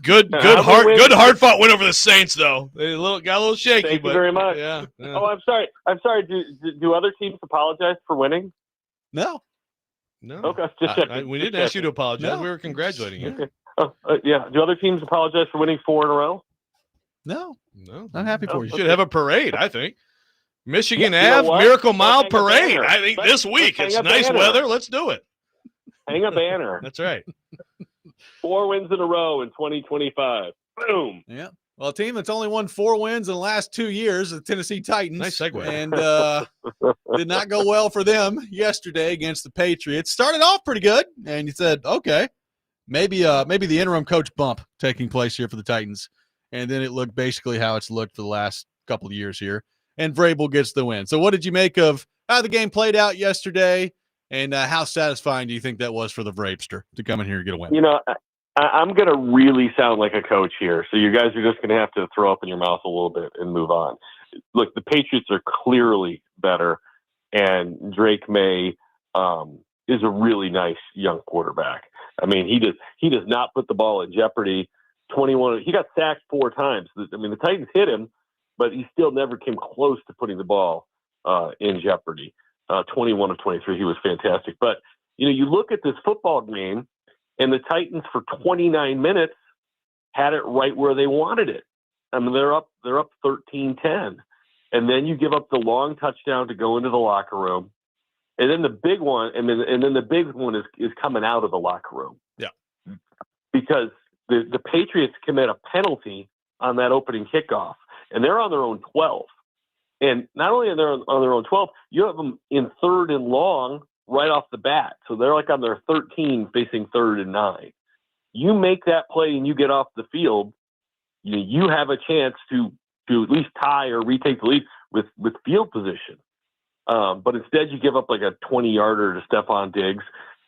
Good how many hard fought win over the Saints though. They got a little shaky. Thank but you very much. Yeah. Oh, I'm sorry. Do other teams apologize for winning? No. Okay, just checking. We didn't ask you to apologize. No. We were congratulating you. Okay. Yeah. Do other teams apologize for winning 4 in a row? No. I'm happy for you. You should have a parade, I think. Michigan Yeah, Ave, Miracle Mile hang a Parade. banner. I think this week Let's it's hang a nice banner. weather. Let's do it. Hang a banner. That's right. 4 wins in a row in 2025. Boom. Yeah. Well, a team that's only won 4 wins in the last 2 years, the Tennessee Titans. Nice segue. And did not go well for them yesterday against the Patriots. Started off pretty good, and you said, okay, maybe the interim coach bump taking place here for the Titans. And then it looked basically how it's looked for the last couple of years here. And Vrabel gets the win. So what did you make of how the game played out yesterday, and how satisfying do you think that was for the Vrabster to come in here and get a win? You know, I'm going to really sound like a coach here, so you guys are just going to have to throw up in your mouth a little bit and move on. Look, the Patriots are clearly better, and Drake May is a really nice young quarterback. I mean, he does not put the ball in jeopardy. 21. He got sacked 4 times. I mean, the Titans hit him, but he still never came close to putting the ball in jeopardy. 21 of 23, he was fantastic. But you look at this football game, and the Titans for 29 minutes had it right where they wanted it. I mean, they're up 13-10, and then you give up the long touchdown to go into the locker room, and then the big one, and then the big one is coming out of the locker room. Yeah, because the Patriots commit a penalty on that opening kickoff, and they're on their own 12. And not only are they on their own 12, you have them in 3rd and long right off the bat. So they're like on their 13 facing 3rd and 9. You make that play and you get off the field, you have a chance to at least tie or retake the lead with field position. But instead you give up like a 20-yarder to Stephon Diggs.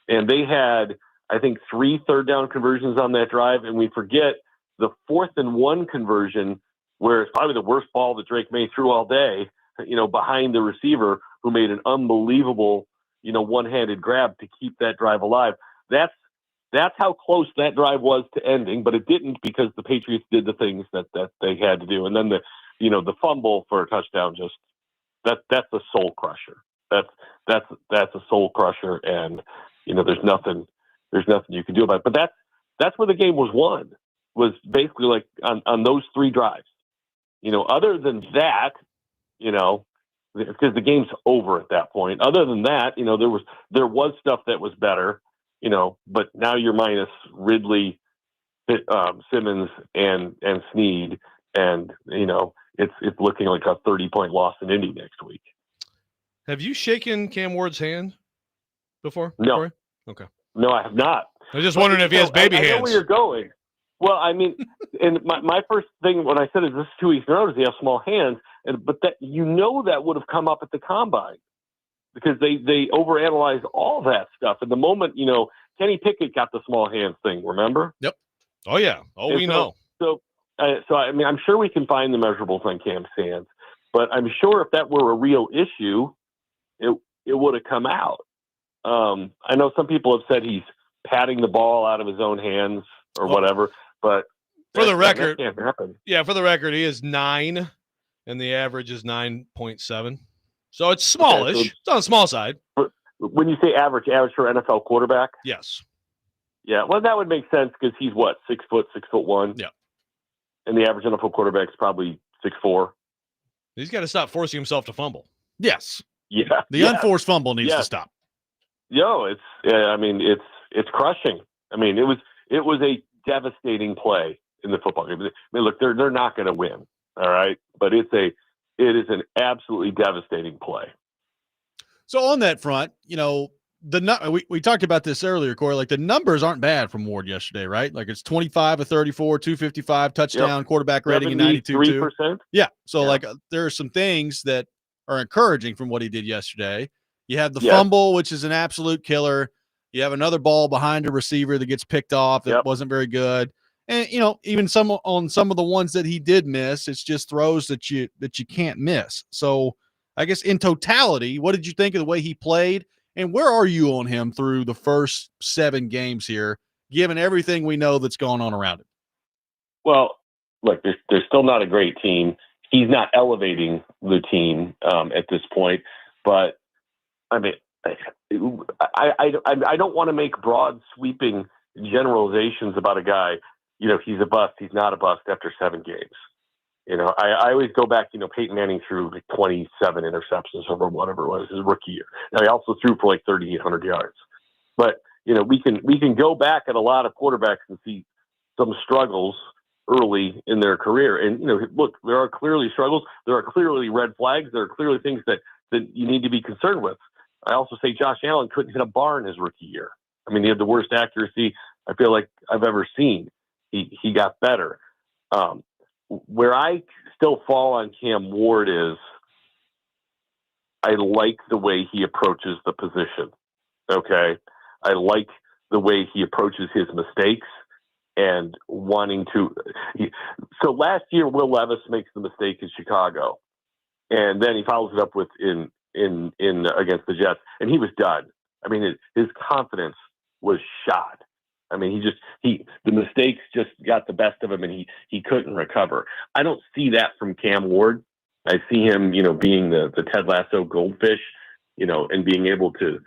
And they had, I think, 3 third-down conversions on that drive. And we forget the 4th and 1 conversion, where it's probably the worst ball that Drake May threw all day, behind the receiver who made an unbelievable, one-handed grab to keep that drive alive. That's how close that drive was to ending, but it didn't because the Patriots did the things that they had to do. And then the fumble for a touchdown, that's a soul crusher. That's a soul crusher, and there's nothing you can do about it. But that's where the game was won, was basically like on those 3 drives. Other than that, because the game's over at that point. Other than that, there was stuff that was better, but now you're minus Ridley, Simmons, and Snead, and it's looking like a 30-point loss in Indy next week. Have you shaken Cam Ward's hand before? No. Corey? Okay. No, I have not. I was just wondering if he has baby hands. I know where you're going. Well, I mean, and my first thing when I said is this 2 weeks in a row, does he have small hands? But that that would have come up at the combine because they overanalyze all that stuff. And the moment Kenny Pickett got the small hands thing, remember? Yep. Oh yeah. Oh, we know. So I mean, I'm sure we can find the measurables on Cam's hands, but I'm sure if that were a real issue, it would have come out. I know some people have said he's patting the ball out of his own hands or whatever. But for the record, that can't happen. Yeah, for the record, he is 9, and the average is 9.7. So it's smallish. Okay, so it's on the small side. When you say average for NFL quarterback? Yes. Yeah, well, that would make sense because he's 6 foot, 6'1". Yeah. And the average NFL quarterback is probably 6'4". He's got to stop forcing himself to fumble. Yes. Yeah. The unforced fumble needs to stop. It's crushing. I mean, it was a devastating play in the football game. I mean, look, they're not going to win, all right, but it is an absolutely devastating play. So on that front, we talked about this earlier, Corey. Like the numbers aren't bad from Ward yesterday, right? Like it's 25 of 34, 255 touchdown, quarterback rating, and 92.2. Yeah. So like there are some things that are encouraging from what he did yesterday. You have the fumble, which is an absolute killer. You have another ball behind a receiver that gets picked off that wasn't very good. And even some of the ones that he did miss, it's just throws that you can't miss. So I guess in totality, what did you think of the way he played? And where are you on him through the first 7 games here, given everything we know that's going on around him? Well, look, they're still not a great team. He's not elevating the team at this point. But, I mean, I don't want to make broad, sweeping generalizations about a guy. He's a bust. He's not a bust after 7 games. I always go back, Peyton Manning threw like 27 interceptions over whatever it was his rookie year. Now, he also threw for like 3,800 yards. But, we can go back at a lot of quarterbacks and see some struggles early in their career. And, look, there are clearly struggles. There are clearly red flags. There are clearly things that you need to be concerned with. I also say Josh Allen couldn't hit a bar in his rookie year. I mean, he had the worst accuracy I feel like I've ever seen. He got better. Where I still fall on Cam Ward is I like the way he approaches the position. Okay. I like the way he approaches his mistakes and wanting to. So last year, Will Levis makes the mistake in Chicago, and then he follows it up with in against the Jets, and he was done. I mean, his confidence was shot. I mean, the mistakes just got the best of him, and he couldn't recover. I don't see that from Cam Ward. I see him, being the Ted Lasso goldfish, and being able to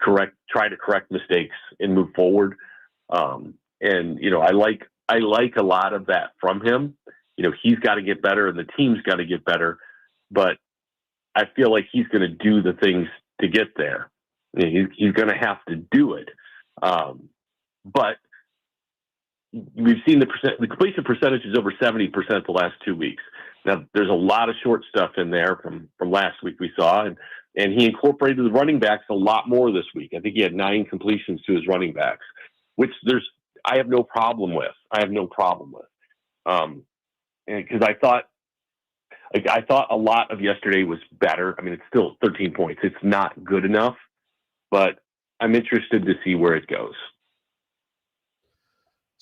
try to correct mistakes and move forward. And I like a lot of that from him. He's got to get better, and the team's got to get better. But I feel like he's going to do the things to get there. He's going to have to do it. But we've seen the completion percentage is over 70% the last 2 weeks. Now, there's a lot of short stuff in there from last week we saw, and he incorporated the running backs a lot more this week. I think he had 9 completions to his running backs, which I have no problem with. Because I thought a lot of yesterday was better. I mean, it's still 13 points. It's not good enough, but I'm interested to see where it goes.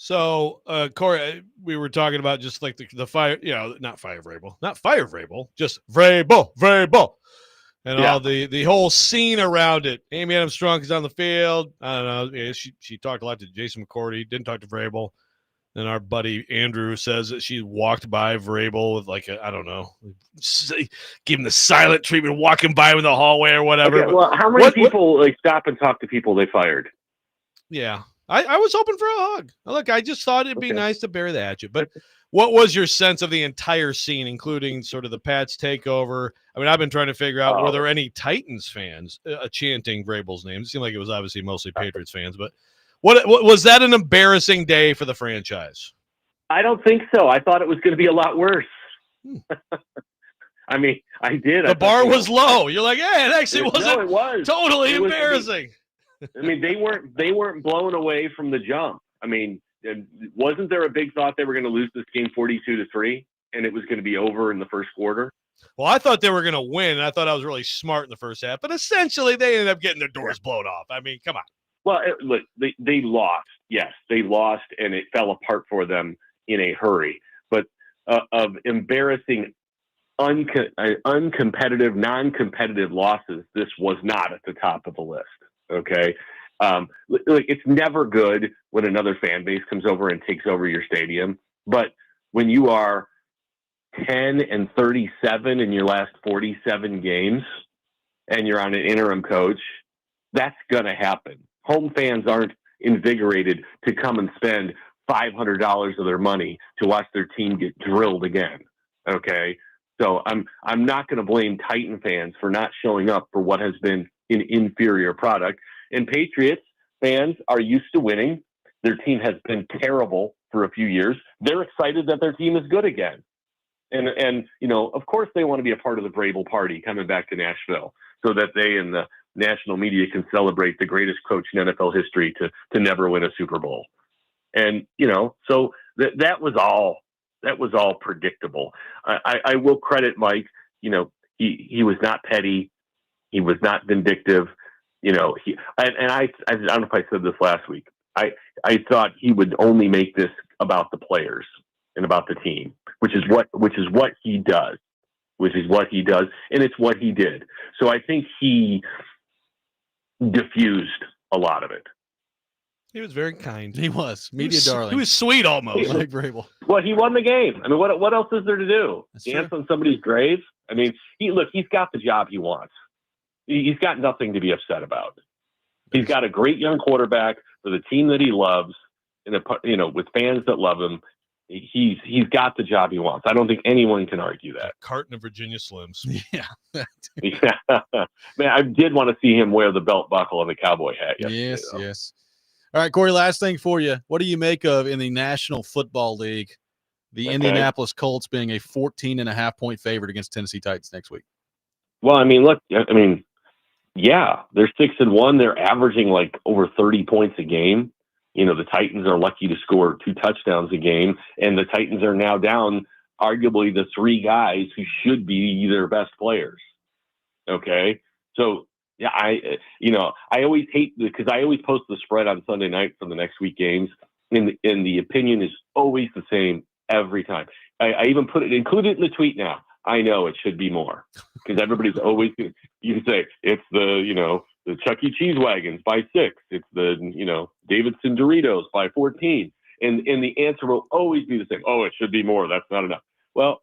So, Corey, we were talking about just like the fire, not fire Vrabel, just Vrabel, and all the whole scene around it. Amy Adams Strunk is on the field. I don't know. She talked a lot to Jason McCourty, didn't talk to Vrabel. And our buddy Andrew says that she walked by Vrabel with give him the silent treatment, walking by him in the hallway or whatever. Okay, well, how many people stop and talk to people they fired? Yeah. I was hoping for a hug. Look, I just thought it'd be nice to bear the hatchet. But what was your sense of the entire scene, including sort of the Pats takeover? I mean, I've been trying to figure out, were there any Titans fans chanting Vrabel's name? It seemed like it was obviously mostly Patriots fans. But what was that an embarrassing day for the franchise? I don't think so. I thought it was going to be a lot worse. I mean, I did. The bar was low. You're like, hey, it actually wasn't. No, it was totally embarrassing. I mean, they weren't blown away from the jump. I mean, wasn't there a big thought they were going to lose this game 42-3, and it was going to be over in the first quarter? Well, I thought they were going to win, and I thought I was really smart in the first half. But essentially, they ended up getting their doors blown off. I mean, come on. Well, look, they lost. Yes, they lost, and it fell apart for them in a hurry. But of embarrassing, uncompetitive, non-competitive losses, this was not at the top of the list. Okay. It's never good when another fan base comes over and takes over your stadium. But when you are 10-37 in your last 47 games and you're on an interim coach, that's going to happen. Home fans aren't invigorated to come and spend $500 of their money to watch their team get drilled again. Okay. So I'm not going to blame Titan fans for not showing up for what has been an inferior product. And Patriots fans are used to winning. Their team has been terrible for a few years. They're excited that their team is good again. And of course they want to be a part of the Vrabel party coming back to Nashville so that they and the national media can celebrate the greatest coach in NFL history to never win a Super Bowl. And, so that was all predictable. I will credit Mike. He was not petty. He was not vindictive. I don't know if I said this last week. I thought he would only make this about the players and about the team, which is what he does, and it's what he did. So I think he diffused a lot of it. He was very kind. He was media darling. He was sweet almost. Mike Vrabel. Well, he won the game. I mean, what else is there to do? Dance on somebody's grave? I mean, he's got the job he wants. He's got nothing to be upset about. He's got a great young quarterback for the team that he loves, and with fans that love him. He's got the job he wants. I don't think anyone can argue that. Carton of Virginia Slims. Yeah. Man, I did want to see him wear the belt buckle and the cowboy hat yesterday. Yes. All right, Corey, last thing for you. What do you make of in the National Football League, the Indianapolis Colts being a 14.5-point favorite against Tennessee Titans next week? Well, I mean, look, yeah, they're 6-1. They're averaging like over 30 points a game. The Titans are lucky to score 2 touchdowns a game, and the Titans are now down arguably the 3 guys who should be their best players. Okay. So yeah, I always hate because I always post the spread on Sunday night for the next week games, and the opinion is always the same every time. I even include it in the tweet now. I know it should be more because everybody's always you can say it's the Chuck E. Cheese wagons by 6. It's the Davidson Doritos by 14, and the answer will always be the same. Oh, it should be more. That's not enough. Well,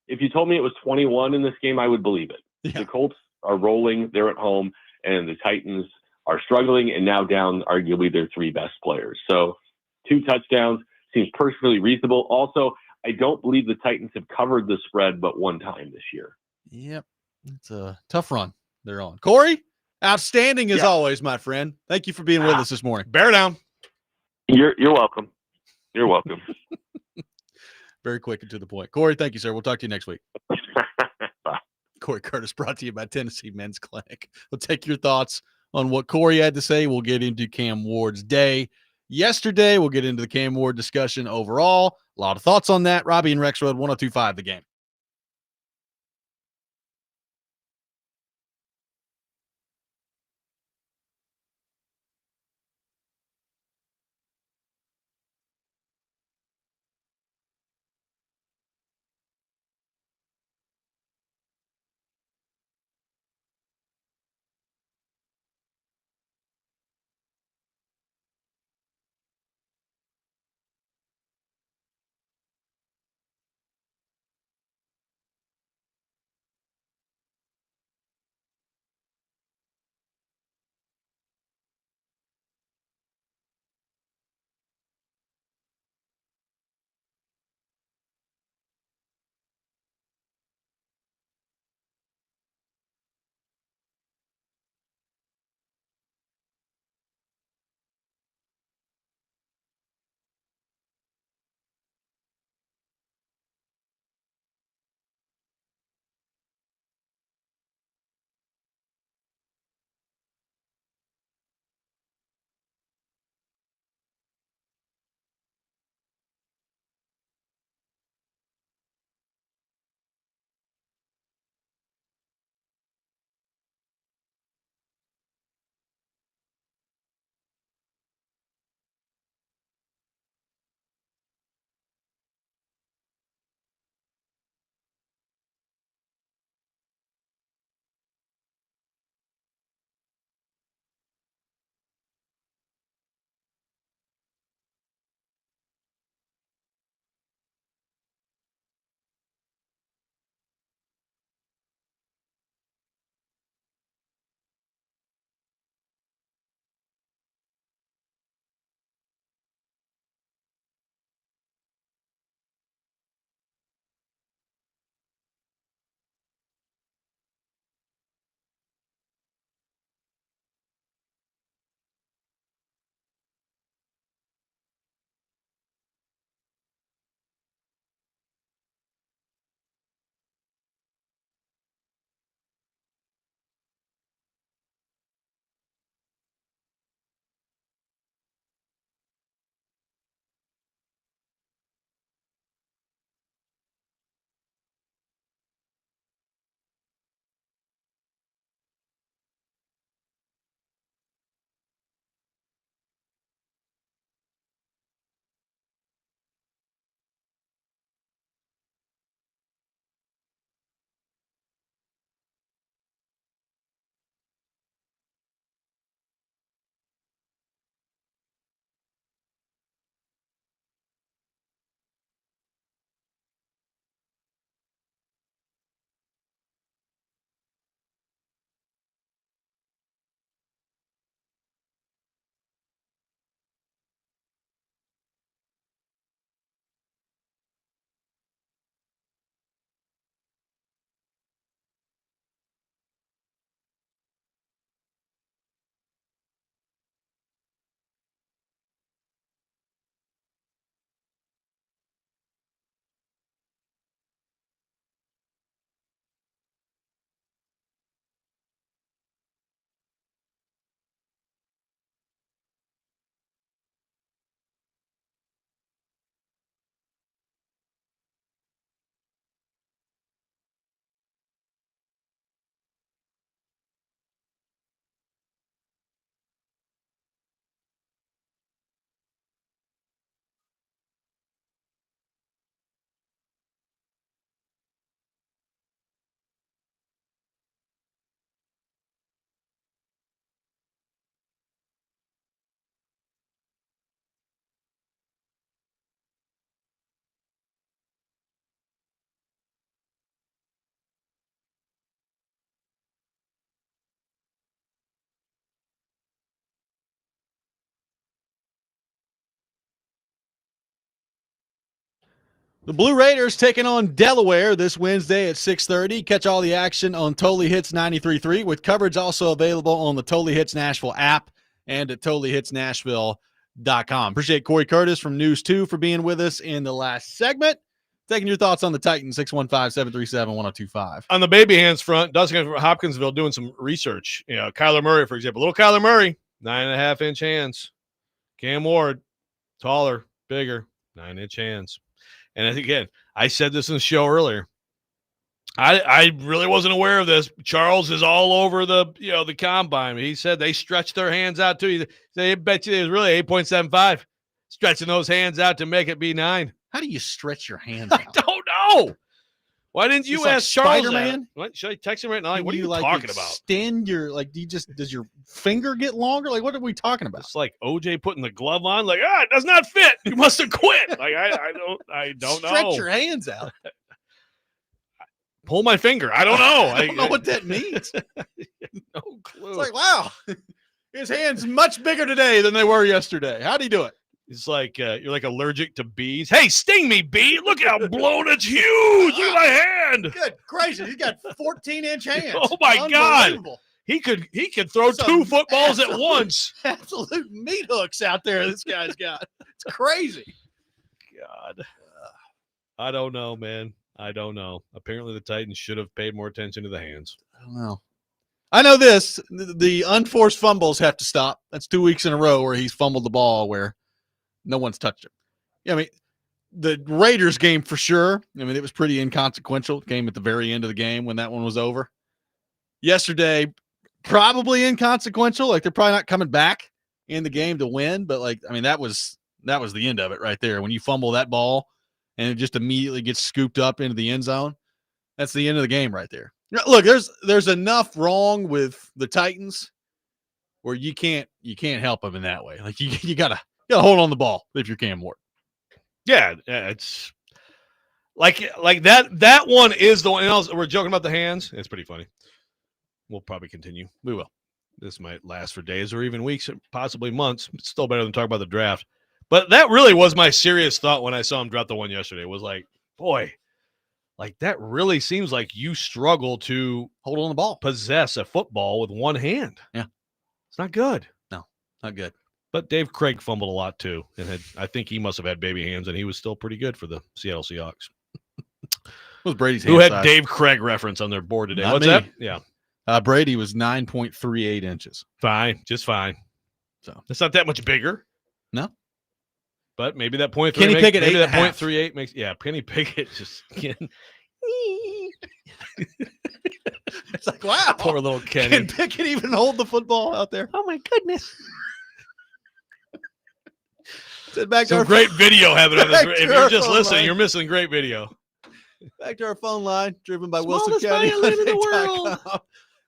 if you told me it was 21 in this game, I would believe it. Yeah. The Colts are rolling. They're at home. And the Titans are struggling and now down arguably their 3 best players. So 2 touchdowns seems perfectly reasonable. Also, I don't believe the Titans have covered the spread but one time this year. Yep. It's a tough run they're on. Corey, outstanding as always, my friend. Thank you for being with us this morning. Bear down. You're welcome. You're welcome. Very quick and to the point. Corey, thank you, sir. We'll talk to you next week. Corey Curtis brought to you by Tennessee Men's Clinic. We'll take your thoughts on what Corey had to say. We'll get into Cam Ward's day yesterday. We'll get into the Cam Ward discussion overall. A lot of thoughts on that. Robby and Rexrode, 102.5 The Game. The Blue Raiders taking on Delaware this Wednesday at 6:30. Catch all the action on Totally Hits 93.3 with coverage also available on the Totally Hits Nashville app and at totallyhitsnashville.com. Appreciate Corey Curtis from News 2 for being with us in the last segment. Taking your thoughts on the Titans, 615-737-1025. On the baby hands front, Dustin from Hopkinsville doing some research. You know, Kyler Murray, for example. Little Kyler Murray, 9.5-inch hands. Cam Ward, taller, bigger, 9-inch hands. And again, I said this in the show earlier. I really wasn't aware of this. Charles is all over the combine. He said they stretched their hands out too. They bet you it was really 8.75. Stretching those hands out to make it be 9. How do you stretch your hands I out? don't know. Why didn't you ask Charles Spider-Man? What? Should I text him right now? What are you talking about? Extend your does your finger get longer? Like, what are we talking about? It's like OJ putting the glove on. Like, it does not fit. You must have quit. Like, I don't know. Stretch your hands out. Pull my finger. I don't know. I don't know what that means. No clue. It's like, wow, his hands much bigger today than they were yesterday. How'd he do it? It's like you're like allergic to bees. Hey, sting me, bee! Look how blown it's huge. Look at my hand. Good gracious, he's got 14-inch hands. Oh my God! He could throw 2 footballs at once. Absolute meat hooks out there. This guy's got. It's crazy. God, I don't know, man. I don't know. Apparently, the Titans should have paid more attention to the hands. I don't know. I know this. The unforced fumbles have to stop. That's 2 weeks in a row where he's fumbled the ball where no one's touched him. Yeah, I mean, the Raiders game for sure. I mean, it was pretty inconsequential. It came at the very end of the game when that one was over. Yesterday, probably inconsequential. Like, they're probably not coming back in the game to win. But, like, I mean, that was the end of it right there. When you fumble that ball and it just immediately gets scooped up into the end zone, that's the end of the game right there. Look, there's enough wrong with the Titans where you can't help them in that way. Like, you gotta hold on the ball if you're Cam Ward. Yeah, it's like that one is the one. And we're joking about the hands. It's pretty funny. We'll probably continue. We will. This might last for days or even weeks, possibly months. It's still better than talking about the draft. But that really was my serious thought when I saw him drop the one yesterday. It was like, boy, like that really seems like you struggle to hold on the ball, possess a football with one hand. Yeah, it's not good. No, not good. But Dave Craig fumbled a lot too, and I think he must have had baby hands, and he was still pretty good for the Seattle Seahawks. What was Brady's? Who had size? Dave Craig reference on their board today? Not What's me. that? Yeah, Brady was 9.38 inches. Fine, just fine. So it's not that much bigger. No, but maybe that point. Kenny Pickett, maybe that 8.5. 0.38 makes. Yeah, Penny Pickett just. It's like, wow, poor little Kenny. Can Pickett even hold the football out there? Oh my goodness. Back to Some our great video having on this. If you're just listening, line. you're missing great video. Back to our phone line, driven by Smallest Wilson County. violin in the world.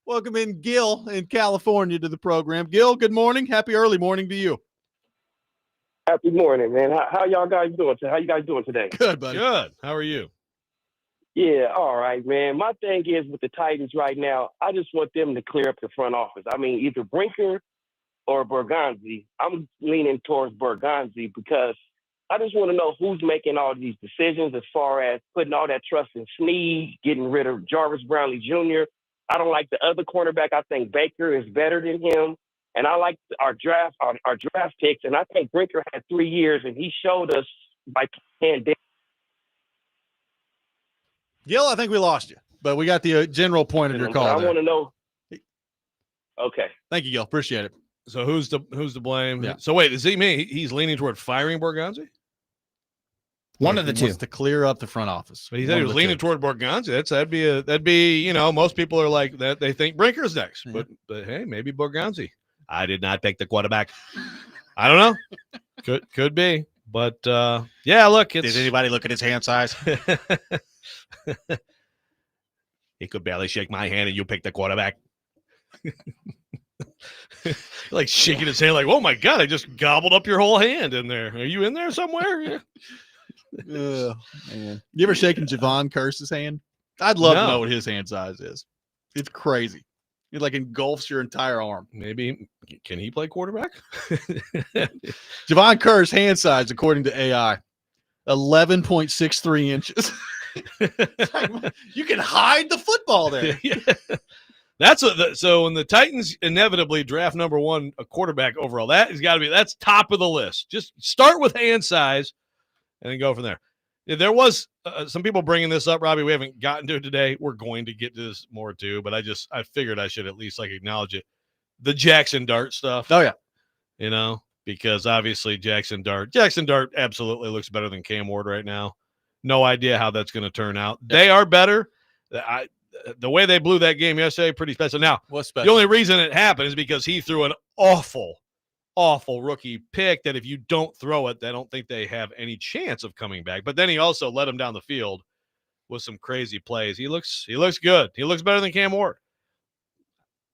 Welcome in Gil in California to the program. Gil, good morning. Happy early morning to you. Happy morning, man. How y'all guys doing? How you guys doing today? Good, buddy. Good. How are you? Yeah, all right, man. My thing is with the Titans right now, I just want them to clear up the front office. I mean, either Brinker or Bergonzi. I'm leaning towards Bergonzi because I just want to know who's making all these decisions as far as putting all that trust in Snead, getting rid of Jarvis Brownlee Jr. I don't like the other cornerback. I think Baker is better than him. And I like our draft picks. And I think Brinker had 3 years, and he showed us by playing. Gil, I think we lost you, but we got the general point of your call. I want to know. Okay. Thank you, Gil. Appreciate it. So who's to blame? Yeah. So wait, does he mean he's leaning toward firing Borgonzi? One of the two. Wants to clear up the front office. But he said he was leaning toward Borgonzi. That'd be most people are like that. They think Brinker's next, Yeah. but hey, maybe Borgonzi. I did not take the quarterback. I don't know. Could be, but yeah. Look, Did anybody look at his hand size? He could barely shake my hand, and you picked the quarterback. Like shaking his hand, like, oh my God, I just gobbled up your whole hand in there. Are you in there somewhere? Man. You ever shaken Javon Curse's hand? I'd love to know what his hand size is. It's crazy. It like engulfs your entire arm. Maybe can he play quarterback? Javon Curse hand size according to AI. 11.63 inches. You can hide the football there. Yeah. So when the Titans inevitably draft number 1 a quarterback overall, that's top of the list. Just start with hand size and then go from there. There was some people bringing this up, Robbie. We haven't gotten to it today. We're going to get to this more too, but I figured I should at least acknowledge it. The Jackson Dart stuff. Oh yeah. Because obviously Jackson Dart absolutely looks better than Cam Ward right now. No idea how that's going to turn out. Yep. They are better. The way they blew that game yesterday, pretty special. Now, what's special? The only reason it happened is because he threw an awful rookie pick that if you don't throw it, I don't think they have any chance of coming back. But then he also led him down the field with some crazy plays. He looks good. He looks better than Cam Ward.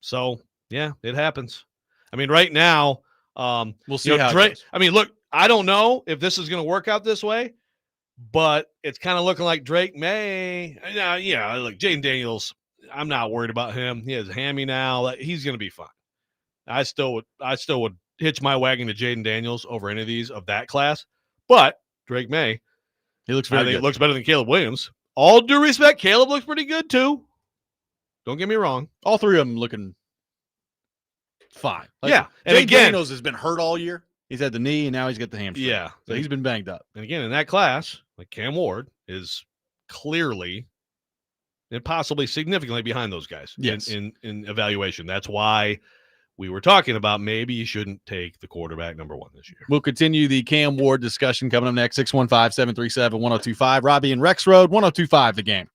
So, yeah, it happens. I mean, right now, we'll see how Drake. it goes. I mean, look, I don't know if this is going to work out this way, but it's kind of looking like Drake may. Yeah, like Jaden Daniels, I'm not worried about him. He has a hammy now. He's going to be fine. I still would hitch my wagon to Jaden Daniels over any of these of that class, but Drake May, he looks very good. It looks better than Caleb Williams. All due respect, Caleb looks pretty good too. Don't get me wrong. All three of them looking fine. Yeah. And again, Daniels has been hurt all year. He's had the knee, and now he's got the hamstring. Yeah. So he's been banged up. And again, in that class, Cam Ward is clearly and possibly significantly behind those guys in evaluation. That's why we were talking about maybe you shouldn't take the quarterback number 1 this year. We'll continue the Cam Ward discussion coming up next. 615-737-1025. Robby and Rexrode, 1025 The Game.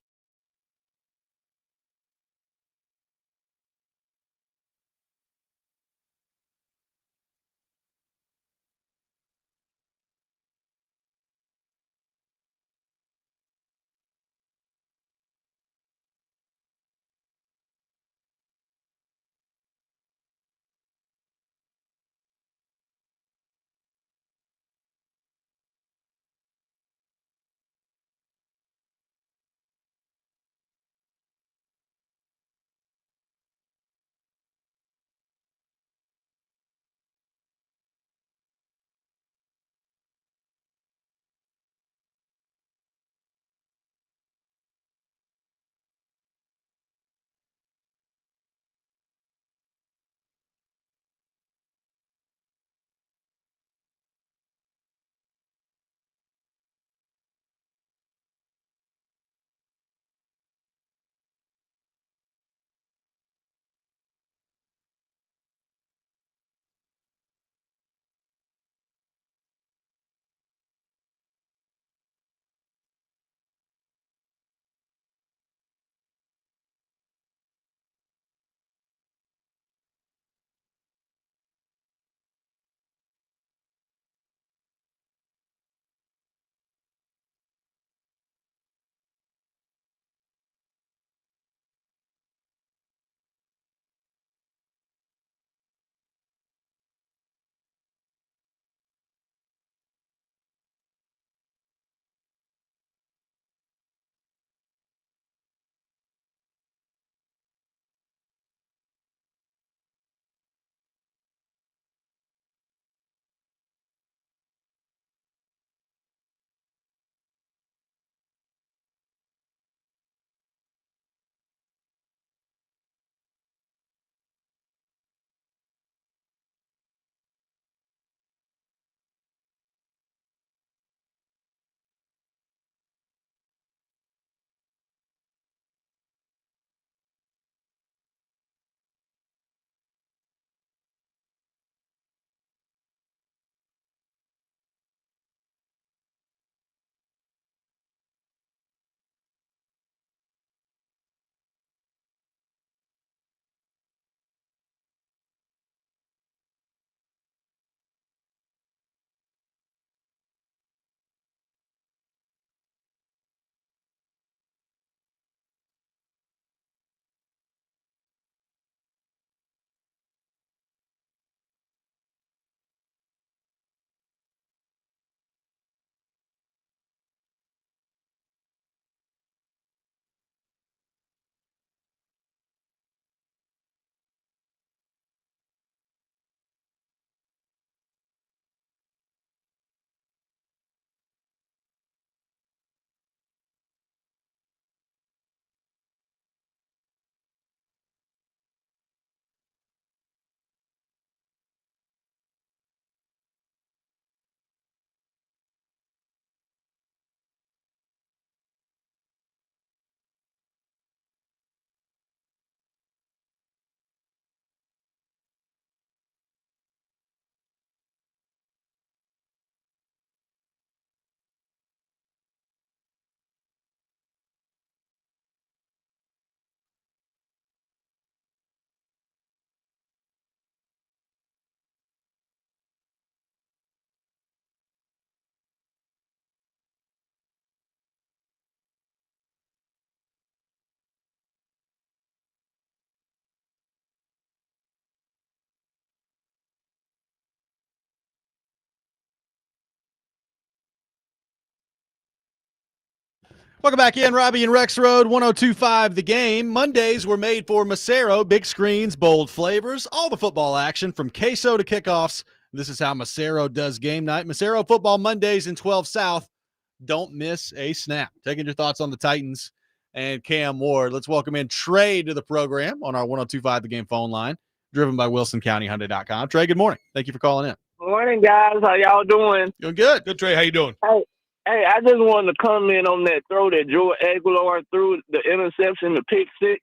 Welcome back in, Robby and Rexrode, 102.5 The Game. Mondays were made for Macero. Big screens, bold flavors, all the football action from queso to kickoffs. This is how Macero does game night. Macero Football Mondays in 12 South. Don't miss a snap. Taking your thoughts on the Titans and Cam Ward. Let's welcome in Trey to the program on our 102.5 The Game phone line, driven by WilsonCountyHyundai.com. Trey, good morning. Thank you for calling in. Morning, guys. How y'all doing? Doing good. Good, Trey. How you doing? Hey, I just wanted to comment on that throw that Joe Aguilar threw, the interception, the pick six.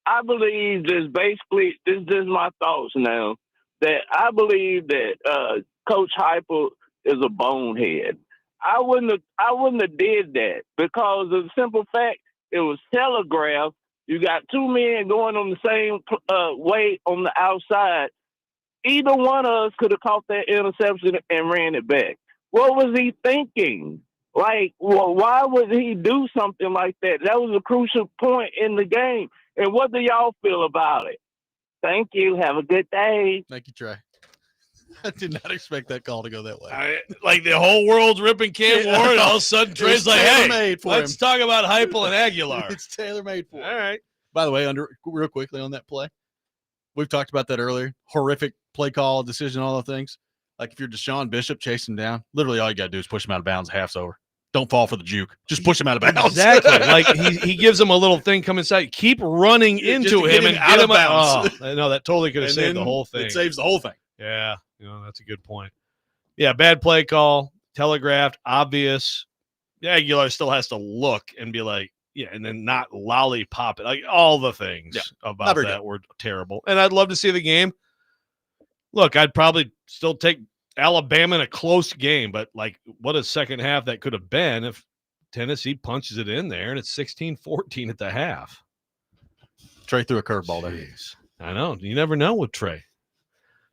I believe this is my thoughts now, that I believe that Coach Heupel is a bonehead. I wouldn't have did that because of the simple fact it was telegraphed. You got two men going on the same way on the outside. Either one of us could have caught that interception and ran it back. What was he thinking? Like, well, why would he do something like that? That was a crucial point in the game. And what do y'all feel about it? Thank you. Have a good day. Thank you, Trey. I did not expect that call to go that way. Like the whole world's ripping Cam Ward, and all of a sudden Trey's like, hey, let's talk about Heupel and Aguilar. It's tailor-made for him. All right. By the way, real quickly on that play, we've talked about that earlier. Horrific play call, decision, all the things. Like if you're Deshaun Bishop chasing him down, literally all you got to do is push him out of bounds. Half's over. Don't fall for the juke. Just push him out of bounds. Exactly. Like he gives him a little thing come inside. Keep running into him and out get of him bounds. Oh, no, that totally could have saved the whole thing. It saves the whole thing. Yeah, that's a good point. Yeah, bad play call, telegraphed, obvious. Aguilar still has to look and be like, yeah, and then not lollipop it. Like all the things about that were terrible. And I'd love to see the game. Look, I'd probably still take Alabama in a close game, but like what a second half that could have been if Tennessee punches it in there and it's 16-14 at the half. Trey threw a curveball there. I know. You never know with Trey.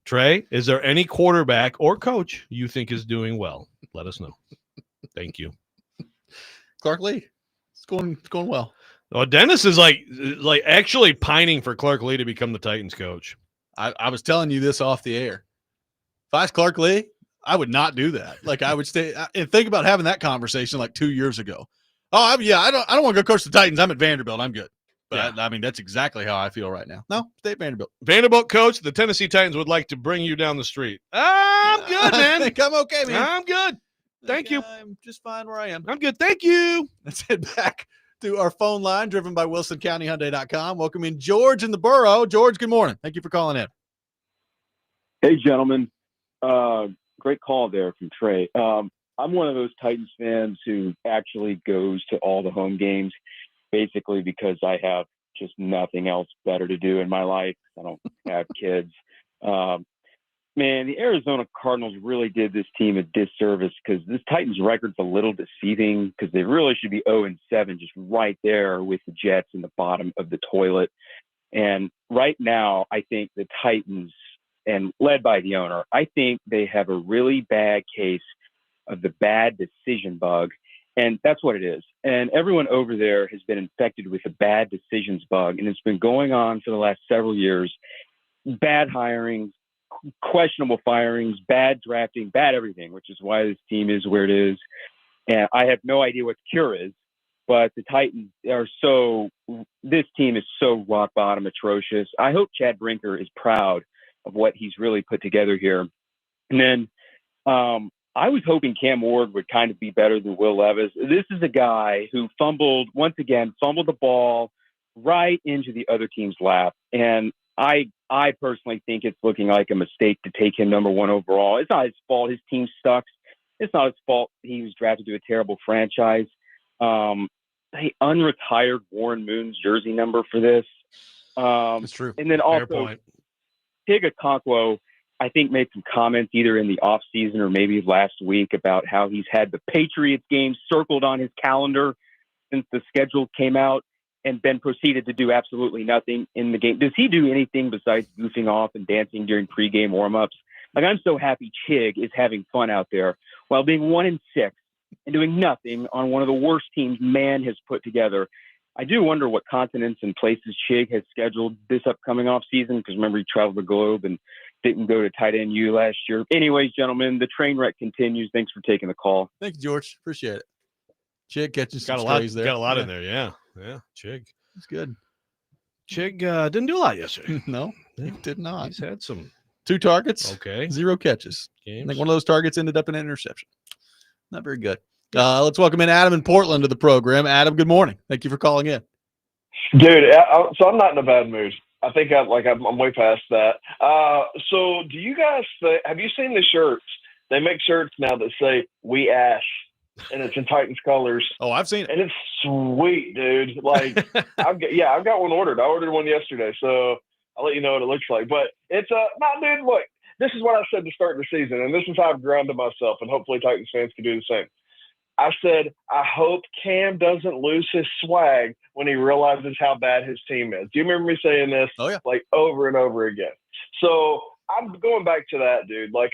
Trey, is there any quarterback or coach you think is doing well? Let us know. Thank you. Clark Lee. It's going well. Oh, Dennis is like actually pining for Clark Lee to become the Titans coach. I was telling you this off the air. If I was Clark Lee, I would not do that. Like I would stay and think about having that conversation like 2 years ago. Oh, I don't want to go coach the Titans. I'm at Vanderbilt. I'm good. But I mean, that's exactly how I feel right now. No, stay at Vanderbilt. Vanderbilt coach, the Tennessee Titans would like to bring you down the street. I'm good, man. I think I'm okay, man. I'm good. Thank you. I'm just fine where I am. I'm good. Thank you. Let's head back to our phone line, driven by WilsonCountyHyundai.com. Welcome in George in the borough. George, good morning. Thank you for calling in. Hey, gentlemen. Great call there from Trey. I'm one of those Titans fans who actually goes to all the home games, basically because I have just nothing else better to do in my life. I don't have kids. Man, the Arizona Cardinals really did this team a disservice because this Titans record's a little deceiving because they really should be 0-7, just right there with the Jets in the bottom of the toilet. And right now, I think the Titans, and led by the owner, I think they have a really bad case of the bad decision bug. And that's what it is. And everyone over there has been infected with the bad decisions bug. And it's been going on for the last several years. Bad hirings, questionable firings, bad drafting, bad everything, which is why this team is where it is. And I have no idea what the cure is, but the Titans this team is so rock bottom atrocious. I hope Chad Brinker is proud of what he's really put together here. And then I was hoping Cam Ward would kind of be better than Will Levis. This is a guy who fumbled the ball right into the other team's lap. And I personally think it's looking like a mistake to take him number one overall. It's not his fault. His team sucks. It's not his fault he was drafted to a terrible franchise. They unretired Warren Moon's jersey number for this. That's true. And then also Tig Okonkwo, I think, made some comments either in the offseason or maybe last week about how he's had the Patriots game circled on his calendar since the schedule came out and then proceeded to do absolutely nothing in the game. Does he do anything besides goofing off and dancing during pregame warmups? Like, I'm so happy Chig is having fun out there while being 1-6 and doing nothing on one of the worst teams man has put together. I do wonder what continents and places Chig has scheduled this upcoming off season, because remember he traveled the globe and didn't go to tight end U last year. Anyways, gentlemen, the train wreck continues. Thanks for taking the call. Thank you, George. Appreciate it. Chig catching some got a lot. strays there. Got a lot in there. Yeah. Chig. It's good. Chig didn't do a lot yesterday. No, he did not. He's had some 2 targets. Okay. 0 catches. games. I think one of those targets ended up in an interception. Not very good. Let's welcome in Adam in Portland to the program. Adam, good morning. Thank you for calling in. Dude, so I'm not in a bad mood. I think I'm way past that. So do you guys have you seen the shirts? They make shirts now that say "We Ash," and it's in Titans colors. Oh, I've seen it, and it's sweet, dude. Like I've got one ordered. I ordered one yesterday, so I'll let you know what it looks like. But it's dude. Look, this is what I said to start the season, and this is how I've grounded myself, and hopefully Titans fans can do the same. I said, I hope Cam doesn't lose his swag when he realizes how bad his team is. Do you remember me saying this? Oh, yeah. Like over and over again. So I'm going back to that, dude. Like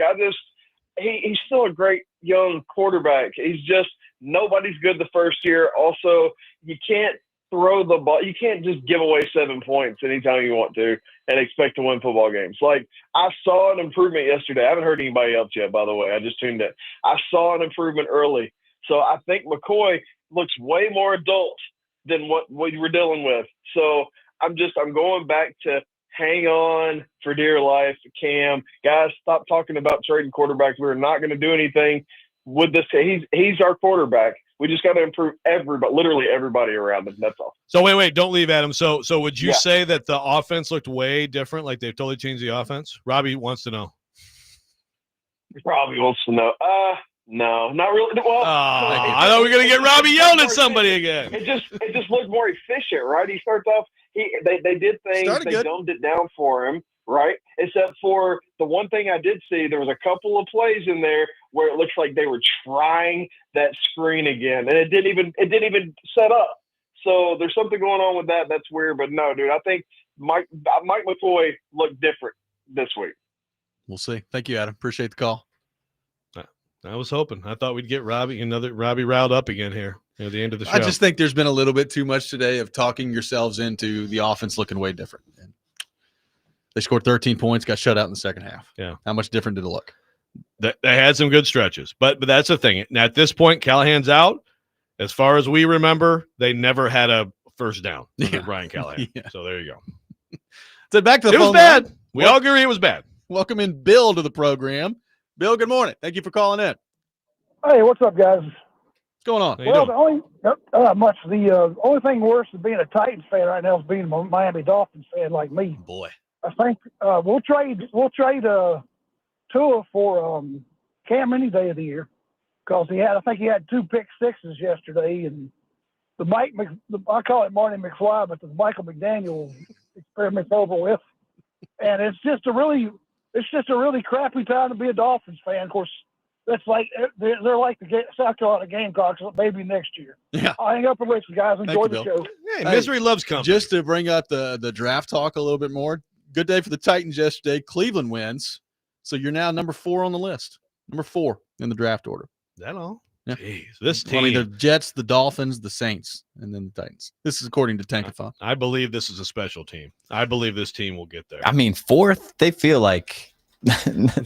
he's still a great young quarterback. He's just, nobody's good the first year. Also, you can't throw the ball. You can't just give away 7 points anytime you want to and expect to win football games. Like I saw an improvement yesterday. I haven't heard anybody else yet, by the way. I just tuned in. I saw an improvement early. So I think McCoy looks way more adult than what we were dealing with. So I'm going back to hang on for dear life, Cam. Guys, stop talking about trading quarterbacks. We're not going to do anything with this. He's our quarterback. We just got to improve literally everybody around him. That's all. So wait, don't leave, Adam. So would you say that the offense looked way different? Like they've totally changed the offense? Robby wants to know. He probably wants to know. No, not really. Well, I thought we were gonna get Robby yelling at somebody again. It just looked more efficient, right? He starts off. They did things. They dumbed it down for him, right? Except for the one thing I did see, there was a couple of plays in there where it looks like they were trying that screen again, and it didn't even set up. So there's something going on with that. That's weird, but no, dude. I think Mike McCoy looked different this week. We'll see. Thank you, Adam. Appreciate the call. I was hoping. I thought we'd get Robby riled up again here at the end of the show. I just think there's been a little bit too much today of talking yourselves into the offense looking way different. And they scored 13 points, got shut out in the second half. Yeah. How much different did it look? They had some good stretches, but that's the thing. Now, at this point, Callahan's out. As far as we remember, they never had a first down under Brian Callahan. Yeah. So there you go. So back to the phone. It was bad. We all agree it was bad. Welcome in Bill to the program. Bill, good morning. Thank you for calling in. Hey, what's up, guys? What's going on? Well, the only thing worse than being a Titans fan right now is being a Miami Dolphins fan like me. Boy, I think we'll trade Tua for Cam any day of the year because I think he had 2 pick sixes yesterday, and I call it Marty McFly, but the Michael McDaniel experiment's over with, and it's just a really crappy time to be a Dolphins fan. Of course, that's like they're like the South Carolina Gamecocks maybe next year. Yeah. I'll hang up and listen, guys. Enjoy the show. Hey, misery loves company. Just to bring up the draft talk a little bit more. Good day for the Titans yesterday. Cleveland wins, so you're now number 4 on the list. Number 4 in the draft order. Is that all? Yeah. Jeez, this team. I mean, the Jets, the Dolphins, the Saints, and then the Titans. This is according to Tankathon. I believe this is a special team. I believe this team will get there. I mean, 4th, they feel like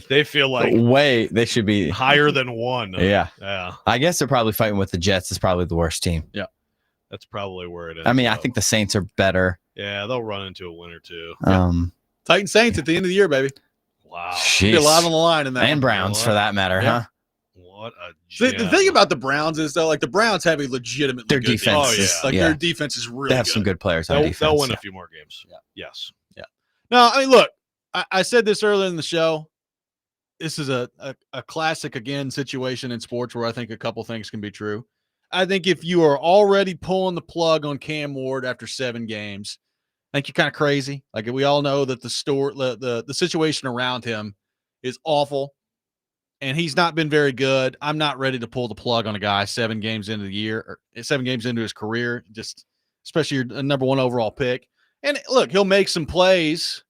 they should be higher than 1. Yeah. Yeah. I guess they're probably fighting with the Jets. Is probably the worst team. Yeah. That's probably where it is. I mean, I think the Saints are better. Yeah, they'll run into a win or two. Titans Saints at the end of the year, baby. Wow. Be a lot on the line in that. And Browns for that matter, huh? What a the thing about the Browns is though, like the Browns have a legitimately their good defense. Oh, yeah. Like their defense is really They have good. some good players on defense. They'll win a few more games. Yeah. Yes. Yeah. No, I mean, look, I said this earlier in the show. This is a classic, again, situation in sports where I think a couple things can be true. I think if you are already pulling the plug on Cam Ward after 7 games, I think you're kind of crazy. Like we all know that the situation around him is awful, and he's not been very good. I'm not ready to pull the plug on a guy 7 games into the year or 7 games into his career, just especially your number 1 overall pick. And look, he'll make some plays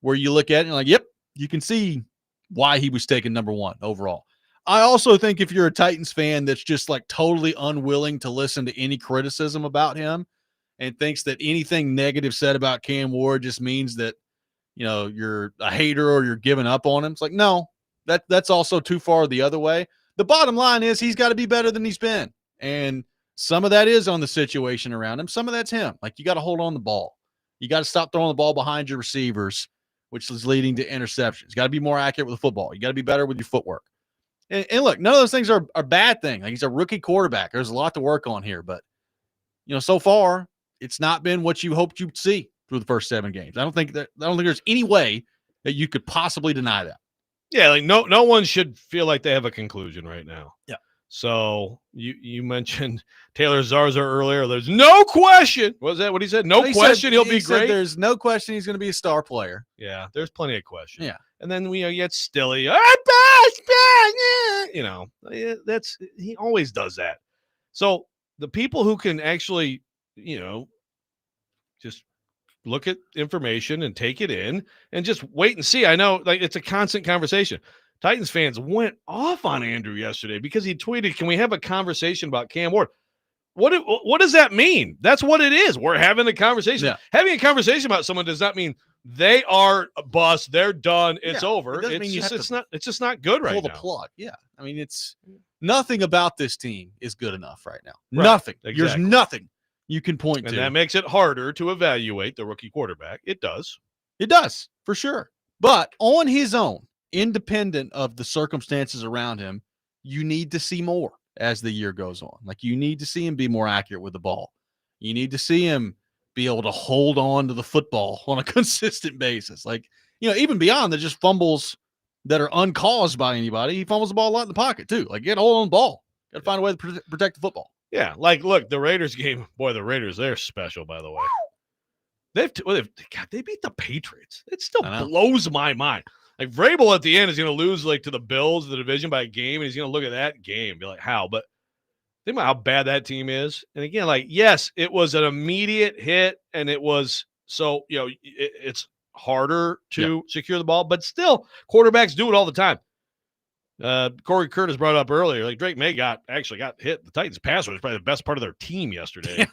where you look at it and you're like, yep, you can see why he was taken number 1 overall. I also think if you're a Titans fan that's just like totally unwilling to listen to any criticism about him and thinks that anything negative said about Cam Ward just means that, you know, you're a hater or you're giving up on him. It's like, no, that's also too far the other way. The bottom line is he's got to be better than he's been. And Some of that is on the situation around him. Some of that's him. Like, you got to hold on the ball. You got to stop throwing the ball behind your receivers, which is leading to interceptions. You got to be more accurate with the football. You got to be better with your footwork. And look, none of those things are bad things. Like, he's a rookie quarterback. There's a lot to work on here, but so far it's not been what you hoped you'd see through the first 7 games. I don't think there's any way that you could possibly deny that. Yeah, like no one should feel like they have a conclusion right now. Yeah. So you mentioned Taylor Zarza earlier. There's no question. What was that what he said? No question he'll be great. There's no question he's going to be a star player. Yeah, there's plenty of questions. Yeah. And then we get Stilly. That's he always does that. So the people who can actually, just look at information and take it in and just wait and see. I know, like, it's a constant conversation. Titans fans went off on Andrew yesterday because he tweeted, "Can we have a conversation about Cam Ward?" What does that mean? That's what it is. We're having a conversation. Yeah. Having a conversation about someone does not mean they are a bust. They're done. It's over. It doesn't mean you have to it's just not good right pull now. the plug. Yeah. I mean, it's nothing about this team is good enough right now. Right. Nothing. Exactly. There's nothing you can point And to. that makes it harder to evaluate the rookie quarterback. It does. It does, for sure. But on his own, independent of the circumstances around him, you need to see more as the year goes on. Like, you need to see him be more accurate with the ball. You need to see him be able to hold on to the football on a consistent basis. Like, even beyond the just fumbles that are uncaused by anybody, he fumbles the ball a lot in the pocket too. Like, get a hold on the ball. Got to find a way to protect the football. Yeah, like, look, the Raiders game. Boy, the Raiders, they're special, by the way. They beat the Patriots. It still blows my mind. Like, Vrabel at the end is going to lose, like, to the Bills, the division, by a game, and he's going to look at that game and be like, how? But think about how bad that team is. And again, like, yes, it was an immediate hit, and it was it's harder to secure the ball, but still, quarterbacks do it all the time. Corey Curtis brought up earlier, like, Drake May actually got hit. The Titans pass was probably the best part of their team yesterday.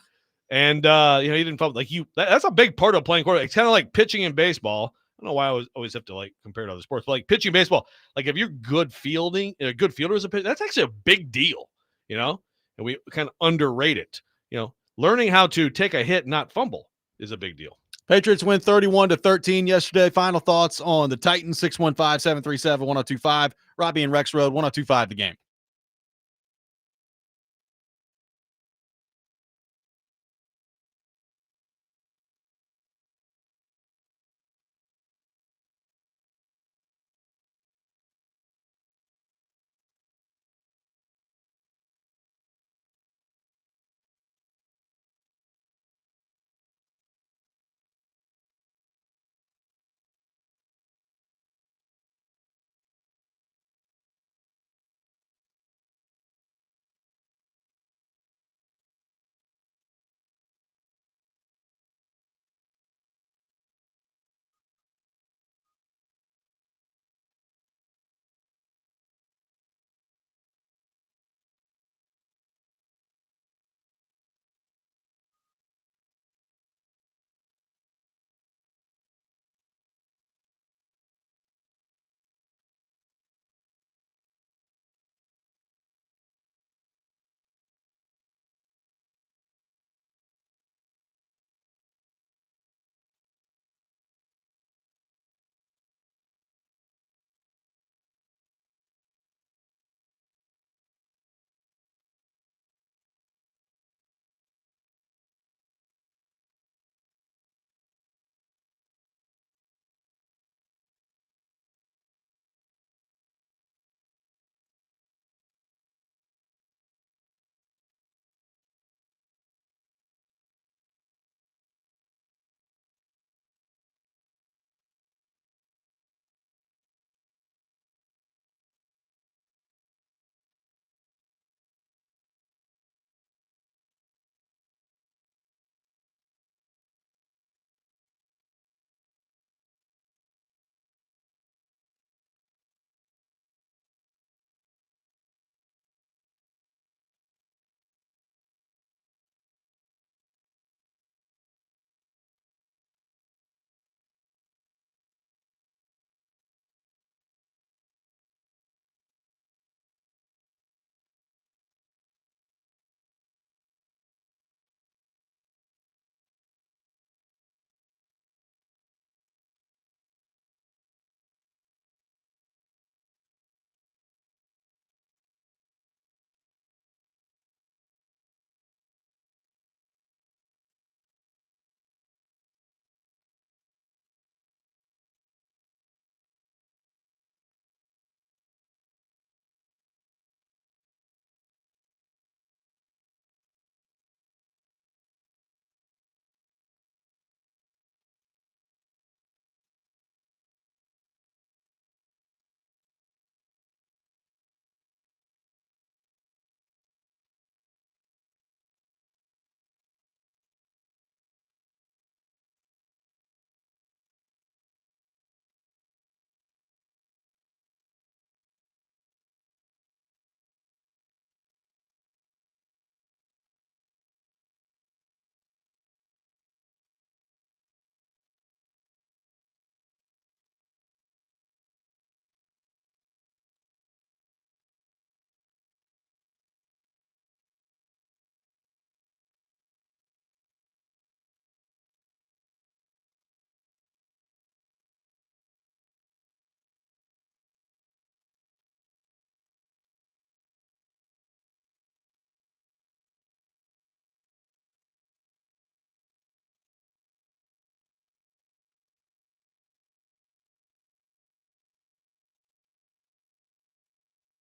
And he didn't fumble. Like, that's a big part of playing quarterback. It's kind of like pitching in baseball. I don't know why I always have to, like, compare to other sports, but, like, pitching baseball, like, if you're good fielding, a good fielder as a pitcher, that's actually a big deal, and we kind of underrate it. Learning how to take a hit and not fumble is a big deal. Patriots win 31-13 yesterday. Final thoughts on the Titans, 615-737-1025. Robby and Rexrode, 1025 The Game.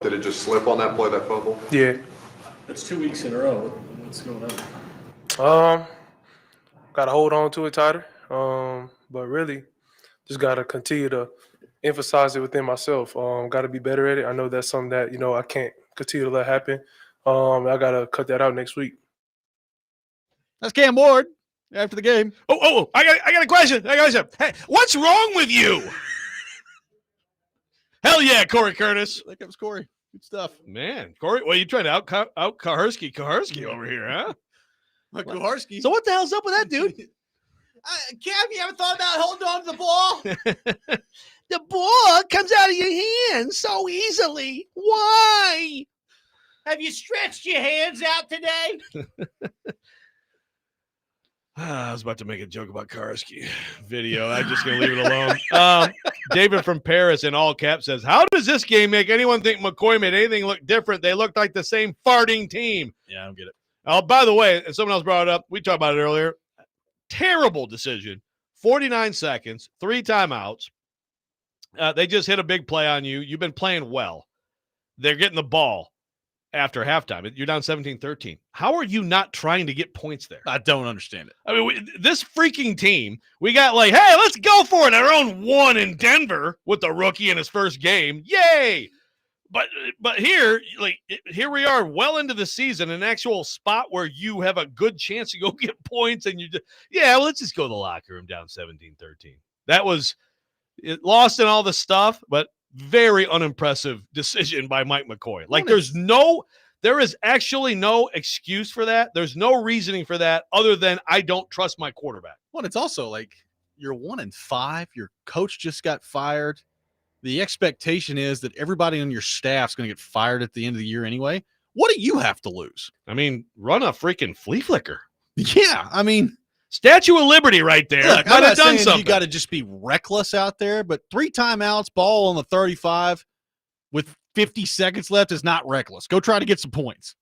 Did it just slip on that play, that fumble? Yeah. That's 2 weeks in a row. What's going on? Got to hold on to it tighter. But really, just got to continue to emphasize it within myself. Got to be better at it. I know that's something that, I can't continue to let happen. I got to cut that out next week. That's Cam Ward after the game. I got a question. Hey, what's wrong with you? Hell yeah, Corey Curtis. There comes Corey. Good stuff. Man, Corey, well, you trying to out Kaharski over here, huh? Kuharski. So what the hell's up with that, dude? Cam, you ever thought about holding on to the ball? The ball comes out of your hands so easily. Why? Have you stretched your hands out today? I was about to make a joke about Karski video. I'm just going to leave it alone. David from Paris in all caps says, how does this game make anyone think McCoy made anything look different? They looked like the same farting team. Yeah, I don't get it. Oh, by the way, and someone else brought it up. We talked about it earlier. Terrible decision. 49 seconds, 3 timeouts. They just hit a big play on you. You've been playing well. They're getting the ball after halftime. You're down 17-13. How are you not trying to get points there? I don't understand it. I mean, this freaking team, we got like, hey, let's go for it. Our own one in Denver with the rookie in his first game. Yay! But here we are well into the season, an actual spot where you have a good chance to go get points, and let's just go to the locker room down 17-13. That was it, lost in all the stuff, but very unimpressive decision by Mike McCoy. Like there is actually no excuse for that. There's no reasoning for that other than I don't trust my quarterback. Well, it's also like you're 1-5. Your coach just got fired. The expectation is that everybody on your staff is going to get fired at the end of the year anyway. What do you have to lose? I mean, run a freaking flea flicker. Yeah, I mean, Statue of Liberty right there. Look, I'm not saying something. You got to just be reckless out there, but 3 timeouts, ball on the 35 with 50 seconds left is not reckless. Go try to get some points.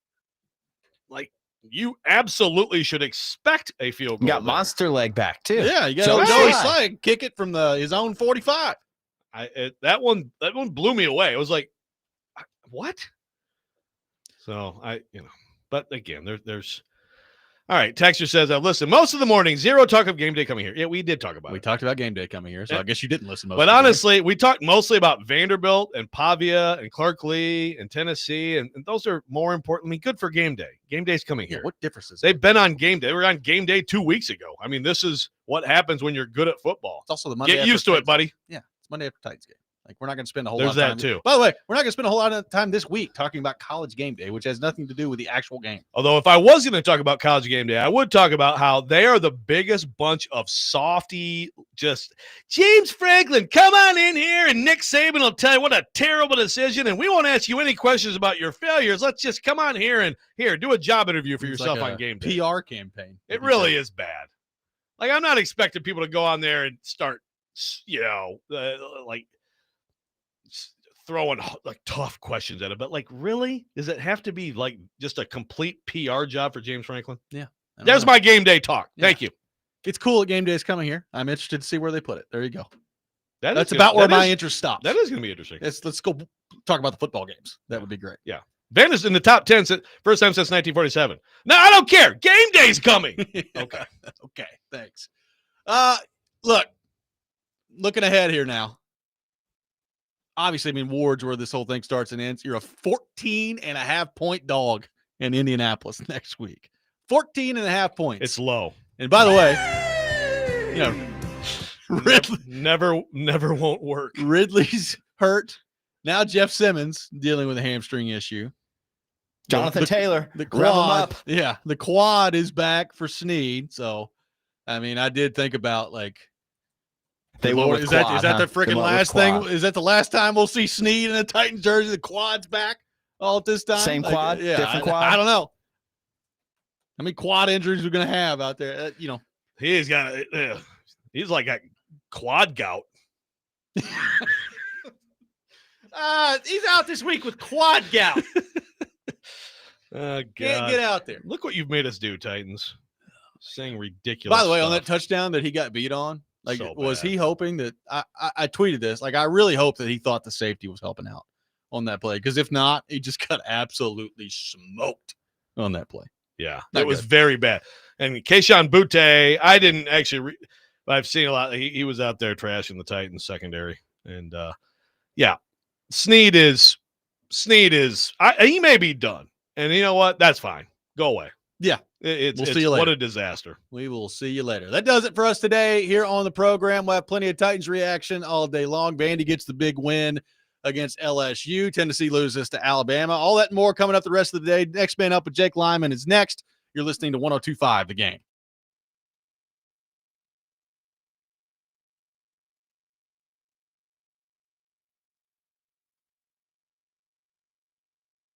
Like, you absolutely should expect a field goal. Got monster leg back, too. Yeah, you got to Joey Slade kick it from his own 45. That one blew me away. It was like, what? So but again, there's all right. Texter says, listen, most of the morning, zero talk of game day coming here. Yeah, we did talk about it. We talked about game day coming here, so I guess you didn't listen. But honestly, we talked mostly about Vanderbilt and Pavia and Clark Lee and Tennessee, and those are more importantly good for game day. Game day's coming here. What difference is They've been on game day. They were on game day 2 weeks ago. I mean, this is what happens when you're good at football. It's also the Monday. Get used to it, buddy. Yeah, it's Monday after Titans game. Like, we're not going to spend a whole There's lot of time. that too. By the way, we're not going to spend a whole lot of time this week talking about college game day, which has nothing to do with the actual game. Although if I was going to talk about college game day, I would talk about how they are the biggest bunch of softy, just James Franklin, come on in here, and Nick Saban will tell you what a terrible decision, and we won't ask you any questions about your failures. Let's just come on here and do a job intervio for yourself like on game day. PR campaign. It really is bad. Like, I'm not expecting people to go on there and start, throwing like tough questions at it, but like, really, does it have to be like just a complete PR job for James Franklin? Yeah, there's my game day talk. Thank you. It's cool that game day is coming here. I'm interested to see where they put it. There you go. That's about where my interest stops. That is going to be interesting. Let's go talk about the football games. That would be great. Yeah, Vandy's in the top 10 first time since 1947. No, I don't care. Game day's coming. Okay. Okay. Thanks. Looking ahead here now. Obviously, I mean, Ward's where this whole thing starts and ends. You're a 14.5-point dog in Indianapolis next week. 14.5 points. It's low. And by the way, Ridley never won't work. Ridley's hurt. Now Jeff Simmons dealing with a hamstring issue. Jonathan Taylor, the rev him quad, up. Yeah, the quad is back for Snead. So, I mean, I did think about like, They went with is quad, that huh? the freaking They went with last thing? quad. Is that the last time we'll see Snead in a Titan jersey? The quad's back all at this time. Same Like, quad, different quad. I don't know. How many quad injuries we're gonna have out there? He's got. He's like a quad gout. He's out this week with quad gout. Oh, God. Can't get out there. Look what you've made us do, Titans. Saying ridiculous. By the way, on stuff. that touchdown that he got beat on, like, So was bad. he hoping that I tweeted this? Like, I really hope that he thought the safety was helping out. on that play, because if not, he just got absolutely smoked on that play. Yeah, Not it was good. very bad. And Keyshawn Butte, I didn't actually but I've seen a lot. He was out there trashing the Titans secondary. And, Snead is he may be done. And you know what? That's fine. Go away. Yeah. We'll see you later. What a disaster. We will see you later. That does it for us today here on the program. We'll have plenty of Titans reaction all day long. Vandy gets the big win against LSU. Tennessee loses to Alabama. All that and more coming up the rest of the day. Next Man Up with Jake Lyman is next. You're listening to 102.5 The Game.